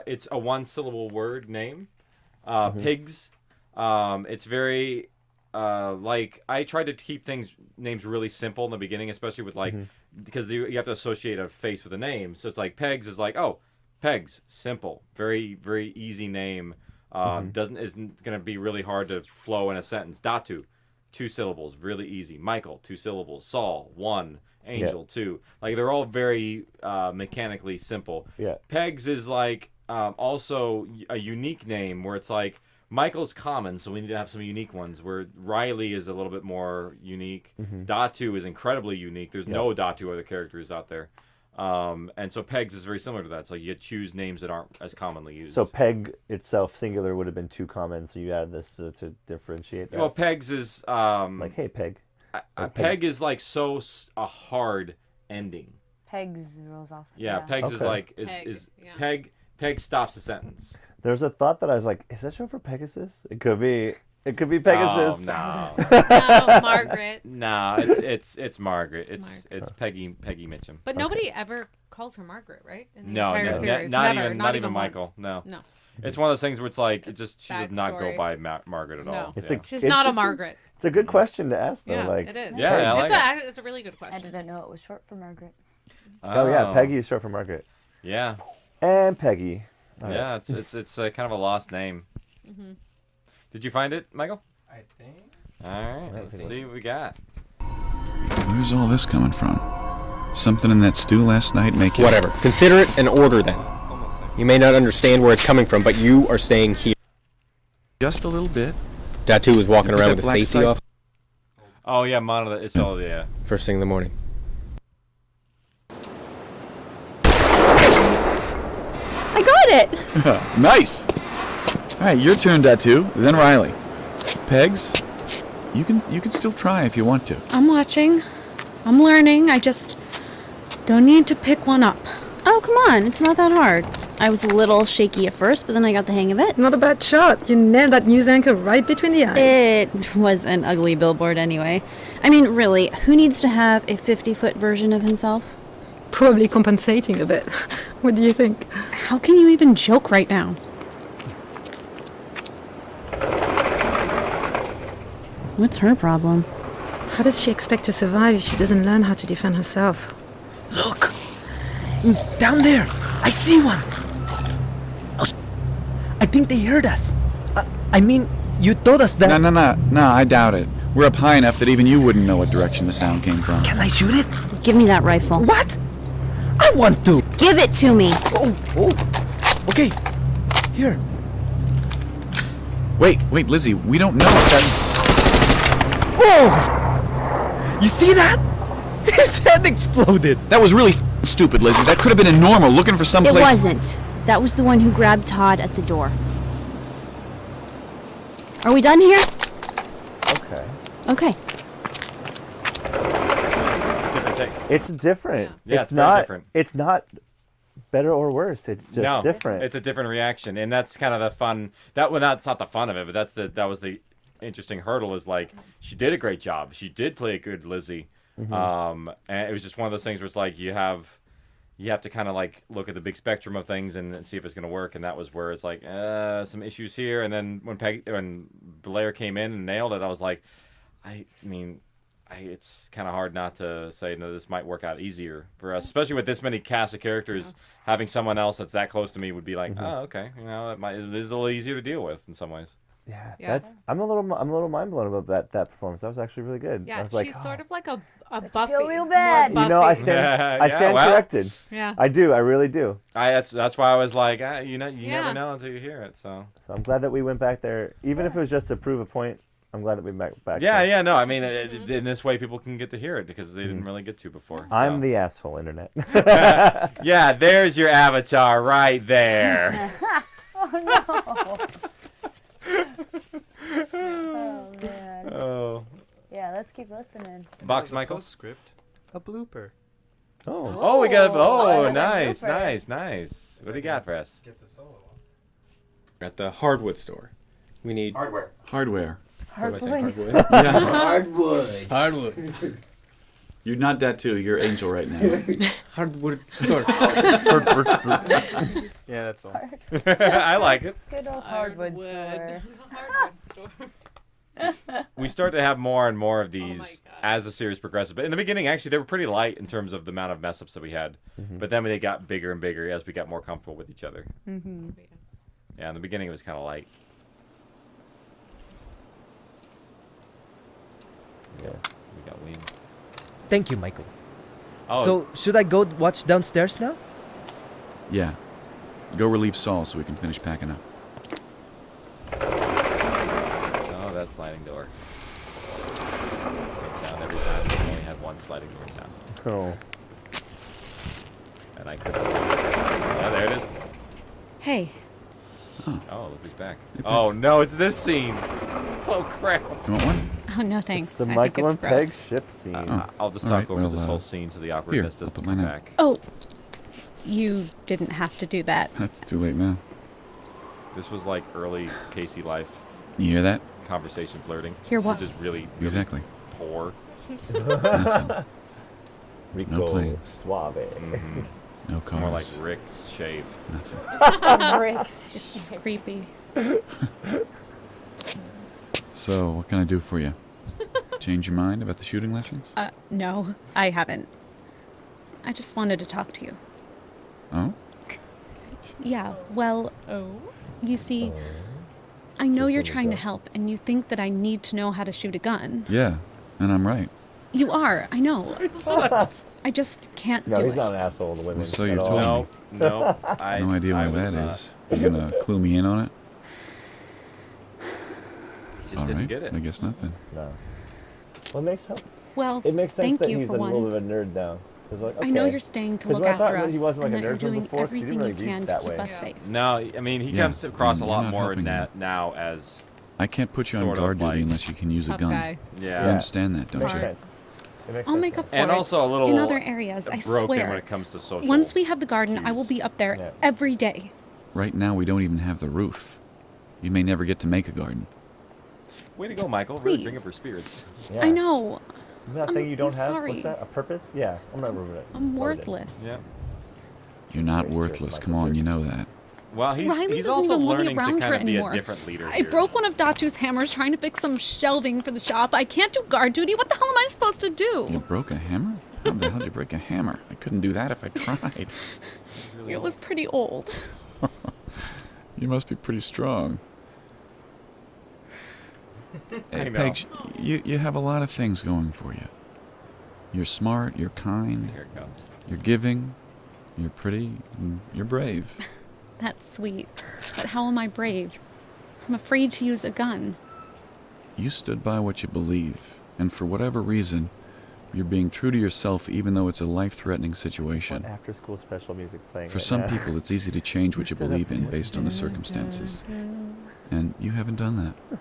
it's a one-syllable word name. Pigs. It's very like I tried to keep names really simple in the beginning, especially with like because you have to associate a face with a name. So it's like Pegs is like, oh, Pegs, simple, very very easy name. Isn't gonna be really hard to flow in a sentence. Datu, 2 syllables, really easy. Michael, 2 syllables. Saul, 1. Angel, 2. Like they're all very mechanically simple. Yeah. Pegs is like also a unique name where it's like Michael's common, so we need to have some unique ones. Where Riley is a little bit more unique. Datu is incredibly unique. There's no Datu other characters out there. And so Pegs is very similar to that. So you choose names that aren't as commonly used. So Peg itself singular would have been too common, so you add this to differentiate that. Well, Pegs is like, hey, Peg. Peg is like a hard ending. Pegs rolls off. Yeah, Pegs is Okay. like Peg, Peg stops a sentence. There's a thought that I was like, is that short for Pegasus? It could be Pegasus. Oh, No, Margaret. no, it's Margaret. It's Peggy Mitchum. But nobody ever calls her Margaret, right? In the No, entire no, series. not Never, even not even once. Michael. No. No. It's one of those things where it's like she does not go backstory. by Margaret at No. all. It's yeah. a- She's it's not a just Margaret. It's a good question to ask, though. Yeah, like, it is. Yeah, I like It's a really good I question. didn't know it was short for Margaret. Oh yeah, Peggy is short for Margaret. Yeah. And Peggy. All right. Yeah, it's kind of a lost name. Did you find it, Michael? I think. All right, let's see what we got. Where's all this coming from? Something in that stew last night make you... Whatever. Consider it an order then. You may not understand where it's coming from, but you are staying here. Just a little bit. Datu was walking You put around that with a black safety site- off Oh yeah, monolith. It's all yeah. first thing in the morning. I got it! Nice! right, your turn, Datu. Then Riley. Pegs, you can still try if you want to. I'm watching. I'm learning. I just don't need to pick one up. Oh, come on. It's not that hard. I was a little shaky at first, but then I got the hang of it. Not a bad shot. You nailed that news anchor right between the eyes. It was an ugly billboard anyway. I mean, really, who needs to have a 50-foot version of himself? Probably compensating a bit. What do you think? How can you even joke right now? What's her problem? How does she expect to survive if she doesn't learn how to defend herself? Look! Down there! I see one! Oh, I think they heard us. I mean, you told us that... No, I doubt it. We're up high enough that even you wouldn't know what direction the sound came from. Can I shoot it? Give me that rifle. What? I want to! Give it to me! Oh. Okay. Here. Wait, Lizzie, we don't know if that... Whoa! You see that? His head exploded. That was really stupid, Lizzie. That could have been a normal looking for some It place... wasn't. That was the one who grabbed Todd at the door. Are we done here? Okay. Okay. It's different. Yeah, it's very not. different. It's not better or worse. It's just different. It's a different reaction, and that's kind of the fun. That's not the fun of it, but that was the interesting hurdle. Is like she did a great job. She did play a good Lizzie. And it was just one of those things where it's like you have to kind of like look at the big spectrum of things and see if it's going to work. And that was where it's like some issues here. And then when Blair came in and nailed it, I was like, I mean. It's kind of hard not to say, no, this might work out easier for us, especially with this many cast of characters. Having someone else that's that close to me would be like, oh, okay, it is a little easier to deal with in some ways. Yeah, that's. I'm a little mind blown about that performance. That was actually really good. Yeah, I was like, she's sort of like a Buffy. feel real bad. You know, I stand corrected. Yeah, I do. I really do. That's why I was like, you never know until you hear it. So I'm glad that we went back there, even if it was just to prove a point. I'm glad that we went back. Yeah, no, I mean, in this way, people can get to hear it because they didn't really get to before. I'm the asshole, internet. Yeah, there's your avatar right there. Oh no. Oh man. Oh. Yeah, let's keep listening. Box Michael script, a blooper. Oh, we got. Oh, another nice. blooper. What do you got for us? Get the solo. We're at the hardwood store. We need Hardware. What am I saying? Hardwood. Hardwood. Hardwood. You're not that too. You're Angel right now. Hardwood store. Yeah, that's all. I like it. Good old hardwood store. Hardwood store. We start to have more and more of these as the series progresses. But in the beginning, actually, they were pretty light in terms of the amount of mess-ups that we had. But then they got bigger and bigger as we got more comfortable with each other. Yeah, in the beginning, it was kind of light. Yeah, we got Liam. Thank you, Michael. Oh. So, should I go watch downstairs now? Yeah. Go relieve Saul so we can finish packing up. Oh, that sliding door. Same sound every time. We only had one sliding door sound. Oh. And I couldn't. Oh, there it is. Hey. Oh, look who's back. Oh, no, it's this scene. Oh, crap. You want one? Oh, no thanks. It's the I think Michael it's and gross. Peg ship scene. I'll just All talk right, over well, this whole scene so the here, awkwardness I'll doesn't put come mine out. back. Oh, you didn't have to do that. That's too late now. This was like early Casey life You hear that? conversation flirting. Hear what? Which is really Exactly. poor. Nothing. Rico No planes. Suave. No It's cars. more like Rick's shave. Nothing. Bricks. It's creepy. So, what can I do for you? Change your mind about the shooting lessons? No, I haven't. I just wanted to talk to you. Oh? Yeah, well, you see, I know you're trying to help, and you think that I need to know how to shoot a gun. Yeah, and I'm right. You are, I know. I just can't No, do he's it. not an asshole to women. Well, so at you're all. told me. No. No idea I what was that not. is. You gonna clue me in on it? Just All didn't right, get it. I guess not then. No. Well, it makes sense. Well, It makes sense thank that you he's for a one. little bit of a nerd now. Like, I know okay. you're staying to 'Cause look when I after thought us, he wasn't like and a that you're nerd from doing before, 'cause he didn't everything you really can read to that keep way. us safe. No, I mean, he Yeah, comes across a you're lot not more helping me. now as I can't put you on sort of guard duty like unless you can use a tough gun. guy. Yeah. You understand that, don't Makes you? sense. It makes I'll sense make now. up for and it also a little in other areas. I broken swear. when it comes to social. Once we have the garden, I will be up there Yeah. every day. Right now, we don't even have the roof. You may never get to make a garden. Way to go, Michael. Really bring Please. up her spirits. Yeah. I know. Isn't that thing you don't I'm have? sorry. What's that? A purpose? Yeah, I'm not remembering it. I'm What was it? worthless. Yeah. You're not Thanks, worthless. Michael Come on, Jordan. you know that. Well, he's Riley doesn't also even want me learning to around kind her of be anymore. a different leader I here. broke one of Dachu's hammers trying to fix some shelving for the shop. I can't do guard duty. What the hell am I supposed to do? You broke a hammer? How the hell did you break a hammer? I couldn't do that if I tried. It was pretty old. You must be pretty strong. I Hey, know. Pegs, you have a lot of things going for you. You're smart, you're kind, Here it comes. you're giving, you're pretty, and you're brave. That's sweet. But how am I brave? I'm afraid to use a gun. You stood by what you believe, and for whatever reason, you're being true to yourself even though it's a life-threatening situation. After school special music playing. For right some now. people, it's easy to change what you Stood up believe for in what based you on the did. circumstances. And you haven't done that.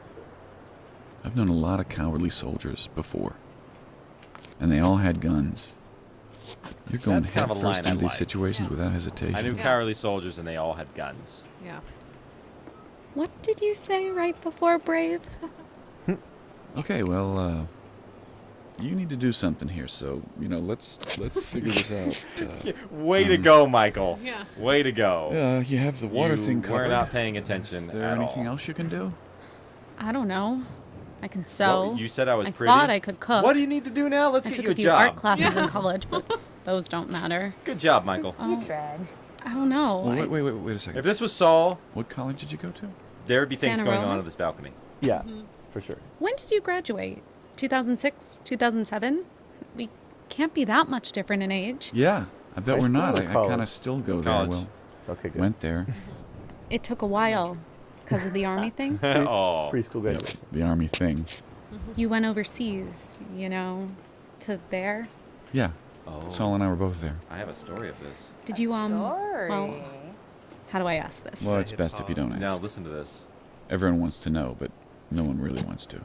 I've known a lot of cowardly soldiers before. And they all had guns. You're going That's kind of a line headfirst I into these like. situations without hesitation. I knew Yeah. cowardly soldiers, and they all had guns. Yeah. What did you say right before brave? Okay, well, you need to do something here, so, let's figure this out. Way to go, Michael. Yeah. Way to go. You have the water You thing covered. We're not paying attention Is there at anything all. else you can do? I don't know. I can sew. Well, you said I was I pretty. thought I could cook. What do you need to do now? Let's I get took you a a few job. art classes in college, but those don't matter. Good job, Michael. You tried. I don't know. Well, I- wait a second. If this was Saul, What college did you go to? there would be things Santa going Rosa? on at this balcony. Yeah, for sure. When did you graduate? 2006? 2007? We can't be that much different in age. Yeah, I bet High we're school not. or I kind college? of still go there. College. Well, Okay, good. went there. It took a while because of the army thing. Oh. Preschool Yep, graduation. the army thing. You went overseas, to there. Yeah, Oh. Saul and I were both there. I have a story of this. Did you Story. well, how do I ask this? Well, it's best if you don't ask. Now listen to this. Everyone wants to know, but no one really wants to.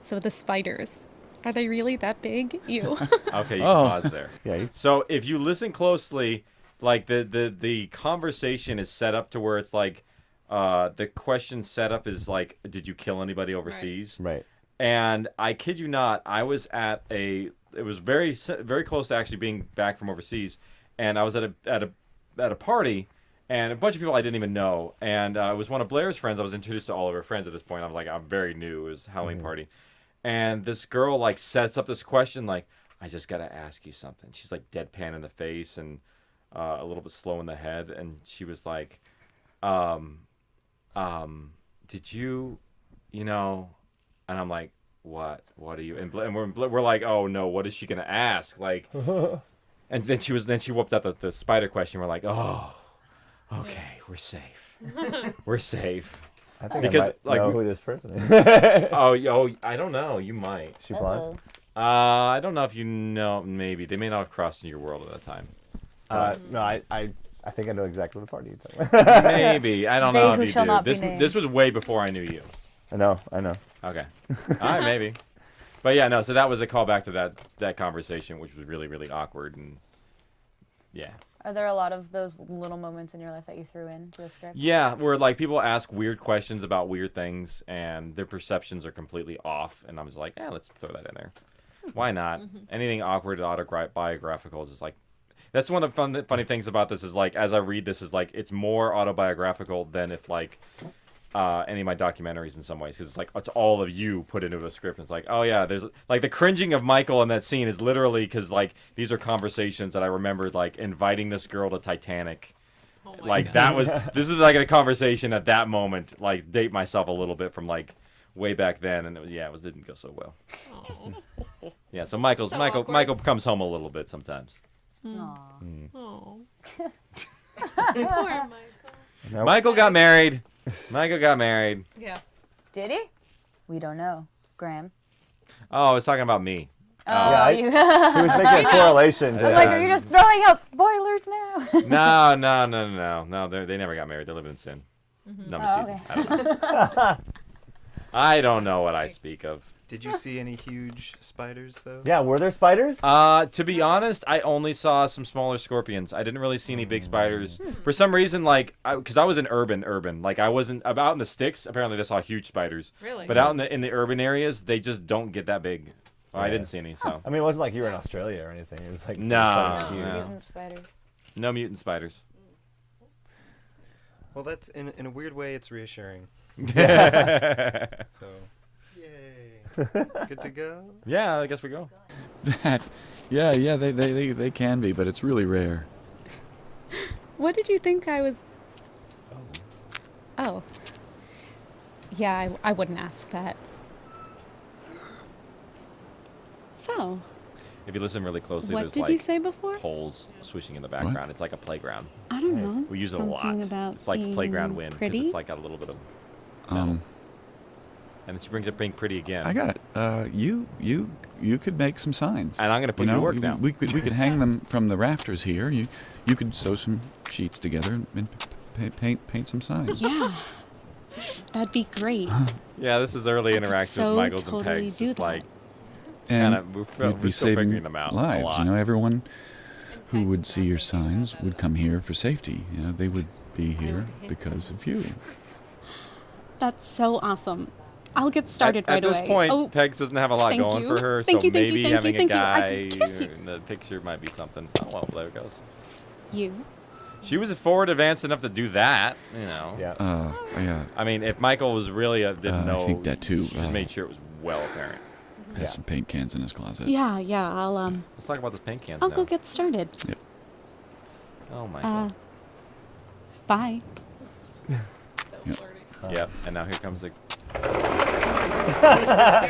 So the spiders, are they really that big? You. Okay, you Oh. can pause there. Yeah, So if you listen closely, like the conversation is set up to where it's like, the question setup is like, did you kill anybody overseas? right. And I kid you not, I was at it was very close to actually being back from overseas, and I was at a party, and a bunch of people I didn't even know, and it was one of Blair's friends. I was introduced to all of her friends at this point. I was like, I'm very new. It was a Halloween party, and this girl like sets up this question like, I just gotta ask you something. She's like deadpan in the face and a little bit slow in the head, and she was like, did you, And I'm like, what? What are you? And we're like, oh no, what is she gonna ask? Like, and then she whooped out the spider question. We're like, oh, okay, we're safe. We're safe. I think Because, I might like, know who this person is. Oh, I don't know. You might. She blonde? I don't know if you know. Maybe they may not have crossed in your world at that time. No, I think I know exactly what party you're talking about. Maybe I don't They know who if you shall do. not be This named. was way before I knew you. I know. Okay. All right, maybe. But yeah, no. So that was a callback to that conversation, which was really, really awkward, and yeah. Are there a lot of those little moments in your life that you threw into the script? Yeah, where like people ask weird questions about weird things, and their perceptions are completely off, and I was like, let's throw that in there. Why not? Anything awkward, autobiographical is just like. That's one of the funny things about this is like as I read this is like it's more autobiographical than if like any of my documentaries in some ways because it's like it's all of you put into a script. And it's like oh yeah, there's like the cringing of Michael in that scene is literally because like these are conversations that I remembered like inviting this girl to Titanic. Like that was this is like a conversation at that moment like date myself a little bit from like way back then and it didn't go so well. Yeah, so Michael comes home a little bit sometimes. Oh. Poor Michael. Nope. Michael got married. Yeah. Did he? We don't know. Graham. Oh, I was talking about me. Yeah, you. he was making a correlation to. I'm like, are you just throwing out spoilers now? No. They never got married. They're living in sin. Number Oh, season. okay. I don't know. I don't know what I speak of. Did you see any huge spiders though? Yeah, were there spiders? To be honest, I only saw some smaller scorpions. I didn't really see any big spiders. For some reason, like, because I was in urban, like I wasn't out in the sticks. Apparently, they saw huge spiders. Really? But out in the urban areas, they just don't get that big. Well, I didn't see any. So. I mean, it wasn't like you were in Australia or anything. It was like No. Mutant spiders. No mutant spiders. Well, that's in a weird way, it's reassuring. So, yay! Good to go. Yeah, I guess we go. Yeah, they can be, but it's really rare. What did you think I was? Oh. Yeah, I wouldn't ask that. So. If you listen really closely, What there's did like you say before? poles swishing in the background. It's like a playground. I don't know. We use it a lot. Something about It's like playground being wind because pretty? it's like got a little bit of metal. And then she brings up being pretty again. I got it. You could make some signs. And I'm gonna put you to work you- now. We could hang them from the rafters here. You could sew some sheets together and paint some signs. Yeah. That'd be great. Yeah, this is early interaction so with Michaels totally and Pegs. do Just that. like And kind of you'd we're be still saving figuring them out lives. a lot. You know, everyone who would see your signs would come here for safety. You know, they would be here because of you. That's so awesome. I'll get started right away. At this point, Pegs doesn't have a lot thank going you. for her, Thank so you, thank you, maybe thank you, having thank a you. I guy can kiss you. in the picture might be something. Oh well, there it goes. You. She was forward advanced enough to do that, you know. Yeah. Yeah. I mean, if Michael was really didn't know, I think that too. she just made sure it was well apparent. Has some paint cans in his closet. Yeah, I'll Let's talk about the paint cans I'll now. go get started. Yep. Oh my god. Bye. Yep. And now here comes the.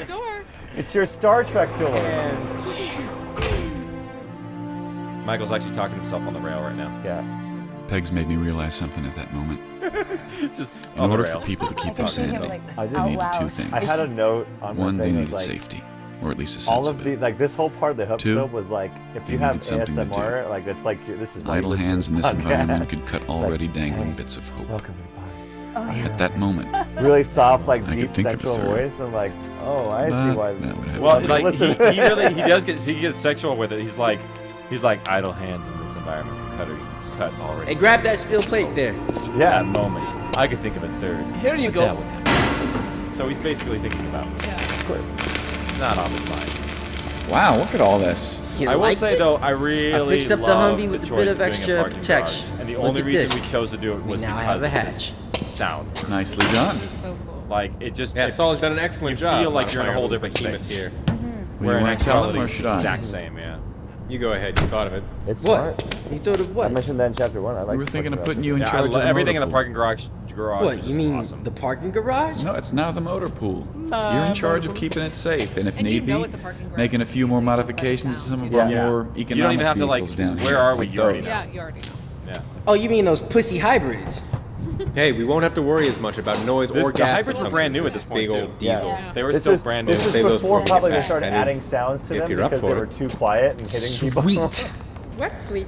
door. It's your Star Trek door. Michael's actually talking to himself on the rail right now. Yeah. Pegs made me realize something at that moment. Just In on the order rail. for people to keep their I can see him, sanity, like, I just- they out needed loud. two things. I had a note on my One, they thing that was needed like, safety, or at least a sense all of of it. the this whole part of the Two, episode was like, if they you have needed something to ASMR, like it's like this is why you Idle listen to hands in this podcast. environment could cut It's already like, dangling hey, bits of hope. welcome to the party. Oh, yeah. At that moment, Really soft, like I could deep think of a sexual third. voice. I'm like, oh, I But see why. that would have Well, to like Listen. he really gets sexual with it. He's like idle hands in this environment could cut already. Hey, grab that steel plate there. Yeah. That moment, I could think of a third. Here you but go. that would happen. So he's basically thinking about it. Of course. It's not on his mind. Wow, look at all this. You I will liked say it? though, I really fixed up the love Humvee with the a choice bit of doing extra parking protection. garage. And the Look only at reason this. we chose to do it We was now because have a of hatch. this sound. Nicely done. So cool. Like it just Yeah, it, Saul's done an excellent you job. feel like you're in a whole modifying different behemoth space. here. Where in wanna tell them, actuality or it's should the I? exact same, yeah. You go ahead. You thought of it. It's What? smart. You thought of I what? mentioned that in chapter 1. I like. We were thinking of putting you in Yeah, charge of the everything in motor the pool. parking garage What? was You just mean awesome. the parking garage? No, it's now the motor pool. You're in charge of keeping it safe, and if And you need know be, it's a parking garage. making a few more modifications to some of Yeah. our Yeah. more You economic don't even have to like. vehicles down Where here, are we? like You already those. know. Yeah, you already know. Yeah. Oh, you mean those pussy hybrids? Hey, we won't have to worry as much about noise or The gas. hybrids were brand new at this point Big too. old diesel. Yeah. They were This still is brand new. This is Save those before for probably they back. started That adding is- sounds to if them you're up because for they were it. too quiet and hitting people. Sweet. What's sweet?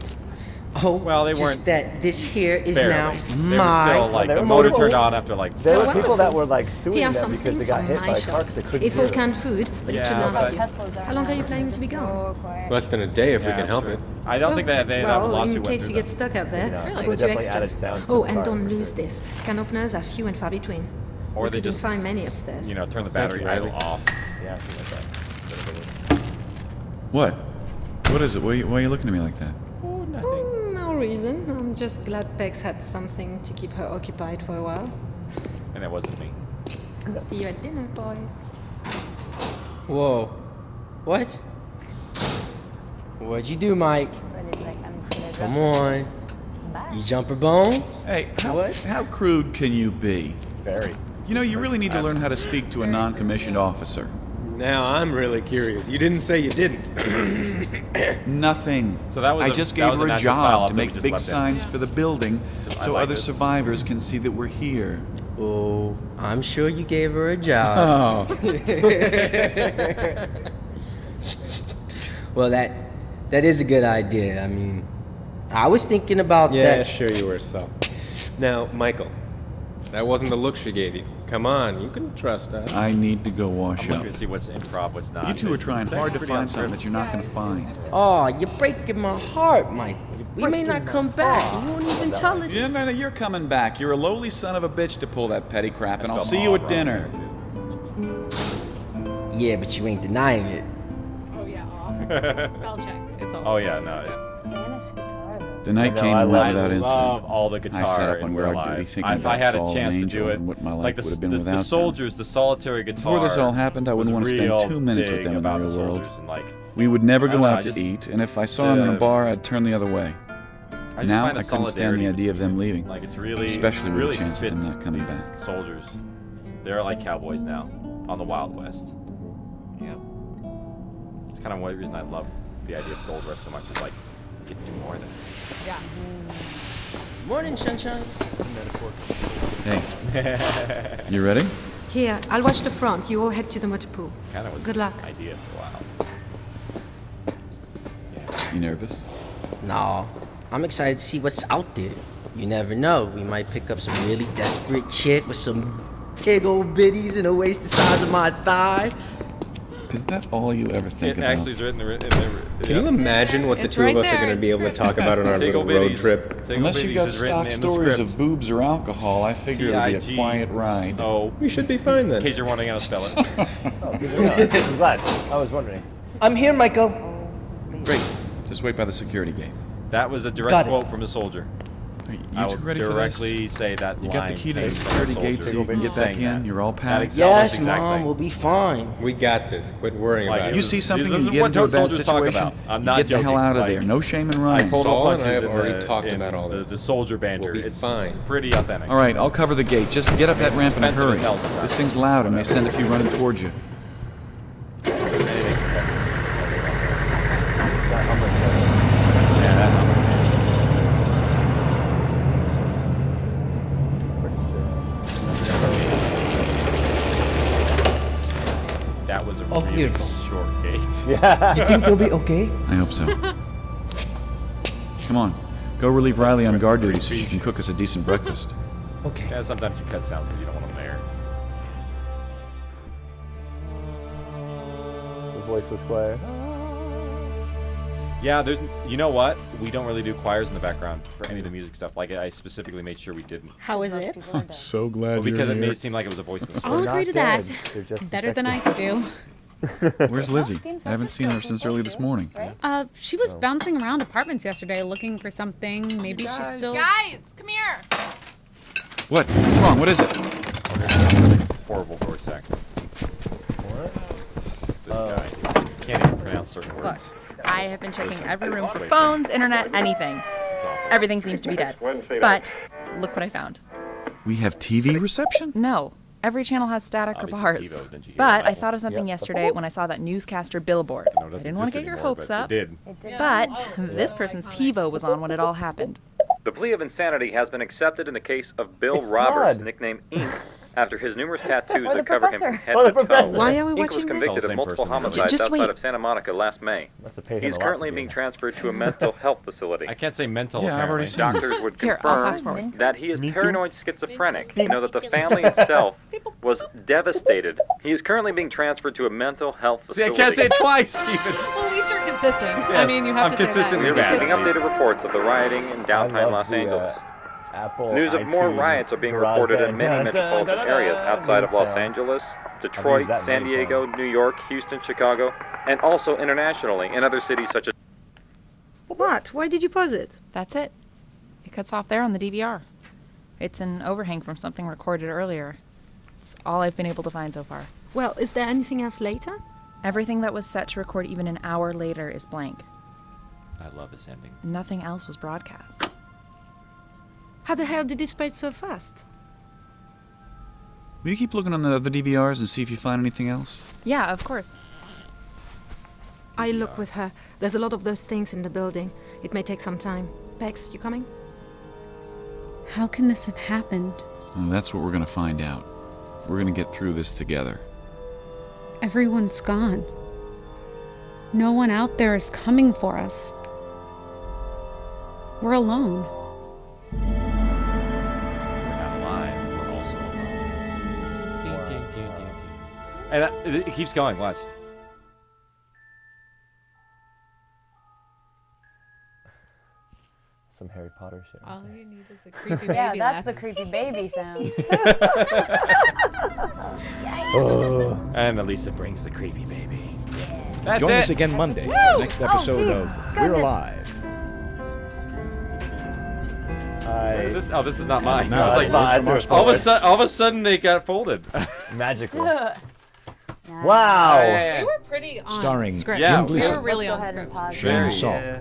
Oh, Well, they just weren't that this here is Barely. now They were my. still like They the were motor wonderful. turned on after like. There were Wonderful. people that were like suing Here are them some because they things got from hit my by a shop. car because they couldn't It's hear all them. canned food, but it Yeah, should but- last you. Teslas are How long are you now, planning to be they're gone? so quiet. Less than a day if we Yeah, can that's help true. it. I don't think that they have a Well, lawsuit in went case through you them. get stuck out there, Yeah, I they brought you definitely added extras. sounds to Oh, the and car, don't for lose sure. this. Can openers are few and far between. Or We they couldn't just find many upstairs. You know, turn the Thank battery you, idle Riley. off. Yeah, something like that. What? What is it? Why are you looking at me like that? Oh, nothing. Oh, no reason. I'm just glad Pegs had something to keep her occupied for a while. And it wasn't me. See you at dinner, boys. Whoa. What? What'd you do, Mike? But it's like, I'm just gonna Come drop on. it. Bye. You jumper bones? Hey, how crude can you be? Very. You know, you really need to learn how to speak to a non-commissioned officer. Now I'm really curious. You didn't say you didn't. Nothing. So that was I a- just that gave was a her a natural job foul to that we make just big left in. signs for the building I so like other this. survivors can see that we're here. Oh, I'm sure you gave her a job. Oh. Well, that is a good idea. I mean, I was thinking about Yeah, that. sure you were, Sal. Now, Michael, that wasn't the look she gave you. Come on, you can trust us. I need to go wash I'm up. looking to see what's improv, what's not. You two are trying It's hard to actually find pretty something that you're not going to find. Oh, you're breaking my heart, Michael. We may not come back, and you won't even tell us. No, you're coming back. You're a lowly son of a bitch to pull that petty crap, and I'll spelled see you all at wrong dinner. Yeah, but you ain't denying it. Oh yeah, spell check. It's all. Oh yeah, no. The night I know, came I and love went it. without incident. Love all the guitar. I sat up on in We're guard Alive. duty thinking If about I had a Saul chance and to do Angel it, and what my life like would have been without the them. soldiers, the solitary guitar. Before this all happened, I wouldn't want was to spend real 2 minutes with big them in the about real world. soldiers and, like, We would never I go don't know, out I to just- eat, and if I saw them in a bar, I'd turn the other way. I just Now find I a couldn't stand solidarity the idea of them leaving, Like it's really, especially with really the chance of them fits not coming these back. Soldiers, they're like cowboys now on the Wild West. Yeah, it's kind of one reason I love the idea of Gold Rush so much. Is like you get to do more of that. Yeah. Morning, sunshine. Hey, you ready? Here, I'll watch the front. You all head to the motor pool. Kind of was Good luck. an idea for a while. You nervous? No, I'm excited to see what's out there. You never know. We might pick up some really desperate chick with some big old bitties and a waist the size of my thigh. Is that all you ever think It about? actually is written in the. Can you imagine what the It's two right of us are there. going to be able to talk about on our Tickle little road bitties. trip? Unless you got stock stories of boobs or alcohol, I figure it'll be a TIG. quiet ride. Oh, We should be fine in then. case you're wondering how to spell it. Oh, good to know. I'm glad. I was wondering. I'm here, Michael. Great. Just wait by the security gate. That was a direct Got it. quote from a soldier. You I two will ready for directly this? say that You line. got the key to the came from a security gate so soldier you can get back saying in? that. You're all That packed? exact Yes, exact Mom, thing. we'll be fine. We got this. Quit worrying Like, about it it. You was- see something this and is you get what into a bad soldiers talk situation, about. I'm you not get the hell joking. out of Like, there. No shame in I running. pulled Saul no and I punches have in already the, talked in about all the, this. the soldier banter. We'll be It's fine. pretty authentic. All right, I'll cover the gate. Just get up that ramp in a expensive hurry. as hell sometimes. This thing's loud and may send a few running towards you. That was a All really clear. short gate. Yeah. You think you'll be okay? I hope so. Come on, go relieve Riley on guard duty so she can cook us a decent breakfast. Okay. Yeah, sometimes you cut sounds if you don't want them there. The voiceless choir. Yeah, there's. You know what? We don't really do choirs in the background for any of the music stuff. Like I specifically made sure we didn't. How is it? I'm so glad Well, because it made it seem like it was a voiceless. I'll They're agree not to that. dead. They're just Better than I infected. could do. Where's Lizzie? I haven't seen her since early this morning. She was bouncing around apartments yesterday looking for something. Maybe she's still. Guys, come here. What? What's wrong? What is it? Horrible voice acting. This guy can't even pronounce certain Look, words. I have been checking every room for Wait. phones, internet, anything. It's awful. Everything seems to be dead. But look what I found. We have TV reception? No. Every channel has static or Obviously bars. TiVo, didn't you hear But about I thought of something yesterday when I saw that newscaster billboard. I know it I doesn't didn't want to exist get your anymore, hopes but up. It did. But this person's TiVo was on when it all happened. The plea of insanity has been accepted in the case of Bill It's Roberts, Todd. nicknamed Ink, after his numerous tattoos Or the that cover him from professor. head Or the to toe. professor. Why are we Ink was watching this? convicted It's all of the multiple same person, really. homicides Just outside wait. of Santa Monica last May. Must have paid him He's a lot currently to be being here. transferred to a mental health facility. I can't say mental. Yeah, I've already apparently. seen Doctors would Here, I'll confirm fast forward. that he is paranoid schizophrenic. You know that the family itself was devastated. He is currently being transferred to a mental health facility. Well, at least you're consistent. I mean, you have I'm to say consistently that. bad. You're Getting consistent. updated reports of the rioting in downtown Los Angeles. Apple, News of more iTunes, riots are being GarageBand. reported in many Dun, dun, metropolitan dun, dun, areas dun. outside of Los Sound. Angeles, I've Detroit, used that San many Diego, New York, Houston, Chicago, and also internationally in other cities such as. What? Why did you pause it? That's it. It cuts off there on the DVR. It's an overhang from something recorded earlier. It's all I've been able to find so far. Well, is there anything else later? Everything that was set to record even an hour later is blank. I love this ending. Nothing else was broadcast. How the hell did it spread so fast? Will you keep looking on the other DVRs and see if you find anything else? Yeah, of course. I look with her. There's a lot of those things in the building. It may take some time. Bex, you coming? How can this have happened? Well, that's what we're going to find out. We're going to get through this together. Everyone's gone. No one out there is coming for us. We're alone. We're not alive. We're also alone. Ding, ding, ding, ding, ding. And it keeps going. Watch. Some Harry Potter shit. All you need is a creepy baby. Yeah, that's the laugh. creepy baby sound. And Elisa brings the creepy baby. That's Join it. us again Monday, Woo! for the next Oh, episode geez. of We're Goodness. Alive. This is not mine. Now, I was like, mine. all of a sudden they got folded. Magically. Wow. We were pretty on Starring script. Jim We Gleason, were really Let's on go ahead and script. pause Shane the-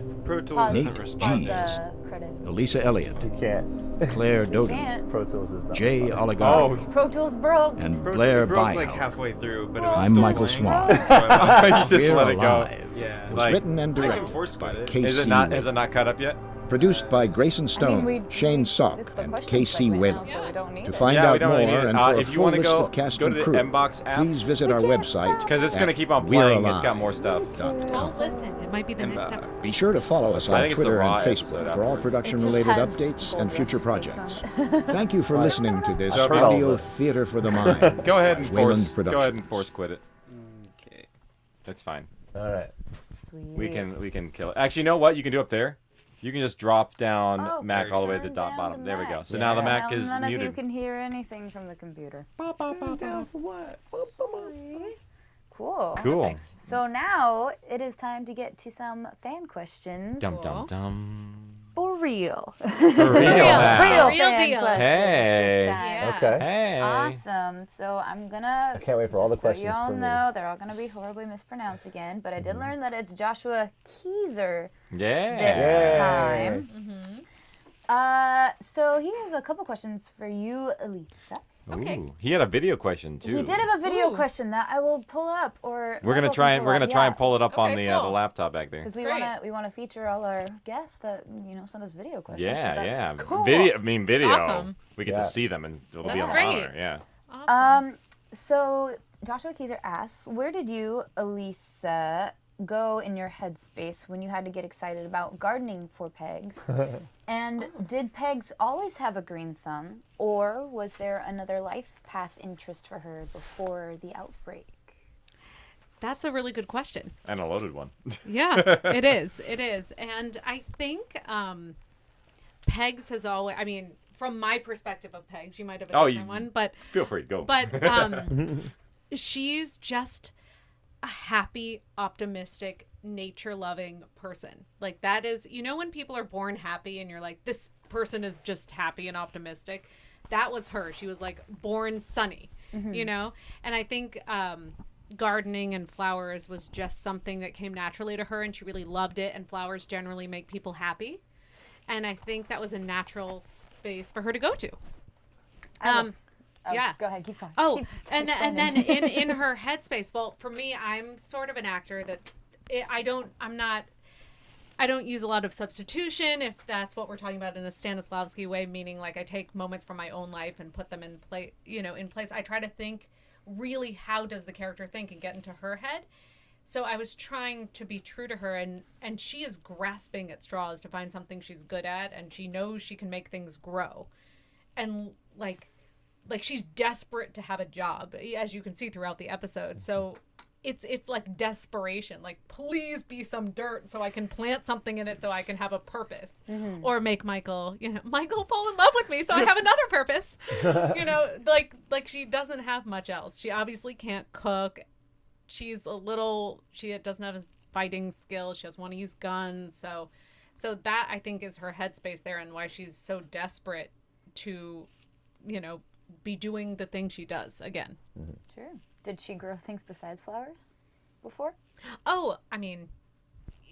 Salk, Pro Tools Pause, doesn't Nate respond. pause Jeeves, the credits. Elisa Elliott, You can't. Claire Doden, Can't. Pro Tools is not. Jay responding. Oligari, Pro Tools broke. and Pro Blair Tools broke Byo. like halfway through, but it was I'm still Michael playing. Swan. So I- You just We're let it go. Alive. Yeah. Was written and I can directed force by cut it. Casey Is it not cut up yet? Produced by Grayson Stone, Shane Salk, and Casey Whalen. To find Yeah, we out don't more really need it. and for a If you full wanna list go- of cast go to and the crew, Mbox app. please visit our website Because it's going to at keep on playing. It's got we'realive.com. more stuff. Well, listen, it might be the next episode. Be sure to follow us I on think it's the Twitter and Raw Facebook episode for all afterwards. production-related has updates gold and future rush projects. on Thank you for listening to this I've heard all audio of it. theater for the mind. Go ahead and Wayland force. Go ahead and Productions. force quit it. Okay. That's fine. All right. We can kill it. Actually, you know what you can do up there? You can just drop down Oh, Mac all the way to the turn top down bottom. the There we go. Mac. So now the Mac Now is none of you muted. can hear anything from the computer. Down for what? Cool. Cool. So now it is time to get to some fan questions. Dum dum dum. For real. For real now. Real Real fan deal. questions Hey. this time. Okay. Hey. Awesome. So I'm gonna. I can't wait for all the just so questions you all from know, you. they're all gonna be horribly mispronounced again, but I did learn that it's Joshua Keezer Yeah. this Yay. time. So he has a couple questions for you, Elisa. Ooh, he had a video question too. He did have a video Ooh. question that I will pull up, or We're gonna Michael try can and we're pull gonna up, try yeah. and pull it up on Okay, the cool. laptop back there. Because we Great. want to feature all our guests that send us video questions. 'cause Yeah, that's yeah. Cool. Video. Awesome. We get Yeah. to see them and it'll be That's an great. honor. Yeah. Awesome. So Joshua Keezer asks, where did you, Elisa, go in your headspace when you had to get excited about gardening for Pegs? And did Pegs always have a green thumb, or was there another life path interest for her before the outbreak? That's a really good question. And a loaded one. Yeah, it is. It is. And I think Pegs has always, I mean, from my perspective of Pegs, you might have a Oh, different one, but feel free, go. But she's just a happy, optimistic, nature-loving person. Like that is, you know, when people are born happy and you're like, this person is just happy and optimistic. That was her. She was like born sunny, you know? And I think gardening and flowers was just something that came naturally to her, and she really loved it, and flowers generally make people happy. And I think that was a natural space for her to go to. Yeah. Go ahead, keep going. Oh, Keep and then in her headspace. Well, for me, I'm sort of an actor that I don't use a lot of substitution, if that's what we're talking about in a Stanislavski way, meaning like I take moments from my own life and put them in place. I try to think really, how does the character think, and get into her head. So I was trying to be true to her, and she is grasping at straws to find something she's good at, and she knows she can make things grow. And like she's desperate to have a job, as you can see throughout the episode. So it's like desperation, like please be some dirt so I can plant something in it so I can have a purpose, or make Michael fall in love with me so I have another purpose. Like she doesn't have much else. She obviously can't cook. She doesn't have his fighting skills. She doesn't want to use guns. So that, I think, is her headspace there, and why she's so desperate to, be doing the thing she does again. Sure. Did she grow things besides flowers before? Oh, I mean,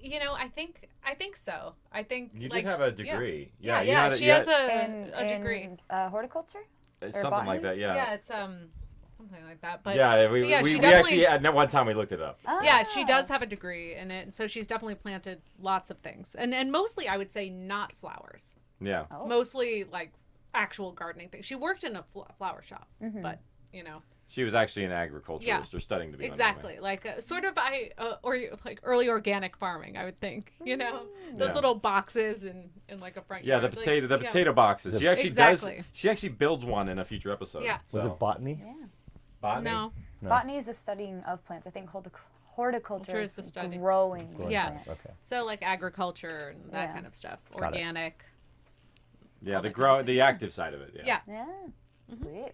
I think so. I think you did have a degree. Yeah. She has a degree. In horticulture? It's something like that. Yeah. Yeah, it's something like that. But we she actually at one time we looked it up. Yeah, she does have a degree in it, so she's definitely planted lots of things, and mostly I would say not flowers. Yeah. Mostly like actual gardening things. She worked in a flower shop, but She was actually an agriculturist or studying to be exactly one. Like sort of or like early organic farming, I would think. You know, those little boxes in like a front yard. The potato boxes. She actually does. She actually builds one in a future episode. Yeah. Was it botany? Yeah. Botany? No. Botany is the studying of plants. I think horticulture is the study. growing Yeah. plants. Okay. So like agriculture and that kind of stuff, Got it. organic. Yeah, the active side of it. Yeah. Yeah. Sweet.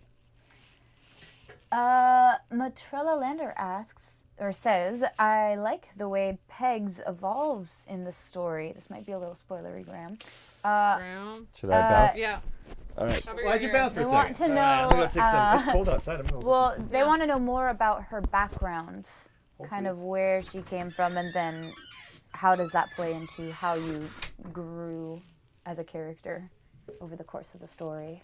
Matrella Lander asks, or says, I like the way Pegs evolves in the story. This might be a little spoilery, Graham. Should I bounce? Yeah. All right. Why'd you bounce for a They second? want to know. I'm gonna take some. It's cold outside. I'm gonna Well, they want to know more about her background, kind of where she came from, and then how does that play into how you grew as a character over the course of the story.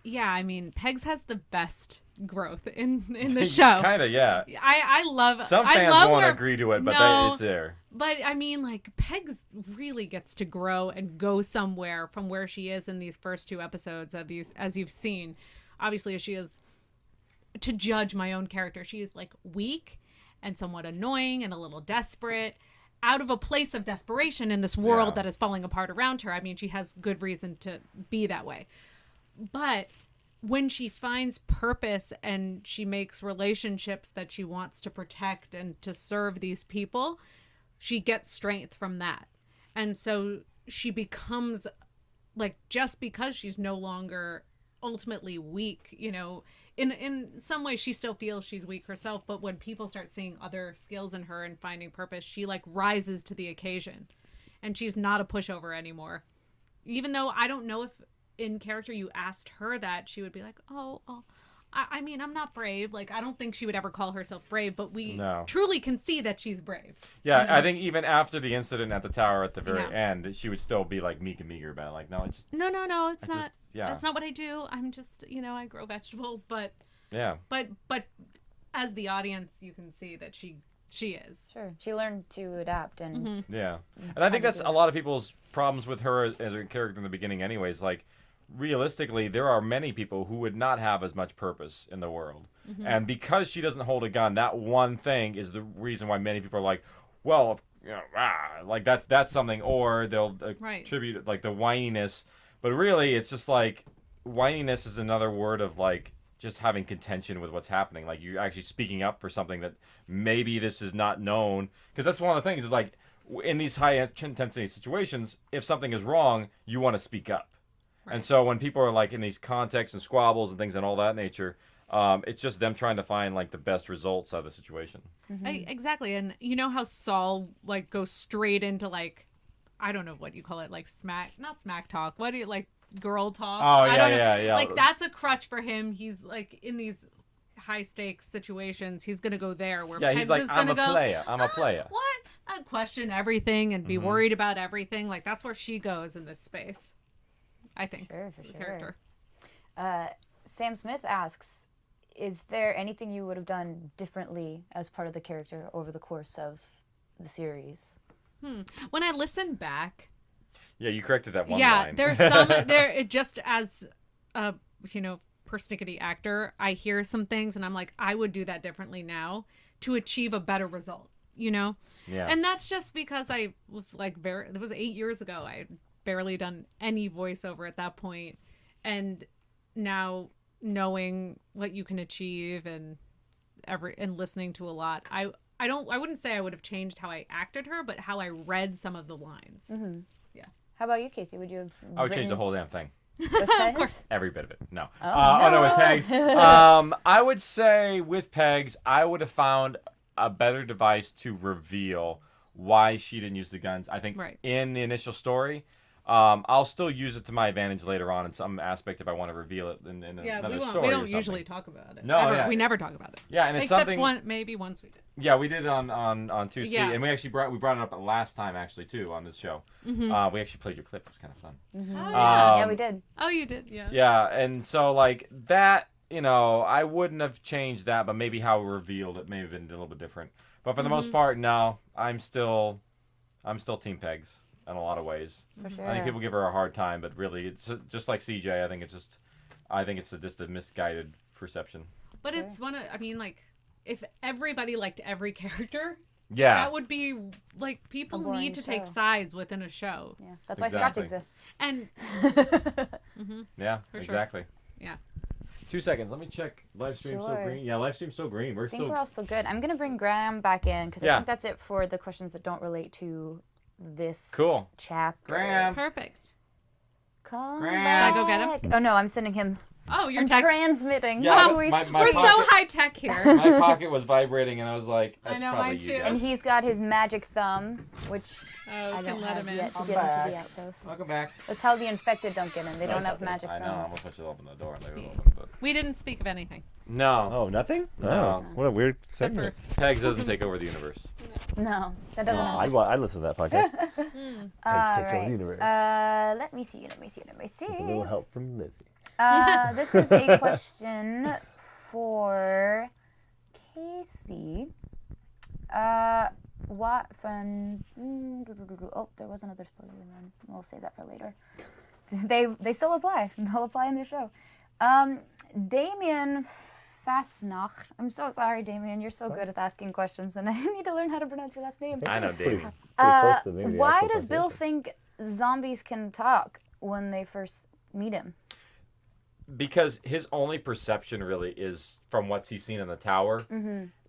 Yeah, I mean, Pegs has the best growth in the show. Kind of, yeah. I love. Some fans won't agree to it, but it's there. But I mean, like, Pegs really gets to grow and go somewhere from where she is in these first 2 episodes of these, as you've seen. Obviously, she is, to judge my own character, she is like weak and somewhat annoying and a little desperate, out of a place of desperation in this world that is falling apart around her. I mean, she has good reason to be that way. But when she finds purpose and she makes relationships that she wants to protect and to serve these people, she gets strength from that. And so she becomes, like, just because she's no longer ultimately weak, you know, in some ways she still feels she's weak herself, but when people start seeing other skills in her and finding purpose, she like rises to the occasion. And she's not a pushover anymore. Even though I don't know if in character you asked her that, she would be like, I mean, I'm not brave. Like, I don't think she would ever call herself brave, but we truly can see that she's brave. Yeah, you know? I think even after the incident at the tower at the very end, she would still be like meek and meager about it. Like, no, it's just... No, it's not. That's not what I do. I'm just, you know, I grow vegetables, but... Yeah. But as the audience, you can see that she is. Sure. She learned to adapt and... Yeah. And I think that's a lot of people's problems with her as a character in the beginning anyways. Like, realistically, there are many people who would not have as much purpose in the world. And because she doesn't hold a gun, that one thing is the reason why many people are like, well, you know, like that's something, or they'll attribute like the whininess. But really, it's just like whininess is another word of like just having contention with what's happening. Like you're actually speaking up for something that maybe this is not known. Because that's one of the things is like in these high intensity situations, if something is wrong, you want to speak up. And so when people are like in these contexts and squabbles and things and all that nature, it's just them trying to find like the best results out of the situation. Exactly. And you know how Saul like goes straight into like, I don't know what you call it, like not smack talk. What do you like, girl talk? Oh, I don't know. yeah. Like that's a crutch for him. He's like in these high stakes situations, he's gonna go there where Pegs he's like, is gonna go. I'm a player. What? I'd question everything and be worried about everything. Like that's where she goes in this space, I think. Sure, for the sure. Character. Sam Smith asks, is there anything you would have done differently as part of the character over the course of the series? When I listen back, yeah, you corrected that one line. There's some there. Just as a persnickety actor, I hear some things and I'm like, I would do that differently now to achieve a better result. You know, and that's just because I was like it was 8 years ago. I had barely done any voiceover at that point, and now knowing what you can achieve and listening to a lot, I wouldn't say I would have changed how I acted her, but how I read some of the lines. Yeah. How about you, Casey? Would you have I would change the whole damn thing. with Pegs? Every bit of it. No. Oh, no, with Pegs. I would say with Pegs, I would have found a better device to reveal why she didn't use the guns. I think in the initial story, I'll still use it to my advantage later on in some aspect if I want to reveal it in another story. We don't usually talk about it. No, we never talk about it. Yeah, and it's except something. maybe once we did. Yeah, we did it on 2C, Yeah. and we actually brought it up last time actually too on this show. We actually played your clip. It was kind of fun. Oh, yeah, we did. Oh, you did, yeah. Yeah, and so like that, I wouldn't have changed that, but maybe how we revealed it may have been a little bit different. But for the most part, no, I'm still Team Pegs in a lot of ways. For sure. I think people give her a hard time, but really, it's just like CJ. I think it's just a misguided perception. But it's one of, I mean, like, if everybody liked every character, Yeah. that would be, like, people boring need to take show. sides within a show. Yeah, that's why Exactly. Scotch exists. And, Yeah, for sure. exactly. Yeah. 2 seconds. Let me check. Live stream still Sure. green. Yeah, live stream still green. We're I think still. we're all still good. I'm gonna bring Graham back in because I Yeah. think that's it for the questions that don't relate to this Cool. chapter. Graham. Perfect. Come Graham. back. Should I go get him? Oh no, I'm sending him. Oh, you're I'm transmitting. Yeah, Wow, my We're so pocket- high tech here. My pocket was vibrating, and I was like, I "That's know, probably mine you too. guys." And he's got his magic thumb, which Oh, I can don't let have him in. yet to I'm get back. into the outpost. Welcome back. That's how the infected don't get in. They don't have magic I know. I thumbs. almost went to open the door and they were open, but We didn't speak of anything. no. Oh, nothing? No. Oh, what a weird Except for- segment. Pegs doesn't take over the universe. No, that doesn't I'd, happen. I'd listen to that podcast. Pegs takes over the universe. Let me see. With a little help from Lizzie. This is a question for Casey. What from? Oh, there was another spoiler one. We'll save that for later. They still apply. They'll apply in the show. Damien Fastnach. I'm so sorry, Damien. You're so good at asking questions, and I need to learn how to pronounce your last name. I know, Damien. Pretty close to maybe the Why actual does Bill pronunciation. think zombies can talk when they first meet him? Because his only perception really is from what he's seen in the tower,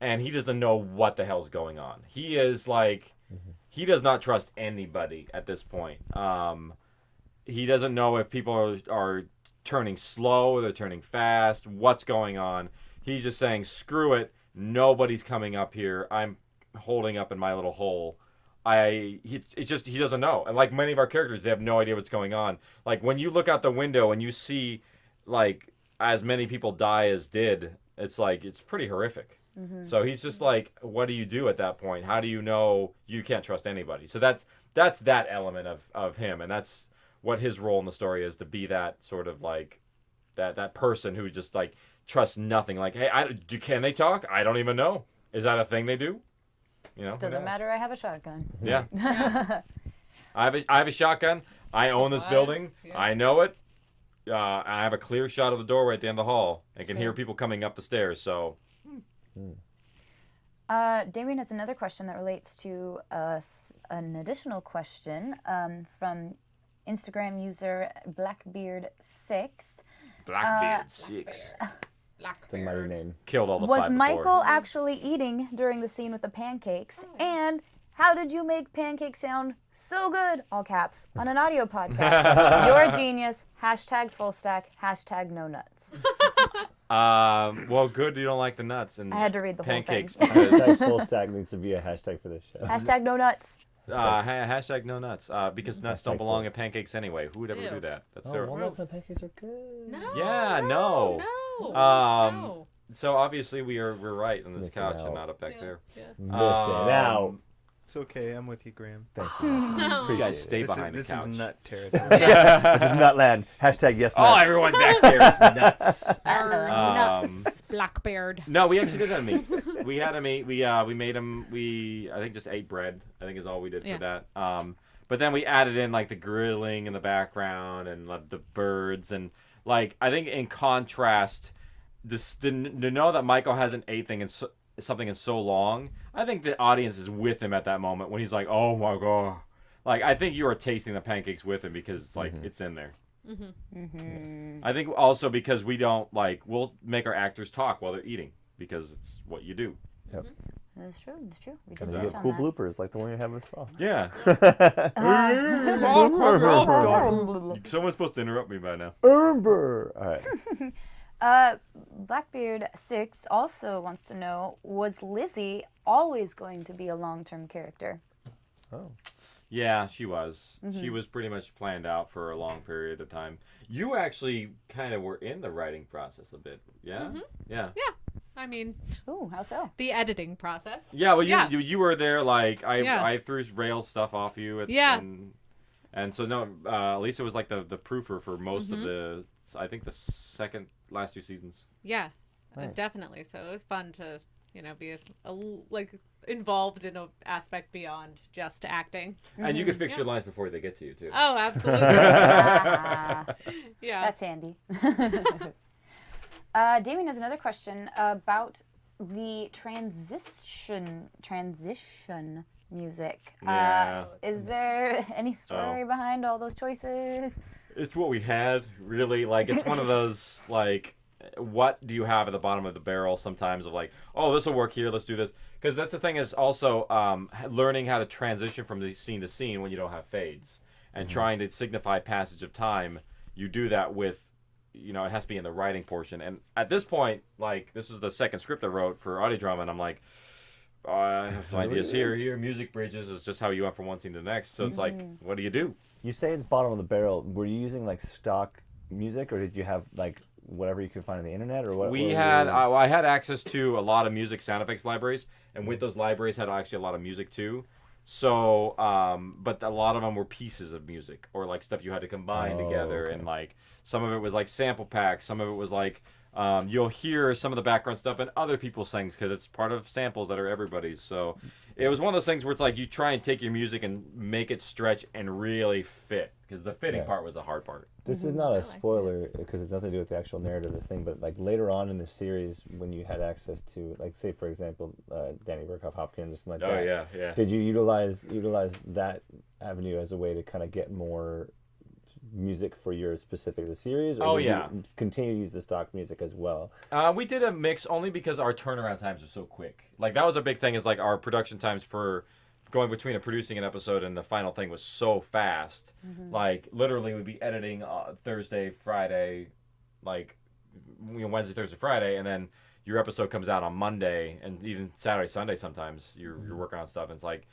and he doesn't know what the hell's going on. He is like, he does not trust anybody at this point. He doesn't know if people are turning slow, they're turning fast, what's going on. He's just saying, screw it, nobody's coming up here. I'm holding up in my little hole. He doesn't know. And like many of our characters, they have no idea what's going on. Like when you look out the window and you see like as many people die as did, it's like it's pretty horrific. So he's just like, what do you do at that point? How do you know you can't trust anybody? So that's that element of him, and that's what his role in the story is, to be that sort of like that person who just like trusts nothing. Like, hey, can they talk? I don't even know. Is that a thing they do? You know, Doesn't matter. I have a shotgun. Yeah. I have a shotgun. I own this building. Yeah. I know it. I have a clear shot of the doorway at the end of the hall. I can hear people coming up the stairs. So, Damien has another question that relates to an additional question from Instagram user Blackbeard6. Blackbeard 6 It's a mighty name. killed all the Was five Michael before. actually eating during the scene with the pancakes? And how did you make pancakes sound so good, all caps, on an audio podcast? You're a genius. Hashtag full stack. Hashtag no nuts. Well, good. You don't like the nuts and I had to read the whole thing. pancakes Hashtag because full stack needs to be a hashtag for this show. Hashtag no nuts. hashtag no nuts. Because nuts don't Hashtag belong full. in pancakes anyway. Who would ever Ew. do that? That's Oh, so walnuts and pancakes are good. No. Yeah, no. No. No. So obviously we're right on this Missing couch out. and not up back there. Missing out. It's okay. I'm with you, Graham. Thank you. No. You guys stay This behind is the couch. nut territory. This is Nutland. Hashtag yes Oh, nuts. everyone back there is nuts. Nuts. Blackbeard. No, we actually did have meat. We had a meat. We made them. I think just ate bread. I think is all we did Yeah. for that. But then we added in like the grilling in the background and like, the birds and like I think in contrast, to know that Michael hasn't ate something in so long, I think the audience is with him at that moment when he's like, oh my god. Like I think you are tasting the pancakes with him because it's like it's in there. I think also because we don't we'll make our actors talk while they're eating because it's what you do. Yep. That's true. That's true. We And can you touch get on cool that. bloopers like the one you have with Saul. Yeah. Someone's supposed to interrupt me by now. Amber. All right. Blackbeard6 also wants to know, was Lizzie always going to be a long-term character? Oh. Yeah, she was. She was pretty much planned out for a long period of time. You actually kind of were in the writing process a bit. Yeah? Yeah. Yeah. I mean, Ooh, how so? the editing process. Yeah, well, Yeah. you were there. Like Yeah. I threw rails stuff off you. Yeah. And so no, Lisa was like the proofer for most of the. I think the second last 2 seasons. Yeah, Nice. definitely. So it was fun to, be involved in an aspect beyond just acting. And you could fix your lines before they get to you too. Oh, absolutely. Ah, Yeah. That's handy. Damien has another question about the transition music. Yeah. Is there any story behind all those choices? It's what we had, really. Like, it's one of those, like, what do you have at the bottom of the barrel sometimes of like, oh, this will work here, let's do this. Because that's the thing is also learning how to transition from the scene to scene when you don't have fades. And trying to signify passage of time, you do that with, it has to be in the writing portion. And at this point, like, this is the second script I wrote for audio drama, and I'm like, I have some ideas here, music bridges is just how you went from one scene to the next. So it's like, what do you do? You say it's bottom of the barrel. Were you using like stock music, or did you have like whatever you could find on the internet, or what? I had access to a lot of music sound effects libraries, and with those libraries had actually a lot of music too. So, but a lot of them were pieces of music or like stuff you had to combine together, and like some of it was like sample packs, some of it was like you'll hear some of the background stuff in other people's things because it's part of samples that are everybody's. So it was one of those things where it's like you try and take your music and make it stretch and really fit, because the fitting part was the hard part. This is not a spoiler because it's nothing to do with the actual narrative of this thing, but like later on in the series when you had access to, like, say for example, Danny Burkhoff Hopkins or something like that. Yeah. Did you utilize that avenue as a way to kind of get more music for your specific series, or did you continue to use the stock music as well? We did a mix only because our turnaround times are so quick. Like, that was a big thing, is like our production times for going between producing an episode and the final thing was so fast. Like, literally we'd be editing Thursday, Friday, like Wednesday, Thursday, Friday, and then your episode comes out on Monday, and even Saturday, Sunday sometimes you're working on stuff, and it's like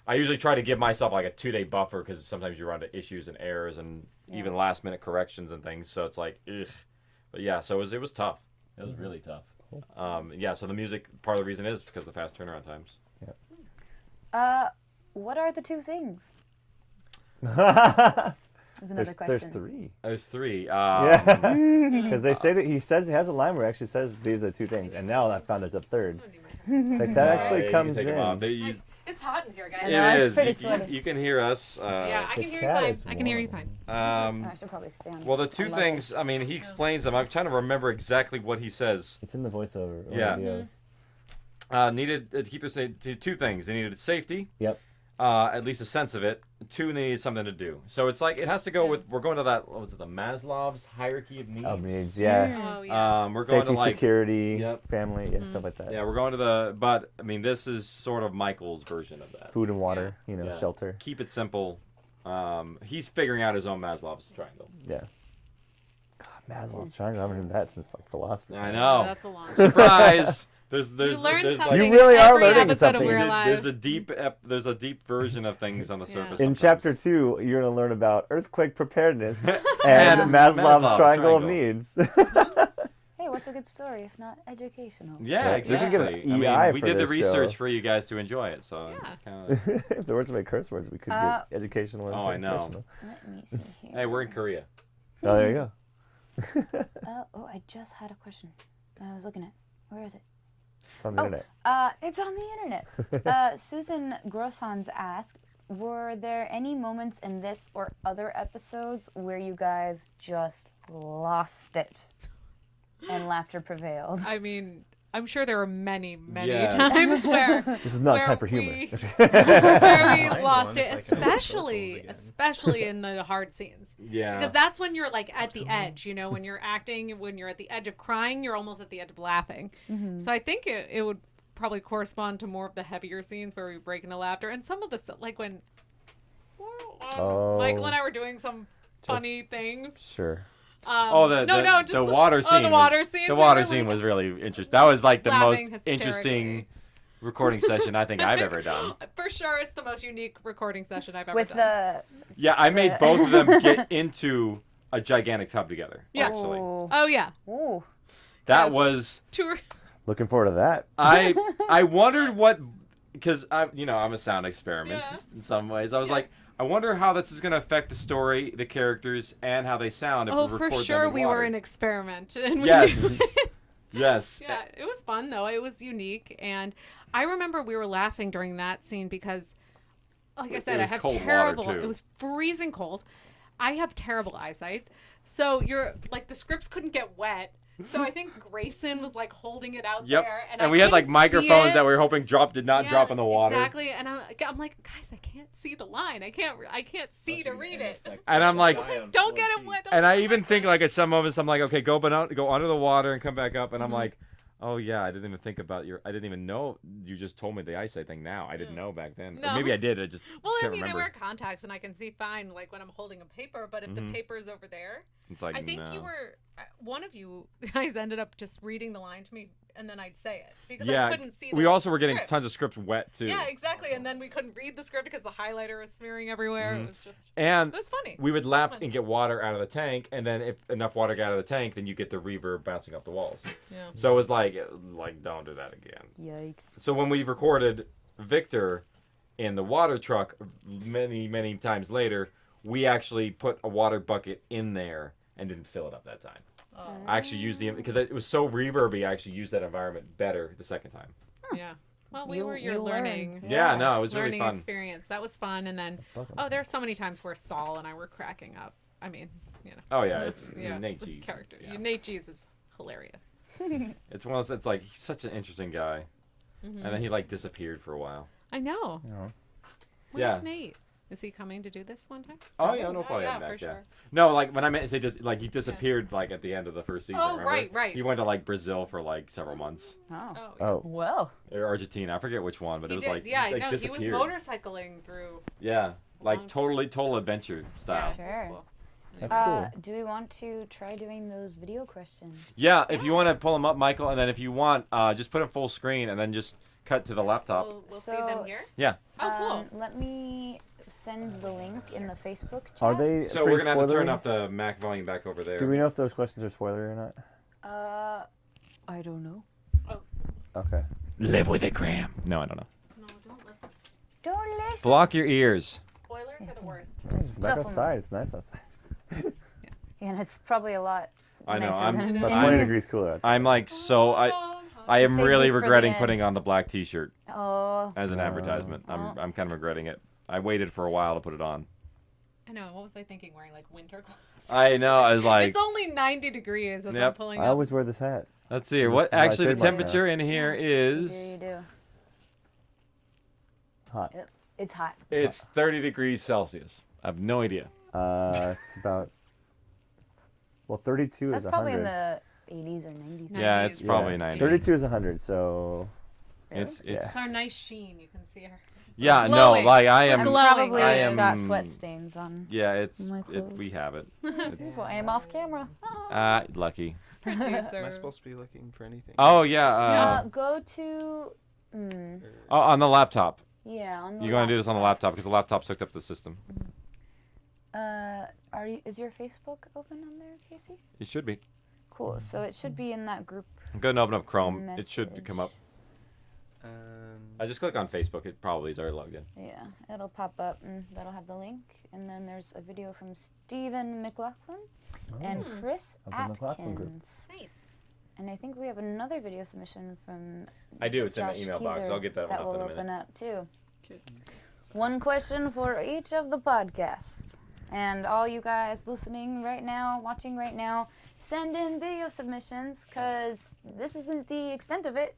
I usually try to give myself like a 2-day buffer because sometimes you run into issues and errors and even last minute corrections and things. So it's like, ugh. But yeah, so it was tough. It was really tough. So the music, part of the reason is because of the fast turnaround times. What are the two things? There's three. There's three. Because they say that he has a line where he actually says these are the two things, and now I found there's a third. Like that actually comes in. It's hot in here, guys. It is. You can hear us. Yeah, I can hear you fine. I can hear you fine. I should probably stand. Well, the two things, I mean, he explains them. I'm trying to remember exactly what he says. It's in the voiceover. Yeah. Needed to keep this two things. They needed safety. Yep. At least a sense of it. Two, they needed something to do. So it's like it has to go with. We're going to that. What was it? The Maslow's hierarchy of needs. Of needs, yeah. Oh, yeah. We're going safety, to like security, family, and stuff like that. Yeah, we're going to the. But I mean, this is sort of Michael's version of that. Food and water, shelter. Keep it simple. He's figuring out his own Maslow's triangle. Yeah. God, Maslow's triangle. I haven't heard that since like philosophy. I know. That's a long surprise. There's something. You really are every learning episode something. Of We're Alive. There's a deep version of things on the surface. In sometimes. chapter 2, you're going to learn about earthquake preparedness and Maslow's triangle of needs. Hey, what's a good story if not educational? Yeah, exactly. We can get an EI we for did the this research show. for you guys to enjoy it, so it's kind of. If there were so many curse words, we could get educational and I know. personal. Let me see here. Hey, we're in Korea. Oh, there you go. I just had a question. I was looking at. Where is it? It's on the internet. It's on the internet. Susan Grossans asked, were there any moments in this or other episodes where you guys just lost it and laughter prevailed? I mean, I'm sure there were many Yes. times where This is not where time for humor. where we lost it, especially in the hard scenes. Yeah. Because that's when you're like at the edge, when you're acting, when you're at the edge of crying, you're almost at the edge of laughing. So I think it would probably correspond to more of the heavier scenes where we break into laughter, and some of the like when Michael and I were doing some funny things. Sure. The water scene. The water scene. The water scene was really interesting. That was like the most Laughing interesting recording session I think I've ever done. For sure, it's the most unique recording session I've ever done. Yeah, I made both of them get into a gigantic tub together. Yeah. Actually. Oh yeah. Ooh. That was. Looking forward to that. I wondered what, because I'm a sound experimentist in some ways. I was like, I wonder how this is going to affect the story, the characters, and how they sound if we record for sure, them in we water. were an experiment. And Yes. Yes. Yeah, it was fun though. It was unique, and I remember we were laughing during that scene because, like I said, I have terrible. It was freezing cold. I have terrible eyesight, so you're like the scripts couldn't get wet. So I think Grayson was like holding it out Yep. there, And we had like couldn't see microphones it. that we were hoping did not drop in the water. Exactly, and I'm like, guys, I can't see the line. I can't see to read it. And I'm like, don't get it wet. and I even think like at some moments I'm like, okay, go under the water and come back up, and I'm like, oh yeah, I didn't even think about I didn't even know you just told me the eyesight thing now. I didn't know back then. Or No. maybe I did. I just Well, I can't mean, remember. I wear contacts and I can see fine, like when I'm holding a paper. But if the paper is over there, It's like, I think you no. were one of you guys ended up just reading the line to me, and then I'd say it because Yeah, I couldn't see. we the also were getting script. tons of script wet too. Yeah, exactly, and then we couldn't read the script because the highlighter was smearing everywhere. It was just. And it was funny. we would lap and get water out of the tank, and then if enough water got out of the tank, then you get the reverb bouncing off the walls. Yeah. So it was like don't do that again. Yikes. So when we recorded Victor in the water truck many times later, we actually put a water bucket in there and didn't fill it up that time. Oh. I actually used because it was so reverby. I actually used that environment better the second time. Yeah. Well, we You- were your you learning. learn. Yeah, no, it was really learning fun. experience. That was fun, and then there's so many times where Saul and I were cracking up. I mean, you know. Oh yeah, it's Nate the G's character. Yeah. Nate G's is hilarious. It's one of those. It's like he's such an interesting guy, and then he like disappeared for a while. I know. Yeah. Where's Yeah. Nate? Is he coming to do this one time? Oh yeah, no problem. yeah, back, for sure. No, like when I meant to say like he disappeared like at the end of the first season. Oh, remember? right. He went to like Brazil for like several months. Oh. Well. Or Argentina, I forget which one, but He it was did. like Yeah, like no, he was disappeared. motorcycling through. Yeah, like total adventure style. Sure. Cool. That's cool. Do we want to try doing those video questions? Yeah, if you want to pull them up, Michael, and then if you want, just put them full screen and then just cut to the laptop. We'll see them here. Yeah. Oh, cool. Let me send the link in the Facebook chat. Are they? So we're gonna have to turn pre-spoilery? up the Mac volume back over there. Do we know if those questions are spoilery or not? I don't know. Oh. Okay. Live with it, Graham. No, I don't know. No, don't listen. Don't listen. Block your ears. Spoilers are the worst. Back outside. It's nice outside. Yeah, and it's probably a lot. I know. nicer I'm than About in 20 here. degrees cooler outside. I'm like so I am Save really this for the regretting end. putting on the black T-shirt Oh. as an advertisement. I'm kind of regretting it. I waited for a while to put it on. I know. What was I thinking? Wearing like winter clothes. I know. I was like, It's only 90 degrees as I'm Yep. pulling I up. always wear this hat. let's see here. This What is my actually the trademark now. temperature in here Here is you do. Hot. Yep. It's hot. it's 30 degrees Celsius. I have no idea. It's about. Well, 32 That's is probably 100. in the 80s or 90s. Yeah, it's probably 90. 32 is 100, so. It's It's our nice sheen. You can see her. yeah. No, Glowing. like I am. I'm glowing. probably I am. got sweat stains on. Yeah, it's my it, clothes. we have it. It's, Well, I am off camera. lucky. Am I supposed to be looking for anything? Oh yeah. Go to. Oh, on the laptop. Yeah, on the You're going to do this on the laptop because the laptop's hooked up to the system. Are you? Is your Facebook open on there, Casey? It should be. Cool. So it should be in that group. Go and open up Chrome. It should Message. come up. I just click on Facebook. It probably is already logged in. Yeah, it'll pop up and that'll have the link. And then there's a video from Stephen McLaughlin and Chris Of the McLaughlin group. Atkins. Nice. And I think we have another video submission from I do. It's in my Josh email box. Keezer I'll get that one up will in a open minute. up too. One question for each of the podcasts. And all you guys listening right now, watching right now, send in video submissions because this isn't the extent of it.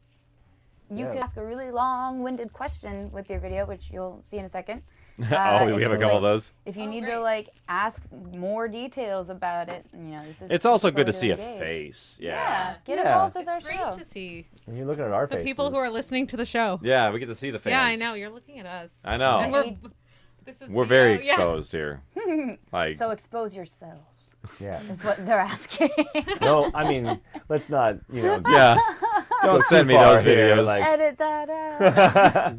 You Yeah. can ask a really long-winded question with your video, which you'll see in a second. Oh, if we have a you, couple of those. If you need to like ask more details about it, this is. It's also good to see a engage. face. Yeah, Yeah. get Yeah. involved with our It's great show. to see And you're looking at our the faces. people who are listening to the show. Yeah, we get to see the fans. Yeah, I know. You're looking at us. I know. And We're very yeah. exposed here. Like. So expose yourselves. Yeah. Is what they're asking. No, I mean, let's not, Yeah. go Don't too send me far those here, videos. like- Edit that out.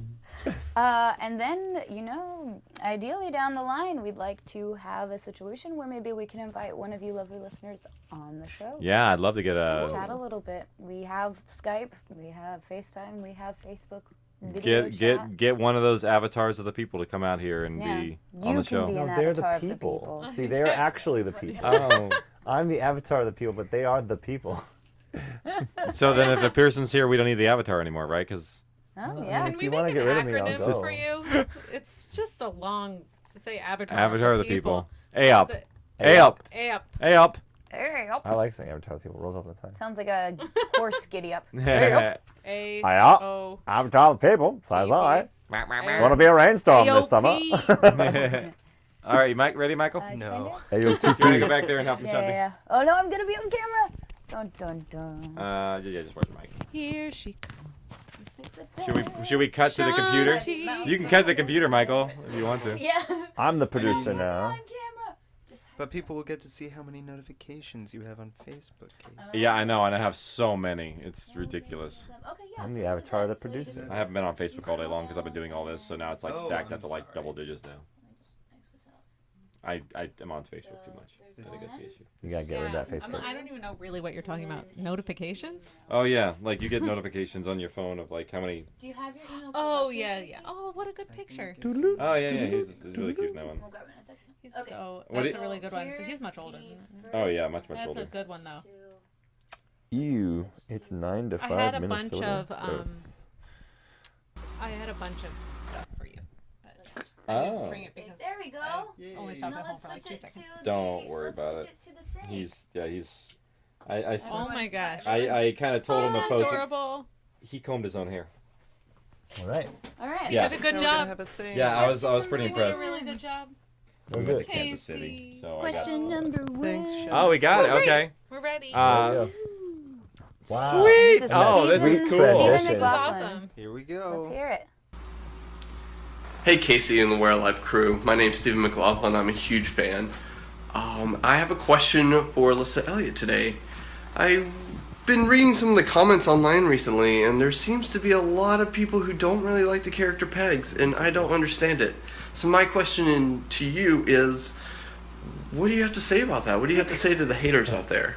And then, ideally down the line, we'd like to have a situation where maybe we can invite one of you lovely listeners on the show. Yeah, I'd love to get Chat a little bit. We have Skype, we have FaceTime, we have Facebook video chat. get one of those avatars of the people to come out here and Yeah. be You on the can show. be No, an they're the avatar of the people. people. See, they're actually the people. Oh. I'm the avatar of the people, but they are the people. So then, if the Pearson's here, we don't need the avatar anymore, right? Because Oh, yeah. Can If we you make wanna an get rid of me, I'll acronym go. for you? It's just a long to say avatar. avatar of the people. A What up. is it? A up. A up. A up. Hey up. I like saying Avatar. People rolls off the tongue. Sounds like a horse giddy up. Hey up. Hi-ya. Avatar people. Size I. Want to be a rainstorm this summer? All right, Mike, ready, Michael? No. Hey, you want to go back there and help him something? Yeah. Oh no, I'm gonna be on camera. Dun dun dun. Yeah, just watch the mic. Here she comes. Should we cut to the computer? You can cut to the computer, Michael, if you want to. Yeah. I'm the producer now. But people will get to see how many notifications you have on Facebook, Casey. Yeah, I know, and I have so many. It's ridiculous. I'm the Avatar, the producer. I haven't been on Facebook all day long because I've been doing all this, so now it's like stacked up to like double digits now. I am on Facebook too much. I think that's the issue. You gotta get rid of that Facebook. I don't even know really what you're talking about. Notifications? Oh yeah, like you get notifications on your phone of like how many. Do you have your email? Oh yeah. Oh, what a good picture. Oh yeah, he's really cute in that one. We'll grab it in a second. He's Okay. that's a really good one. But he's much older. Oh yeah, much older. That's a good one though. Ew, it's 9 to 5 I had a Minnesota. bunch of I had a bunch of stuff for you. But I didn't bring it because there we go. I only stopped at home for like 2 seconds. Don't worry about it. He's. Oh my gosh. I kind of told him to post. Adorable. He combed his own hair. All right. All right. Yeah. You did a good job. Yeah, I was pretty You did impressed. a really good job. We went to Kansas City, so Question number one. Oh, we got it. Okay. We're ready. Wow. Sweet. This is cool. Stephen McLaughlin. Awesome. Here we go. Let's hear it. Hey Casey and the Where Alive crew, my name's Stephen McLaughlin, I'm a huge fan. I have a question for Alyssa Elliott today. I've been reading some of the comments online recently, and there seems to be a lot of people who don't really like the character Pegs, and I don't understand it. So my question to you is, what do you have to say about that? What do you have to say to the haters out there?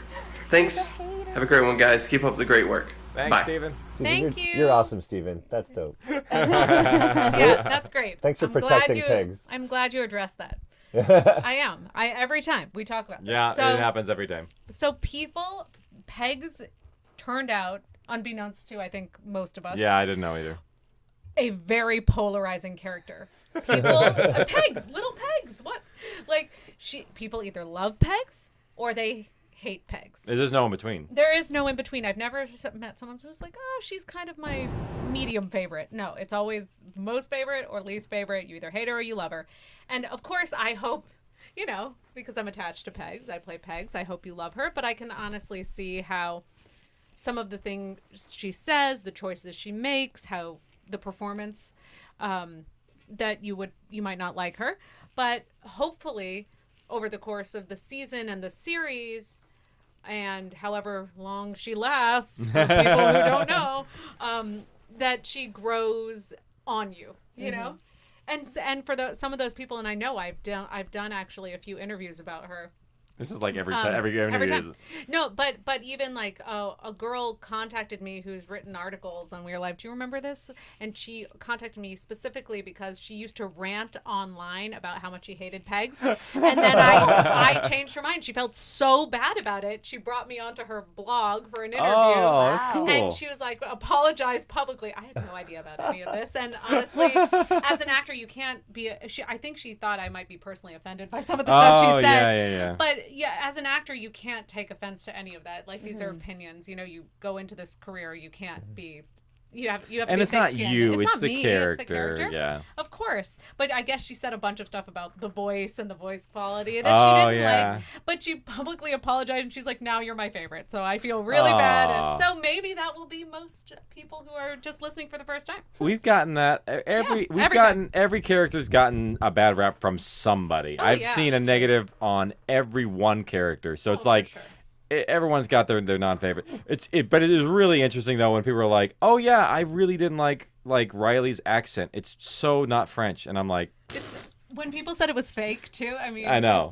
Thanks. Have a great one, guys. Keep up the great work. Thanks, Bye. Steven. Thank you. You're awesome, Steven. That's dope. Yeah, that's great. Thanks for I'm protecting glad pigs. I'm glad you addressed that. I am. Every time we talk about this. Yeah, So- it happens every time. So Pegs turned out, unbeknownst to I think most of us, Yeah, I didn't know either. a very polarizing character. People, Pegs, little Pegs. What? Like people either love Pegs or they hate Pegs. There's no in between. There is no in between. I've never met someone who's like, oh, she's kind of my medium favorite. No, it's always most favorite or least favorite. You either hate her or you love her. And of course, I hope, because I'm attached to Pegs, I play Pegs, I hope you love her. But I can honestly see how some of the things she says, the choices she makes, how the performance, that you might not like her. But hopefully, over the course of the season and the series, and however long she lasts, for people who don't know, that she grows on you, you know, and for some of those people, and I know I've done actually a few interviews about her. This is like every time. No, but even like a girl contacted me who's written articles on We're Live. Do you remember this? And she contacted me specifically because she used to rant online about how much she hated Pegs, and then I changed her mind. She felt so bad about it. She brought me onto her blog for an interview. Oh, that's cool. And she was like, apologize publicly. I had no idea about any of this. And honestly, as an actor, you can't be. I think she thought I might be personally offended by some of the stuff she said. Yeah. But yeah, as an actor, you can't take offense to any of that. Like, these are opinions. You go into this career, you can't be. You have to And be it's not thick-skinned. you, it's not the me, character, It's the character. yeah. Of course. But I guess she said a bunch of stuff about the voice and the voice quality that she didn't like. But she publicly apologized, and she's like, now you're my favorite. So I feel really bad. And so maybe that will be most people who are just listening for the first time. We've gotten that every character's gotten a bad rap from somebody. I've seen a negative on every one character. So it's like everyone's got their non-favorite. But it is really interesting though when people are like, "Oh yeah, I really didn't like Riley's accent. It's so not French." And I'm like, When people said it was fake too, I mean, I know.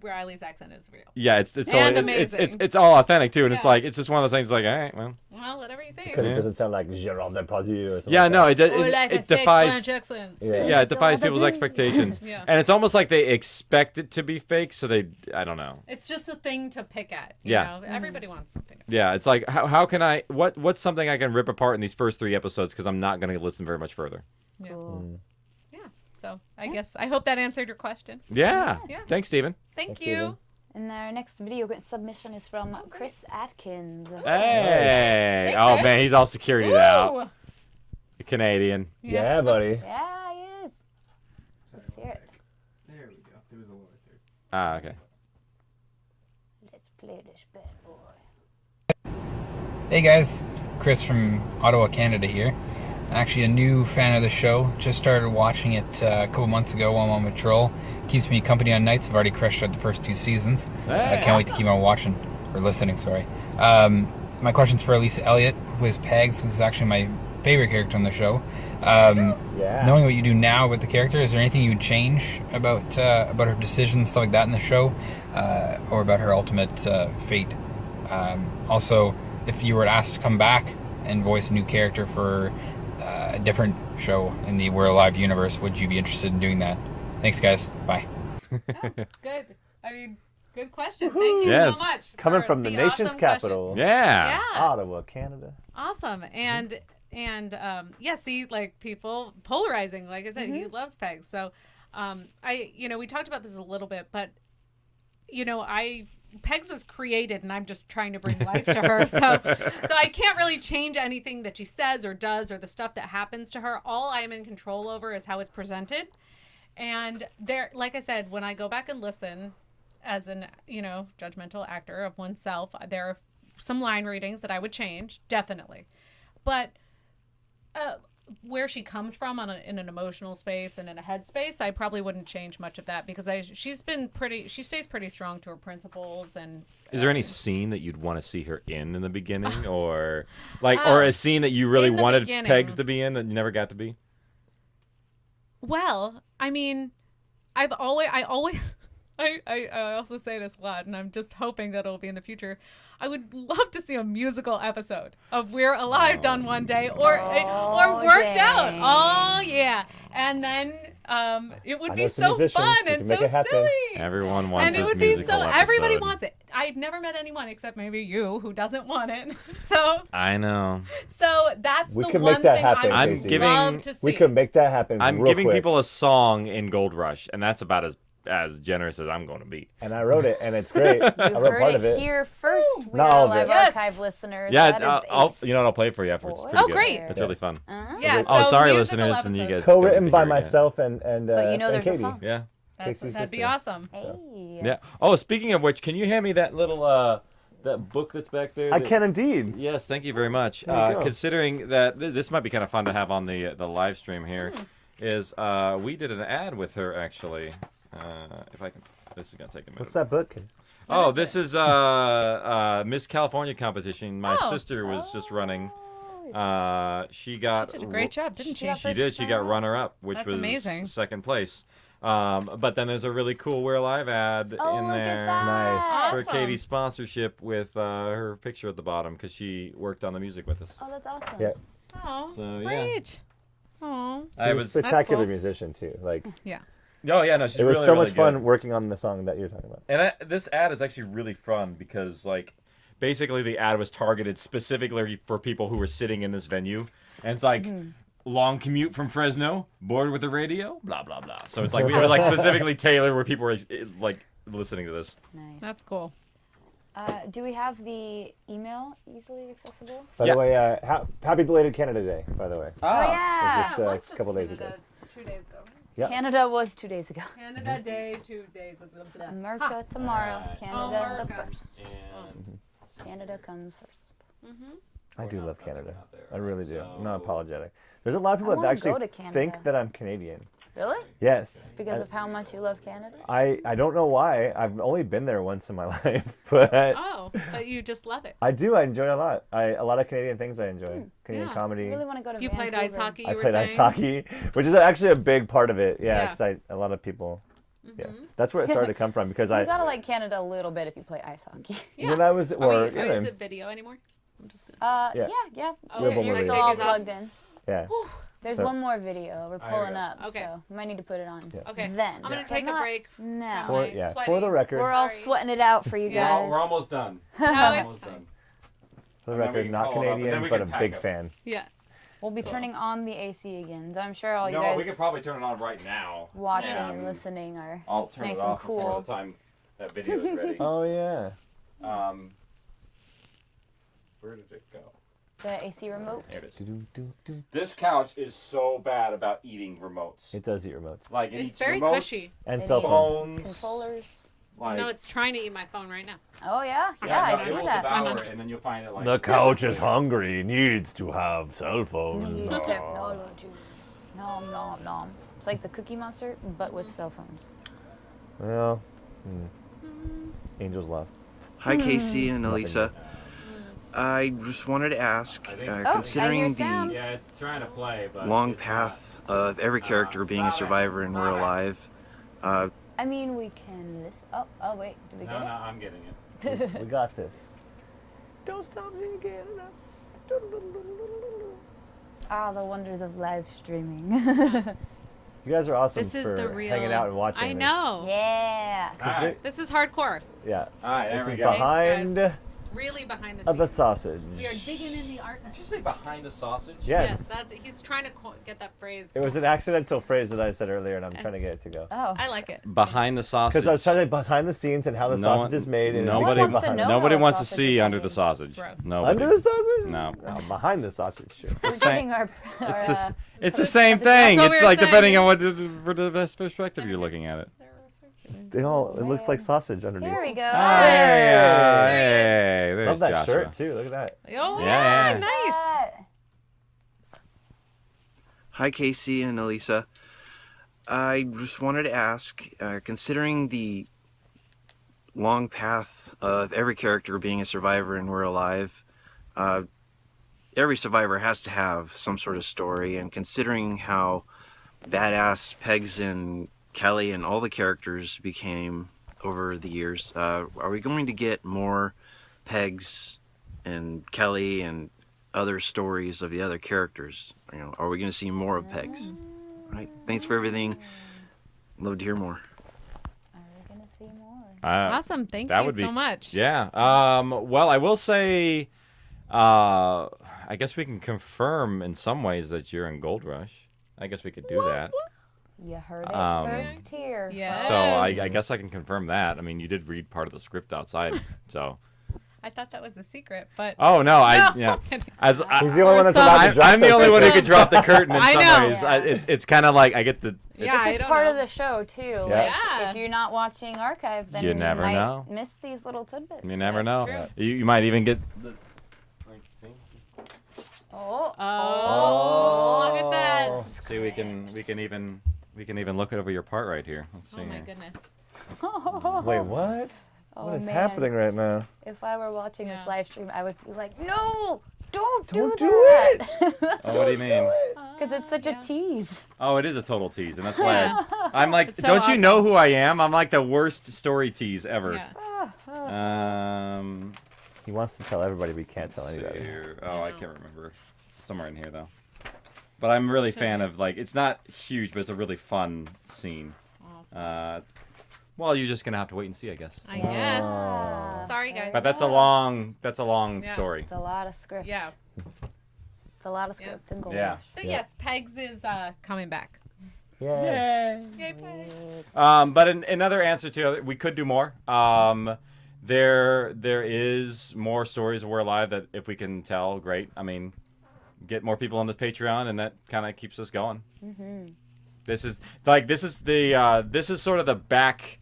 Riley's accent is real. Yeah, it's amazing. it's all authentic too, and it's like it's just one of those things. Like, all right, well, whatever you think. Because it doesn't sound like Gérard Depardieu or something. Yeah, like no, that. it defies. French accent. Yeah, it defies people's expectations, Yeah. and it's almost like they expect it to be fake, so I don't know. It's just a thing to pick at. You Yeah. know? Everybody wants something. Yeah, it's like how can I what's something I can rip apart in these first 3 episodes because I'm not going to listen very much further. Yeah. Yeah. So I guess I hope that answered your question. Yeah. Yeah. Thanks, Steven. Thank you. And our next video submission is from Chris Atkins. Hey! Oh man, he's all securityed out. Canadian. Yeah, buddy. Yeah, he is. Let's hear it. There we go. There was a lower third. Ah, okay. Let's play this bad boy. Hey guys, Chris from Ottawa, Canada here. Actually a new fan of the show. Just started watching it a couple months ago while I'm on patrol. Keeps me company on nights. I've already crushed out the first 2 seasons. I can't wait to keep on watching, or listening, sorry. My question's for Lisa Elliott, who is Pegs, who's actually my favorite character on the show. Knowing what you do now with the character, is there anything you would change about her decisions, stuff like that in the show, or about her ultimate fate? Also, if you were asked to come back and voice a new character for a different show in the We're Alive universe, would you be interested in doing that? Thanks, guys. Bye. Good. I mean, good question. Thank you so much. Coming for from the nation's awesome capital. question. Yeah. Ottawa, Canada. Awesome. And see, like, people polarizing. Like I said, he loves Pegs. So we talked about this a little bit, but Pegs was created and I'm just trying to bring life to her. So I can't really change anything that she says or does or the stuff that happens to her. All I'm in control over is how it's presented. And there, like I said, when I go back and listen as an, judgmental actor of oneself, there are some line readings that I would change, definitely. But where she comes from in an emotional space and in a head space, I probably wouldn't change much of that because she stays pretty strong to her principles. And is there any scene that you'd want to see her in the beginning, or or a scine that you really wanted Pegs to be in that you never got to be? Well, I mean, I also say this a lot, and I'm just hoping that it'll be in the future. I would love to see a musical episode of We're Alive done one day, or worked out. Oh yeah, and then it would be so fun and so silly. Everyone wants and it would be so. Everybody wants it. I've never met anyone except maybe you who doesn't want it. So I know. So that's we the could one make that thing happen, I would love to see. We could make that happen. I'm real giving quick. people a song in Gold Rush, and that's about as generous as I'm going to be. And I wrote it, and it's great. I wrote part of it. Here first, we Not are all of Live it. Archive listeners. Yeah, I'll play it for you afterwards. It's pretty good. Great! It's really fun. Yeah. Oh, so sorry, musical listeners, and you guys. Co-written by myself and but and there's Katie. a song. Yeah. That'd be awesome. Hey. Yeah. Oh, speaking of which, can you hand me that little that book that's back there? I can indeed. Yes, thank you very much. There you go. Considering that this might be kind of fun to have on the live stream here, is we did an ad with her actually. If I can, this is gonna take a minute. What's that book? Oh, this is Miss California competition. My sister was just running. She got. She did a great job, didn't she? She did. She got runner-up, which That's was amazing. second place. But then there's a really cool We're Alive ad in there. Nice. For Awesome. Katie's sponsorship with her picture at the bottom because she worked on the music with us. Oh, that's awesome. Yeah. Oh, So, yeah. great. Oh, She's a spectacular cool. musician too. Like. Yeah. Oh yeah, no, she's It was really, so really much fun good. working on the song that you're talking about. And this ad is actually really fun because, like, basically the ad was targeted specifically for people who were sitting in this venue. And it's like, long commute from Fresno, bored with the radio, blah, blah, blah. So it's like, we were, like, specifically tailored where people were, like, listening to this. Nice. That's cool. Do we have the email easily accessible? By the way, happy belated Canada Day, by the way. Oh, yeah. It was just a couple days ago. 2 days ago. Yep. Canada was 2 days ago. Canada Day, 2 days ago. America tomorrow. Canada the America. first. Canada comes first. I do love Canada. I really do. I'm not apologetic. There's a lot of people I that wanna actually go to Canada. think that I'm Canadian. Really? Yes. Because of how much you love Canada? I don't know why. I've only been there once in my life, but Oh, but you just love it. I do. I enjoy it a lot. A lot of Canadian things I enjoy. Canadian yeah. comedy. I really want to go to You played Vancouver. ice hockey, you I were played ice saying? hockey, which is actually a big part of it. Yeah, Yeah. because a lot of people. Yeah, that's where it started to come from because You gotta like Canada a little bit if you play ice hockey. when I was Are you video anymore? I'm just gonna... Yeah. Yeah. Oh, We have one You're more still video. all plugged in. Yeah. There's So- one more video we're pulling up, Okay. so we might need to put it on. Okay. Then. I'm gonna But take a not break. now. For the record. We're all sweating it out for you guys. We're almost done. No, almost it's fine. done. For the And then we record, can not call it up, and then Canadian, we but can a pack big up. fan. Yeah. We'll be turning on the AC again. So I'm sure all you No, guys we could probably turn it on right now. watching and listening are I'll turn nice it and off before cool. the time That video is ready. Oh yeah. Where did it go? The AC remote. There it is. This couch is so bad about eating remotes. It does eat remotes. Like it It's eats very remotes cushy. And It cell eats phones. Controllers. Like, No, it's trying to eat my phone right now. Oh yeah, no, I it see will that. devour it, and then you'll find it like The couch is hungry, needs to have cell phone. Need technology. Nom nom nom. It's like the Cookie Monster, but with cell phones. Well, Angel's lost. Hi, Casey and Nothing Elisa. I just wanted to ask, considering the yeah, it's trying to play, but long path of every character being a survivor and we're alive, I mean, we can listen. Oh wait, did we get it? No, I'm getting it. We got this. Don't stop till you get enough. Ah, the wonders of live streaming. You guys are awesome This is for the real. hanging out and watching. I this. know. Yeah. Alright. This is hardcore. Yeah. All right, there This we is go. behind Really behind the the scenes. sausage. We are digging in the art. Did you say behind the sausage? Yes. That's he's trying to get that phrase. It was an accidental phrase that I said earlier, and I'm trying to get it to go. Oh. I like it. Behind the sausage. Because I was trying to behind the scenes and how the sausage is made. And Nobody, everything behind it. nobody wants to see under the sausage. Nobody. Under the sausage? No. No, behind the sausage. Sure. It's the We're same. getting our It's the same thing. That's what It's we were like saying. depending on what the best perspective you're looking at it. They all. It looks like sausage underneath. There we go. Hey, hey, there's Love that Joshua. shirt too. Look at that. Oh Yeah. nice. hi, Casey and Elisa. I just wanted to ask, considering the long path of every character being a survivor and we're alive, every survivor has to have some sort of story, and considering how badass Pegs and Kelly and all the characters became over the years, are we going to get more Pegs and Kelly and other stories of the other characters? You know, are we going to see more of Pegs? Right. Thanks for everything. Love to hear more. Are we gonna see more? Awesome. Thank that you would be, so much. Yeah. Well, I will say, I guess we can confirm in some ways that you're in Gold Rush. I guess we could do that. You heard it first here. Yes. So I guess I can confirm that. I mean, you did read part of the script outside, so. I thought that was a secret, but Oh no! No. As He's the only one that's allowed to drop I'm the the only one who curtain. could drop the curtain in I some know. ways. Yeah. It's kind of like I get the. Yeah, This is part of the show too. Like, Yeah. if you're not watching archive, then You you never might know. miss these little tidbits. You never That's know. true. You might even get. Oh. Look at that. Let's see, we can even look over your part right here. Let's see. Oh my here. goodness. Wait, what? Oh, What is man. happening right now? If I were watching Yeah. this live stream, I would be like, no, don't do it. that. Oh, what do you mean? Because it's such a tease. Oh, it is a total tease, and that's why I'm like, It's so don't you awesome. know who I am? I'm like the worst story tease ever. Yeah. He wants to tell everybody, but he can't tell let's see anybody. here. Oh, I can't remember. It's somewhere in here though. But I'm really a fan of like it's not huge, but it's a really fun scene. Awesome. Well, you're just gonna have to wait and see, I guess. I guess. Sorry, guys. But that's a long Yeah. story. It's a lot of script. Yeah. It's a lot of script and gold. Yeah. So yes, Pegs is coming back. Yeah. Yay, Pegs. But another answer to we could do more. There is more stories of We're Alive that if we can tell, great. I mean, get more people on the Patreon, and that kind of keeps us going. Mm-hmm. This is sort of the back,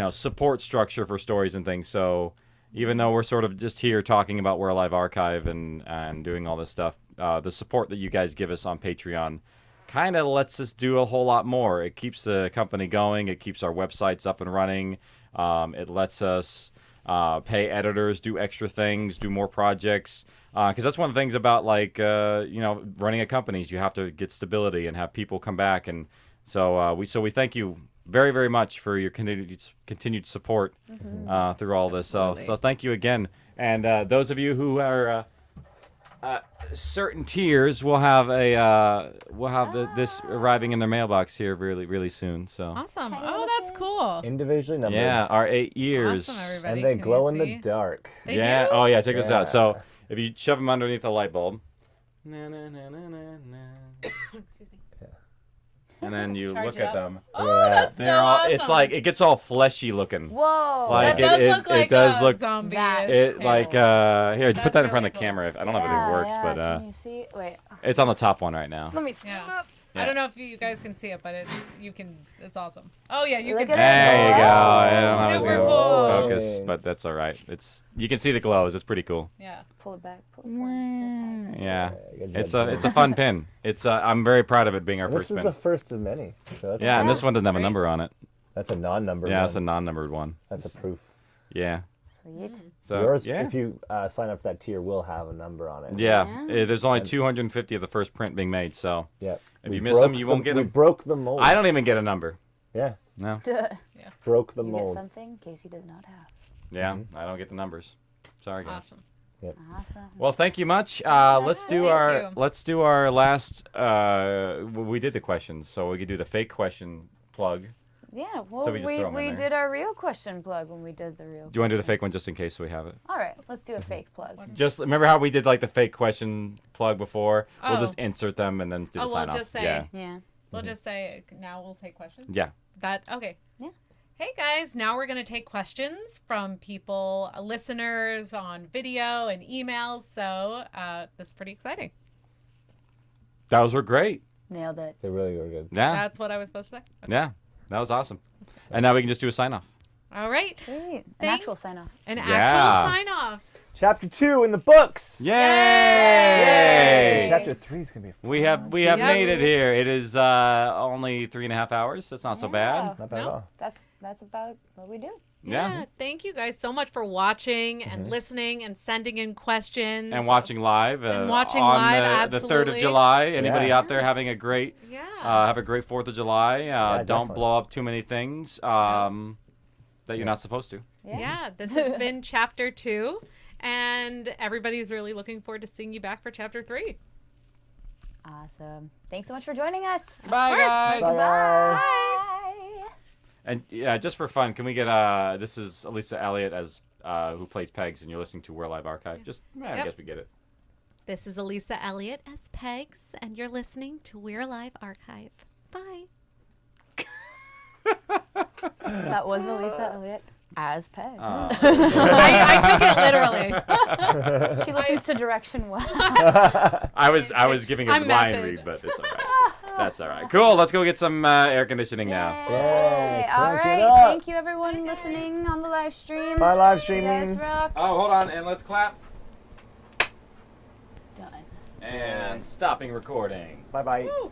support structure for stories and things. So even though we're sort of just here talking about We're Alive Archive and doing all this stuff, the support that you guys give us on Patreon kind of lets us do a whole lot more. It keeps the company going. It keeps our websites up and running. It lets us pay editors, do extra things, do more projects. Because that's one of the things about running a company is you have to get stability and have people come back. And so we thank you very, very much for your continued support through all this. So thank you again. And those of you who are certain tiers will have this arriving in their mailbox here really, really soon. So Awesome. Oh, that's cool. Individually numbered. yeah, our 8 years. Awesome, everybody. And they Can glow you in see? the dark. They Yeah. do? Oh yeah. Check this Yeah. out. So if you shove them underneath the light bulb. Na, na, na, na, na, na. Excuse me. and then you Charge look it at up. them. Oh, that's so awesome. It's like it gets all fleshy looking. Whoa. Like That does look like it does a look zombie. It like here, That's put that in front really of the camera. I don't know if it works, yeah, but can you see? Wait. it's on the top one right now. Let me see. Yeah. Yeah. I don't know if you guys can see it, but it's awesome. Oh yeah, you Look can. at See it. There you go. I don't know how it's Super gonna cool. focus, but that's all right. You can see the glows. It's pretty cool. Yeah. Pull it back. Pull it forward. Yeah, it's a fun pin. I'm very proud of it being our This first is pin. the first of many. So that's Yeah, and this cool. one doesn't have a number on it. That's a non-numbered Yeah, one. that's a non-numbered one. That's a proof. Yeah. Sweet. So Yours, yeah. if you sign up for that tier, will have a number on it. Yeah, there's only 250 of the first print being made, so yeah. if you miss them, you won't get We them. broke the mold. I don't even get a number. Yeah. No. Broke the You mold. get something Casey does not have. Yeah, I don't get the numbers. Sorry, guys. Awesome. Yep. Awesome. Well, thank you much. Let's do Thank our last. We did the questions, so we could do the fake question plug. Yeah, well, So we just throw 'em in we there. did our real question plug when we did the real. Do you want to do the fake one just in case we have it? All right, let's do a fake plug. Just remember how we did like the fake question plug before. We'll Oh. just insert them and then do the Oh, sign we'll off. just say. Yeah. Yeah. We'll just say now we'll take questions. Yeah. That okay. Yeah. Hey guys, now we're going to take questions from people, listeners on video and emails. So this is pretty exciting. Those were great. Nailed it. They really were good. Yeah. That's what I was supposed to say. Okay. Yeah. That was awesome. And now we can just do a sign off. All right. Sweet. An actual sign off. An Yeah. actual sign off. Chapter 2 in the books. Yay! Chapter 3 is gonna be fun. We have made it here. It is only 3.5 hours. That's not so bad. Not bad at all. That's about what we do. Yeah. Thank you guys so much for watching and listening and sending in questions. And watching live. And watching on live, the 3rd of absolutely. July. Anybody Yeah. out there having a great have a great 4th of July. Don't definitely. blow up too many things that you're not supposed to. Yeah, this has been chapter 2. And everybody's really looking forward to seeing you back for chapter 3. Awesome. Thanks so much for joining us. Bye, guys. Bye, guys. Bye. And yeah, just for fun, can we get this is Elisa Elliott as who plays Pegs, and you're listening to We're Live Archive. Just I Yep. guess we get it. This is Elisa Elliott as Pegs, and you're listening to We're Live Archive. Bye. That was Elisa Elliott as Pegs. I took it literally. She listens to direction well. I was giving a I'm blind method. read, but it's all right. That's all right. Cool. Let's go get some air conditioning now. Yay. All crank it right. up. Thank you, everyone listening on the live stream. Bye, live You guys streaming. rock. Oh, hold on, and let's clap. Done. And stopping recording. Bye bye. Woo.